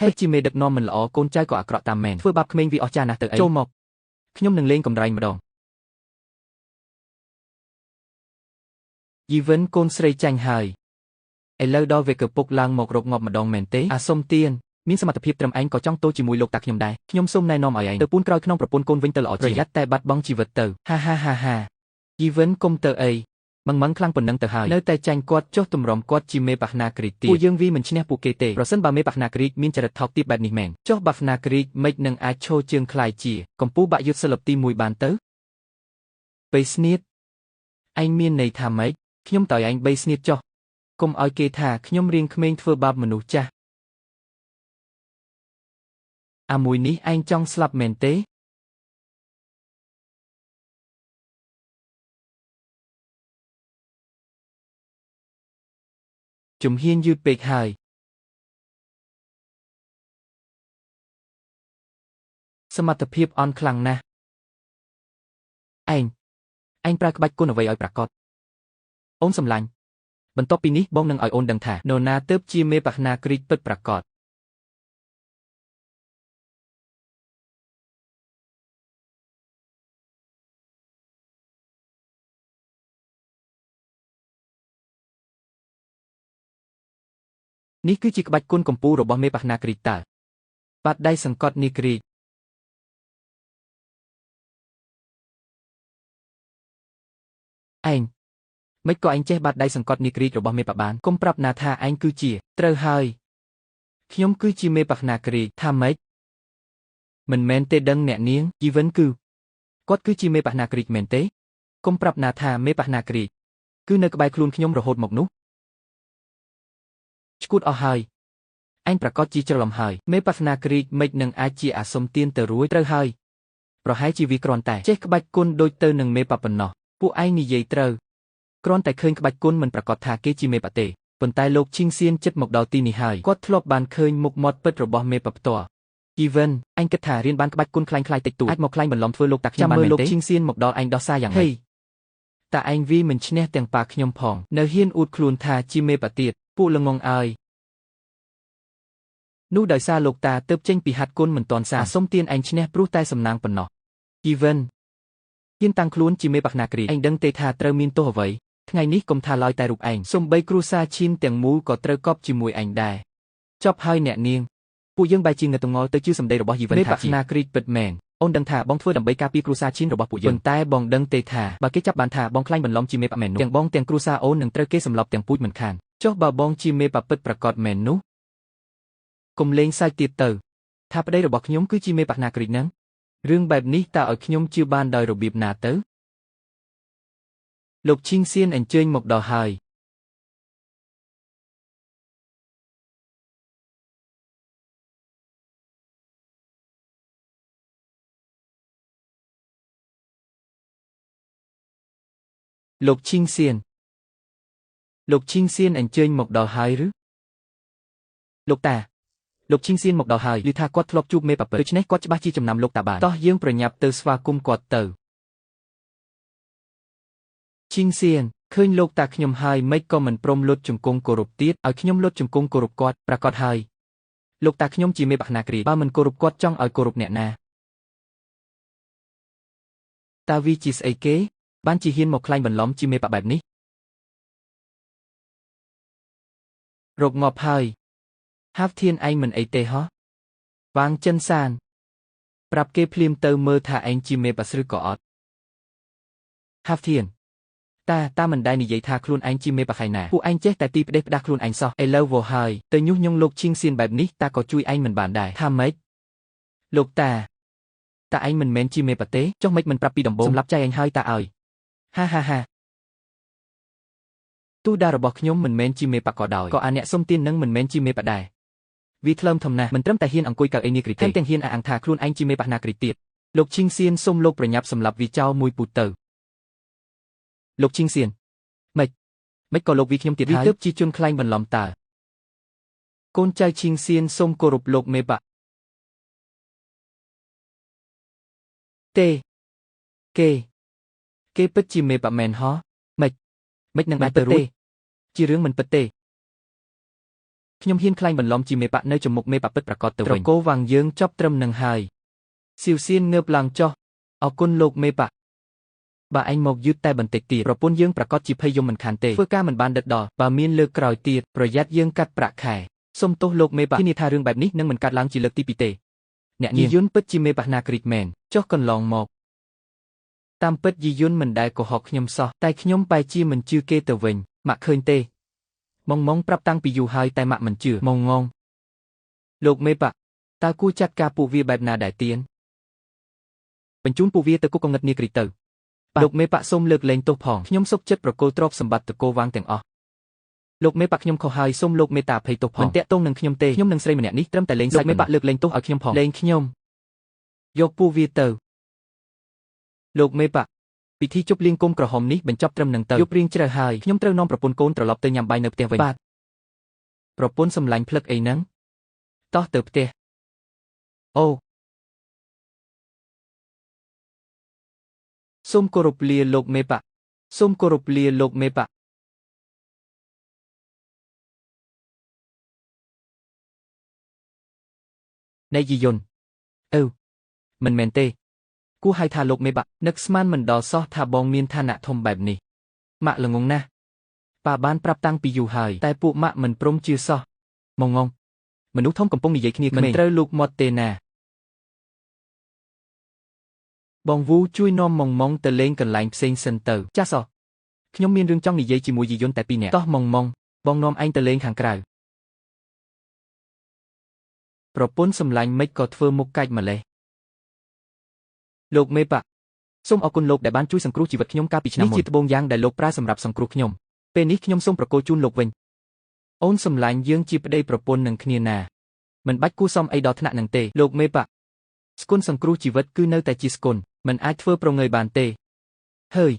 ហើយជាមេដឹកនាំមិនល្អកូនចៅក៏អាក្រក់តាមមែនធ្វើបាបក្មេងវាអស់ចាស់ណាស់ទៅអីចូលមកខ្ញុំនឹងលេងកំរែងម្ដងយីវិនកូនស្រីចាញ់ហើយឥឡូវដល់វាកពុកឡើងមករកងាប់ម្ដងមែនទេអាសុំទៀនមានសមត្ថភាពត្រឹមឯងក៏ចង់ទោជាមួយលោកតាខ្ញុំដែរខ្ញុំសូមណែនាំឲ្យឯងទៅពូនក្រោយក្នុងប្រពន្ធកូនវិញទៅល្អជាងប្រយ័ត្នតែបាត់បង់ជីវិតទៅហាយីវិនគុំទៅអីម៉ងខ្លាំងប៉ុណ្ណឹងទៅហើយនៅតែចាញ់គាត់ចុះទម្រាំគាត់ជាមេបាសនាគ្រីកទៀតពួកយើងវាមិនឈ្នះពួកគេទេប្រសិនបើមេបាសនាគ្រីកមានចរិតថោកទាបបែបនេះមែនចុះបាសនាគ្រីកមិននឹងអាចឈរជើងខ្លាយជាកម្ពុជាបាក់យុទ្ធសិលឹបទី1បានទៅបេស្នៀតឯងមានន័យថាម៉េចខ្ញុំតើឯងបេស្នៀតចុះកុំឲ្យគេថាខ្ញុំរៀងក្មេងធ្វើបាបមនុស្សចាស់អាមួយនេះឯងចង់ស្លាប់មែនទេជំហានយឺតពេកហើយសមត្ថភាពអន់ខ្លាំងណាស់ឯងប្រើក្បាច់គុណអ្វីឲ្យប្រាកដអូនសម្លាញ់បន្ទាប់ពីនេះបងនឹងឲ្យអូនដឹងថានរណាទើបជាមេបាសនាគ្រីកពិតប្រាកដនេះគឺជាក្បាច់គុណកម្ពុជារបស់មេបាសនាគ្រីកតើបាត់ដៃសង្កត់នីគ្រីកឯងមិនក៏ឯងចេះបាត់ដៃសង្កត់នីគ្រីករបស់មេបាបានកុំប្រាប់ណាថាឯងគឺជាត្រូវហើយខ្ញុំគឺជាមេបាសនាគ្រីកថាម៉េចមិនមែនទេដឹងអ្នកនាងជីវិនគាត់គឺជាមេបាសនាគ្រីកមែនទេកុំប្រាប់ណាថាមេបាសនាគ្រីកគឺនៅក្បែរខ្លួនខ្ញុំរហូតមកនោះឈួតអស់ហើយឯងប្រកាសជាច្រឡំហើយមេបាសនាគ្រីកមិននឹងអាចជាអាសុំទៀនទៅរួចត្រូវហើយប្រហែលជាវាគ្រាន់តែចេះក្បាច់គុណដូចទៅនឹងមេបាប៉ុណ្ណោះពួកឯងនិយាយត្រូវគ្រាន់តែឃើញក្បាច់គុណមិនប្រកាសថាគេជាមេបាទេប៉ុន្តែលោកឈីងសៀនចិត្តមកដល់ទីនេះហើយគាត់ធ្លាប់បានឃើញមុខមាត់ពិតរបស់មេបាផ្ទាល់ជីវិនអញគិតថារៀនបានក្បាច់គុណខ្លាំងៗតិចតួចអាចមកខ្លាញ់បន្លំធ្វើលោកតាខ្ញុំបានមែនទេលោកឈីងសៀនមកដល់ឯងដោះសារយ៉ាងម៉េចតែឯងវាមិនឈ្នះទាំងប៉ាខ្ញុំផងនៅហ៊ានអួតខ្លួនថាជាមេបាទៀតពួកល្ងងអើយនោះដោយសារលោកតាទើបចេញពីហាត់គុណមិនទាន់សារសុំទៀនឯងឈ្នះព្រោះតែសំណាងប៉ុណ្ណោះជីវិនហ៊ានតាំងខ្លួនជាមេបាសនាគ្រីឯងដឹងទេថាត្រូវមានទោសអ្វីថ្ងៃនេះកុំថាឡើយតែរូបឯងសូម្បីគ្រួសារឈីនទាំងមូលក៏ត្រូវកប់ជាមួយឯងដែរចប់ហើយអ្នកនាងពួកយើងបែរជាងងឹតងល់ទៅជឿសម្ដីរបស់យីវិនថាមេបាសនាគ្រីពិតមែនអូនដឹងថាបងធ្វើដើម្បីការពារគ្រួសារឈីនរបស់ពួកយើងប៉ុន្តែបងដឹងទេថាបើគេចាប់បានថាបងខ្លាញ់បន្លំជាមេបាមែននោះទាំងបងទាំងគ្រួសារអូននឹងត្រូវគេសម្លាប់ទាំងពូជមិនខានចុះបើបងជាមេបាពិតប្រាកដមែននោះកុំលេងសើចទៀតទៅថាប្តីរបស់ខ្ញុំគឺជាមេបាសនាគ្រីហ្នឹងរឿងបែបនេះតើឲ្យខ្ញុំជឿបានដោយរបៀបណាទៅលោកឈីងសៀនអញ្ជើញមកដល់ហើយលោកឈីងសៀនអញ្ជើញមកដល់ហើយឬលោកតាលោកឈីងសៀនមកដល់ហើយឮថាគាត់ធ្លាប់ជួបមេបាពិតដូច្នេះគាត់ច្បាស់ជាចំណាំលោកតាបានតោះយើងប្រញាប់ទៅស្វាគមន៍គាត់ទៅឈីងសៀនឃើញលោកតាខ្ញុំហើយមិនក៏មិនព្រមលុតជង្គង់គោរពទៀតឲ្យខ្ញុំលុតជង្គង់គោរពគាត់ប្រកាសហើយលោកតាខ្ញុំជាមេបាសនាគ្រីបើមិនគោរពគាត់ចង់ឲ្យគោរពអ្នកណាតើវាជាស្អីគេបានជាហ៊ានមកខ្លាញ់បន្លំជាមេបាបែបនេះរកងាប់ហើយហាវធានឯងមិនអីទេហ៎វាងចិនសានប្រាប់គេភ្លាមទៅមើលថាឯងជាមេបាស្ឬក៏អត់ហាវធានតាមិនដែលនិយាយថាខ្លួនឯងជាមេបាខៃណាពួកឯងចេះតែទីផ្ដេសផ្ដាស់ខ្លួនឯងសោះឥឡូវវោហើយទៅញុះញង់លោកឈីងសៀនបែបនេះតាក៏ជួយឯងមិនបានដែរថាម៉េចលោកតាឯងមិនមែនជាមេបាទេចុះមិនប្រាប់ពីដំបូងសម្រាប់ចៃឯងហើយតាឲ្យហាទូដារបស់ខ្ញុំមិនមែនជាមេបាក៏ដោយក៏អាអ្នកសុំទៀននឹងមិនមែនជាមេបាដែរវាថ្លើមធំណាស់មិនត្រឹមតែហ៊ានអង្គុយកៅអីនេះគ្រីទេថែមទាំងហ៊ានអះអាងថាខ្លួនឯងជាមេបាណាគ្រីទៀតលោកឈីងសៀនសុំលោកប្រញាប់សម្លាប់វាចោលមួយពូទៅលោកឈីងសៀនមិនក៏លោកវាខ្ញុំទៀតហើយទើបជាជនខ្លែងបន្លំតើកូនចៅឈីងសៀនសូមគោរពលោកមេបាទេគេពិតជាមេបាមែនហ៎ មិននឹងអាចទៅរួចជារឿងមិនពិតទេខ្ញុំហ៊ានខ្លាញ់បន្លំជាមេបៈនៅចំមុខមេបៈពិតប្រាកដទៅវិញត្រកូលវាងយើងចប់ត្រឹមនឹងហើយសៀវសៀនងើបឡើងចុះអរគុណលោកមេបៈបើឯងមកយឺតតែបន្តិចទៀតប្រពន្ធយើងប្រកាសជាភ័យយំមិនខានទេធ្វើការមិនបានដិតដល់បើមានលើកក្រោយទៀតប្រយ័ត្នយើងកាត់ប្រាក់ខែសុំទោសលោកមេបៈធានាថារឿងបែបនេះនឹងមិនកើតឡើងជាលើកទី2ទេអ្នកនាងយីយុនពិតជាមេបៈណាគ្រីតមែនចុះកន្លងមកតាមពិតយីយុនមិនដែលកុហកខ្ញុំសោះតែខ្ញុំបែរជាមិនជឿគេទៅវិញម៉ាក់ឃើញទេម៉ងប្រាប់តាំងពីយូរហើយតែម៉ាក់មិនជឿម៉ងងលោកមេបៈតើគួរចាត់ការពួកវាបែបណាដែរទៀនបញ្ជូនពួកវាទៅគុកកងឹតនាគ្រីតទៅលោកមេបៈសូមលើកលែងទោសផងខ្ញុំសុខចិត្តប្រគល់ទ្រព្យសម្បត្តិតកូវាងទាំងអស់លោកមេបៈខ្ញុំខុសហើយសូមលោកមេត្តាអភ័យទោសផងមិនតាក់ទងនឹងខ្ញុំទេខ្ញុំនឹងស្រីម្នាក់នេះត្រឹមតែលេងសើចមេបៈលើកលែងទោសឲ្យខ្ញុំផងលែងខ្ញុំយកពួកវាទៅលោកមេបៈពិធីជប់លៀងគុំក្រហមនេះបញ្ចប់ត្រឹមនឹងទៅយប់រៀងជ្រៅហើយខ្ញុំត្រូវនាំប្រពន្ធកូនត្រឡប់ទៅញ៉ាំបាយនៅផ្ទះវិញបាទប្រពន្ធសម្លាញ់ផ្លឹកអីហ្នឹងតោះទៅផ្ទះអូសូមគោរពលាលោកមេបៈសូមគោរពលាលោកមេបៈណែយីយុនមិនមែនទេគួរហៅថាលោកមេបៈនឹកស្មានមិនដល់សោះថាបងមានឋានៈធំបែបនេះម៉ាក់ល្ងងណាស់ប៉ាបានប្រាប់តាំងពីយូរហើយតែពួកម៉ាក់មិនព្រមជឿសោះម៉ងងមនុស្សធំកំពុងនិយាយគ្នាមិនត្រូវលូកមាត់ទេណាបងវូជួយនាំម៉ងទៅលេងកន្លែងផ្សេងសិនទៅចាសោះខ្ញុំមានរឿងចង់និយាយជាមួយយីយុនតែ2នាក់តោះម៉ងបងនាំឯងទៅលេងខាងក្រៅប្រពន្ធសម្លាញ់មិនក៏ធ្វើមុខកាច់ម្លេះលោកមេបៈសូមអរគុណលោកដែលបានជួយសង្គ្រោះជីវិតខ្ញុំកាលពីឆ្នាំមុននេះជាត្បូងយ៉ាងដែលលោកប្រើសម្រាប់សង្គ្រោះខ្ញុំពេលនេះខ្ញុំសូមប្រគល់ជូនលោកវិញអូនសម្លាញ់យើងជាប្តីប្រពន្ធនឹងគ្នាណាមិនបាច់គួសមអីដល់ថ្នាក់នឹងទេលោកមេបៈស្គុនសង្គ្រោះជីវិតគឺនៅតែជាស្គុនមិនអាចធ្វើប្រងើយបានទេហើយ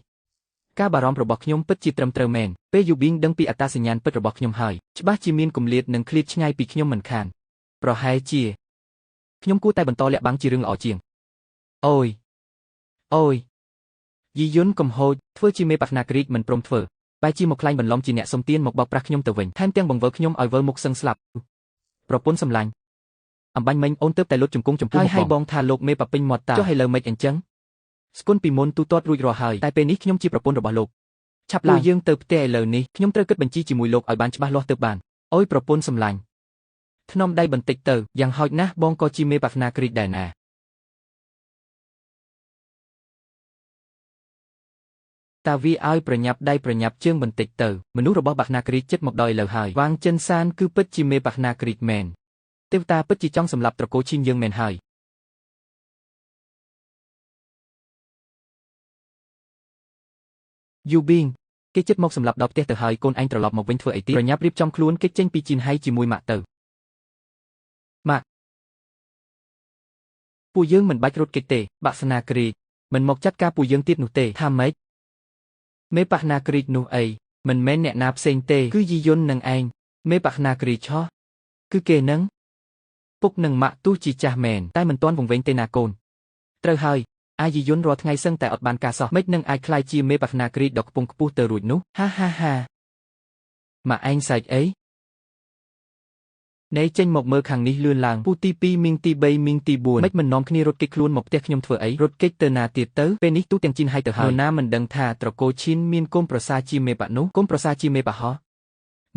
ការបារម្ភរបស់ខ្ញុំពិតជាត្រឹមត្រូវមែនពេលយូប៊ីងដឹងពីអត្តសញ្ញាណពិតរបស់ខ្ញុំហើយច្បាស់ជាមានគម្លាតនិងឃ្លាតឆ្ងាយពីខ្ញុំមិនខានប្រហែលជាខ្ញុំគួរតែបន្តលាក់បាំងជារឿងល្អជាងអូយយីយុនកំហូចធ្វើជាមេបណាគ្រីតមិនព្រមធ្វើបែរជាមកខ្លាញ់បន្លំជាអ្នកសុំទានមកបោកប្រាស់ខ្ញុំទៅវិញថែមទាំងបង្វើខ្ញុំឲ្យវិលមុខសឹងស្លាប់ប្រពន្ធសម្លាញ់អំបាញ់មិញអូនទៅតែលុតជង្គង់ចំពោះហើយបងថាលោកមេបពេញមាត់តាចុះឲ្យលើមិនអញ្ចឹងស្គុនពីមុនទូទាត់រួចរាល់ហើយតែពេលនេះខ្ញុំជាប្រពន្ធរបស់លោកឆាប់ឡើងយើងទៅផ្ទះឥឡូវនេះខ្ញុំត្រូវគិតបញ្ជីជាមួយលោកឲ្យបានច្បាស់លាស់ទើបបានអូយប្រពន្ធសម្លាញ់ធ្នំដៃបន្តិចទៅយ៉ាងហោចណាស់បងក៏ជាមេបណាគ្រីតដែរណាតាវាឲ្យប្រញាប់ដៃប្រញាប់ជើងបន្តិចទៅមនុស្សរបស់បាក់ណាគ្រីតចិត្តមកដល់ឥឡូវហើយវាងចិនសានគឺពិតជាមេបាក់ណាគ្រីតមែនទេវតាពិតជាចង់សម្លាប់ត្រកូលឈីនយើងមែនហើយយូប៊ីងគេចិត្តមកសម្លាប់ដល់ផ្ទះទៅហើយកូនឯងត្រឡប់មកវិញធ្វើអីទៀតប្រញាប់រៀបចំខ្លួនគេចេញពីជីនហៃជាមួយម៉ាក់ទៅម៉ាក់ពួកយើងមិនបាច់រត់គេចទេបាក់ស្នាគ្រីតមិនមកចាត់ការពួកយើងទៀតនោះទេថាម៉េចមេបណាគ្រីតនោះអីមិនមែនអ្នកណាផ្សេងទេគឺយីយុននឹងឯងមេបណាគ្រីតឆោះគឺគេនឹងពុកនឹងម៉ាក់ទោះជាចាស់មែនតែមិនទាន់វង្វេងទេណាកូនត្រូវហើយអាយីយុនរាល់ថ្ងៃសឹងតែអត់បានការសោះមិននឹងអាចខ្លាយជាមេបណាគ្រីតដ៏ខ្ពង់ខ្ពស់ទៅរួចនោះហាម៉ាក់ឯងសើចអីណែចេញមកមើលខាងនេះលឿនឡើងពូទី2មីងទី3មីងទី4មិននាំគ្នារត់គេចខ្លួនមកផ្ទះខ្ញុំធ្វើអីរត់គេចទៅណាទៀតទៅពេលនេះទូទាំងជីនហៃទៅហើយនរណាមិនដឹងថាត្រកូលឈីនមានកូនប្រសាជាមេបនោះកូនប្រសាជាមេបហោះ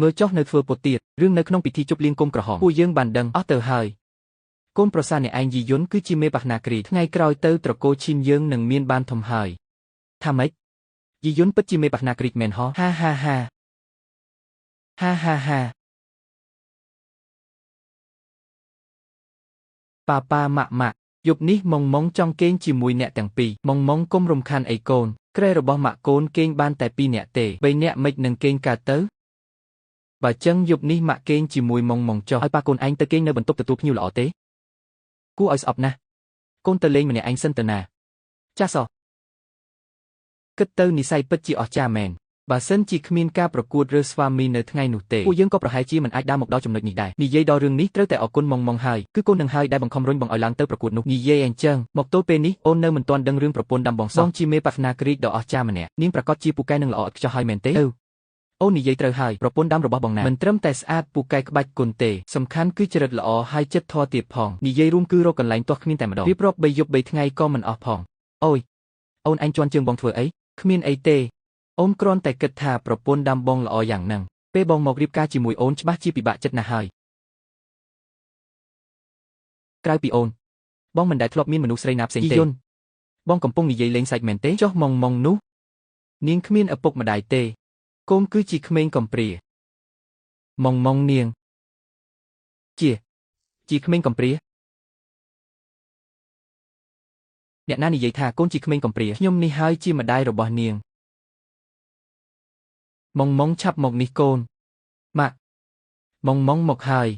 មើលចុះនៅធ្វើពុតទៀតរឿងនៅក្នុងពិធីជប់លៀងគុំក្រហមពួកយើងបានដឹងអស់ទៅហើយកូនប្រសាអ្នកឯងយីយុនគឺជាមេបណាគ្រីតថ្ងៃក្រោយទៅត្រកូលឈីនយើងនឹងមានបានធំហើយថាម៉េចយីយុនពិតជាមេបណាគ្រីតមែនហោហាប៉ាម៉ាក់យប់នេះម៉ងចង់គេងជាមួយអ្នកទាំងពីរម៉ងកុំរំខានអីកូនក្រែរបស់ម៉ាក់កូនគេងបានតែ2នាក់ទេ3នាក់មិននឹងគេងកើតទៅបើចឹងយប់នេះម៉ាក់គេងជាមួយម៉ងចុះឲ្យប៉ាកូនឯងទៅគេងនៅបន្ទប់ទទួលភ្ញៀវល្អទេគួរឲ្យស្អប់ណាស់កូនទៅលេងម្នាក់ឯងសិនទៅណាចាសោះគិតទៅនិស័យពិតជាអស្ចារ្យមែនបើសិនជាគ្មានការប្រកួតរើស្វាមីនៅថ្ងៃនោះទេពួកយើងក៏ប្រហែលជាមិនអាចដើរមកដល់ចំណុចនេះដែរនិយាយដល់រឿងនេះត្រូវតែអរគុណម៉ងហើយគឺកូននឹងហើយដែលបង្ខំរុញបងឲ្យឡើងទៅប្រកួតនោះនិយាយអញ្ចឹងមកទល់ពេលនេះអូននៅមិនទាន់ដឹងរឿងប្រពន្ធដាំបងសោះជាមេបណាគ្រីតដ៏អស្ចារ្យម្នាក់នាងប្រកាសជាពូកែនឹងល្អឥតខ្ចោះហើយមែនទេ អូននិយាយត្រូវហើយប្រពន្ធដើមរបស់បងណាមិនត្រឹមតែស្អាតពូកែក្បាច់គុណទេសំខាន់គឺចរិតល្អហើយចិត្តធម៌ទៀតផងនិយាយរួមគឺរកកន្លែងទាស់គ្មានតែម្ដងរៀបរាប់3យប់3ថ្ងៃក៏មិនអស់ផងអូយអូនអញជន់ជើងបងធ្វើអីគ្មានអីទេអូនគ្រាន់តែគិតថាប្រពន្ធដើមបងល្អយ៉ាងហ្នឹងពេលបងមករៀបការជាមួយអូនច្បាស់ជាពិបាកចិត្តណាស់ហើយក្រៅពីអូនបងមិនដែលធ្លាប់មានមនុស្សស្រីណាផ្សេងទេបងកំពុងនិយាយលេងសាច់មែនទេចុះម៉ងនោះនាងគ្មានឪពុកម្ដាយទេកូនគឺជាក្មេងកំព្រាម៉ងនាងជាក្មេងកំព្រាអ្នកណានិយាយថាកូនជាក្មេងកំព្រាខ្ញុំនេះហើយជាម្ដាយរបស់នាងម៉ងឆាប់មកនេះកូនម៉ាក់ម៉ងមកហើយ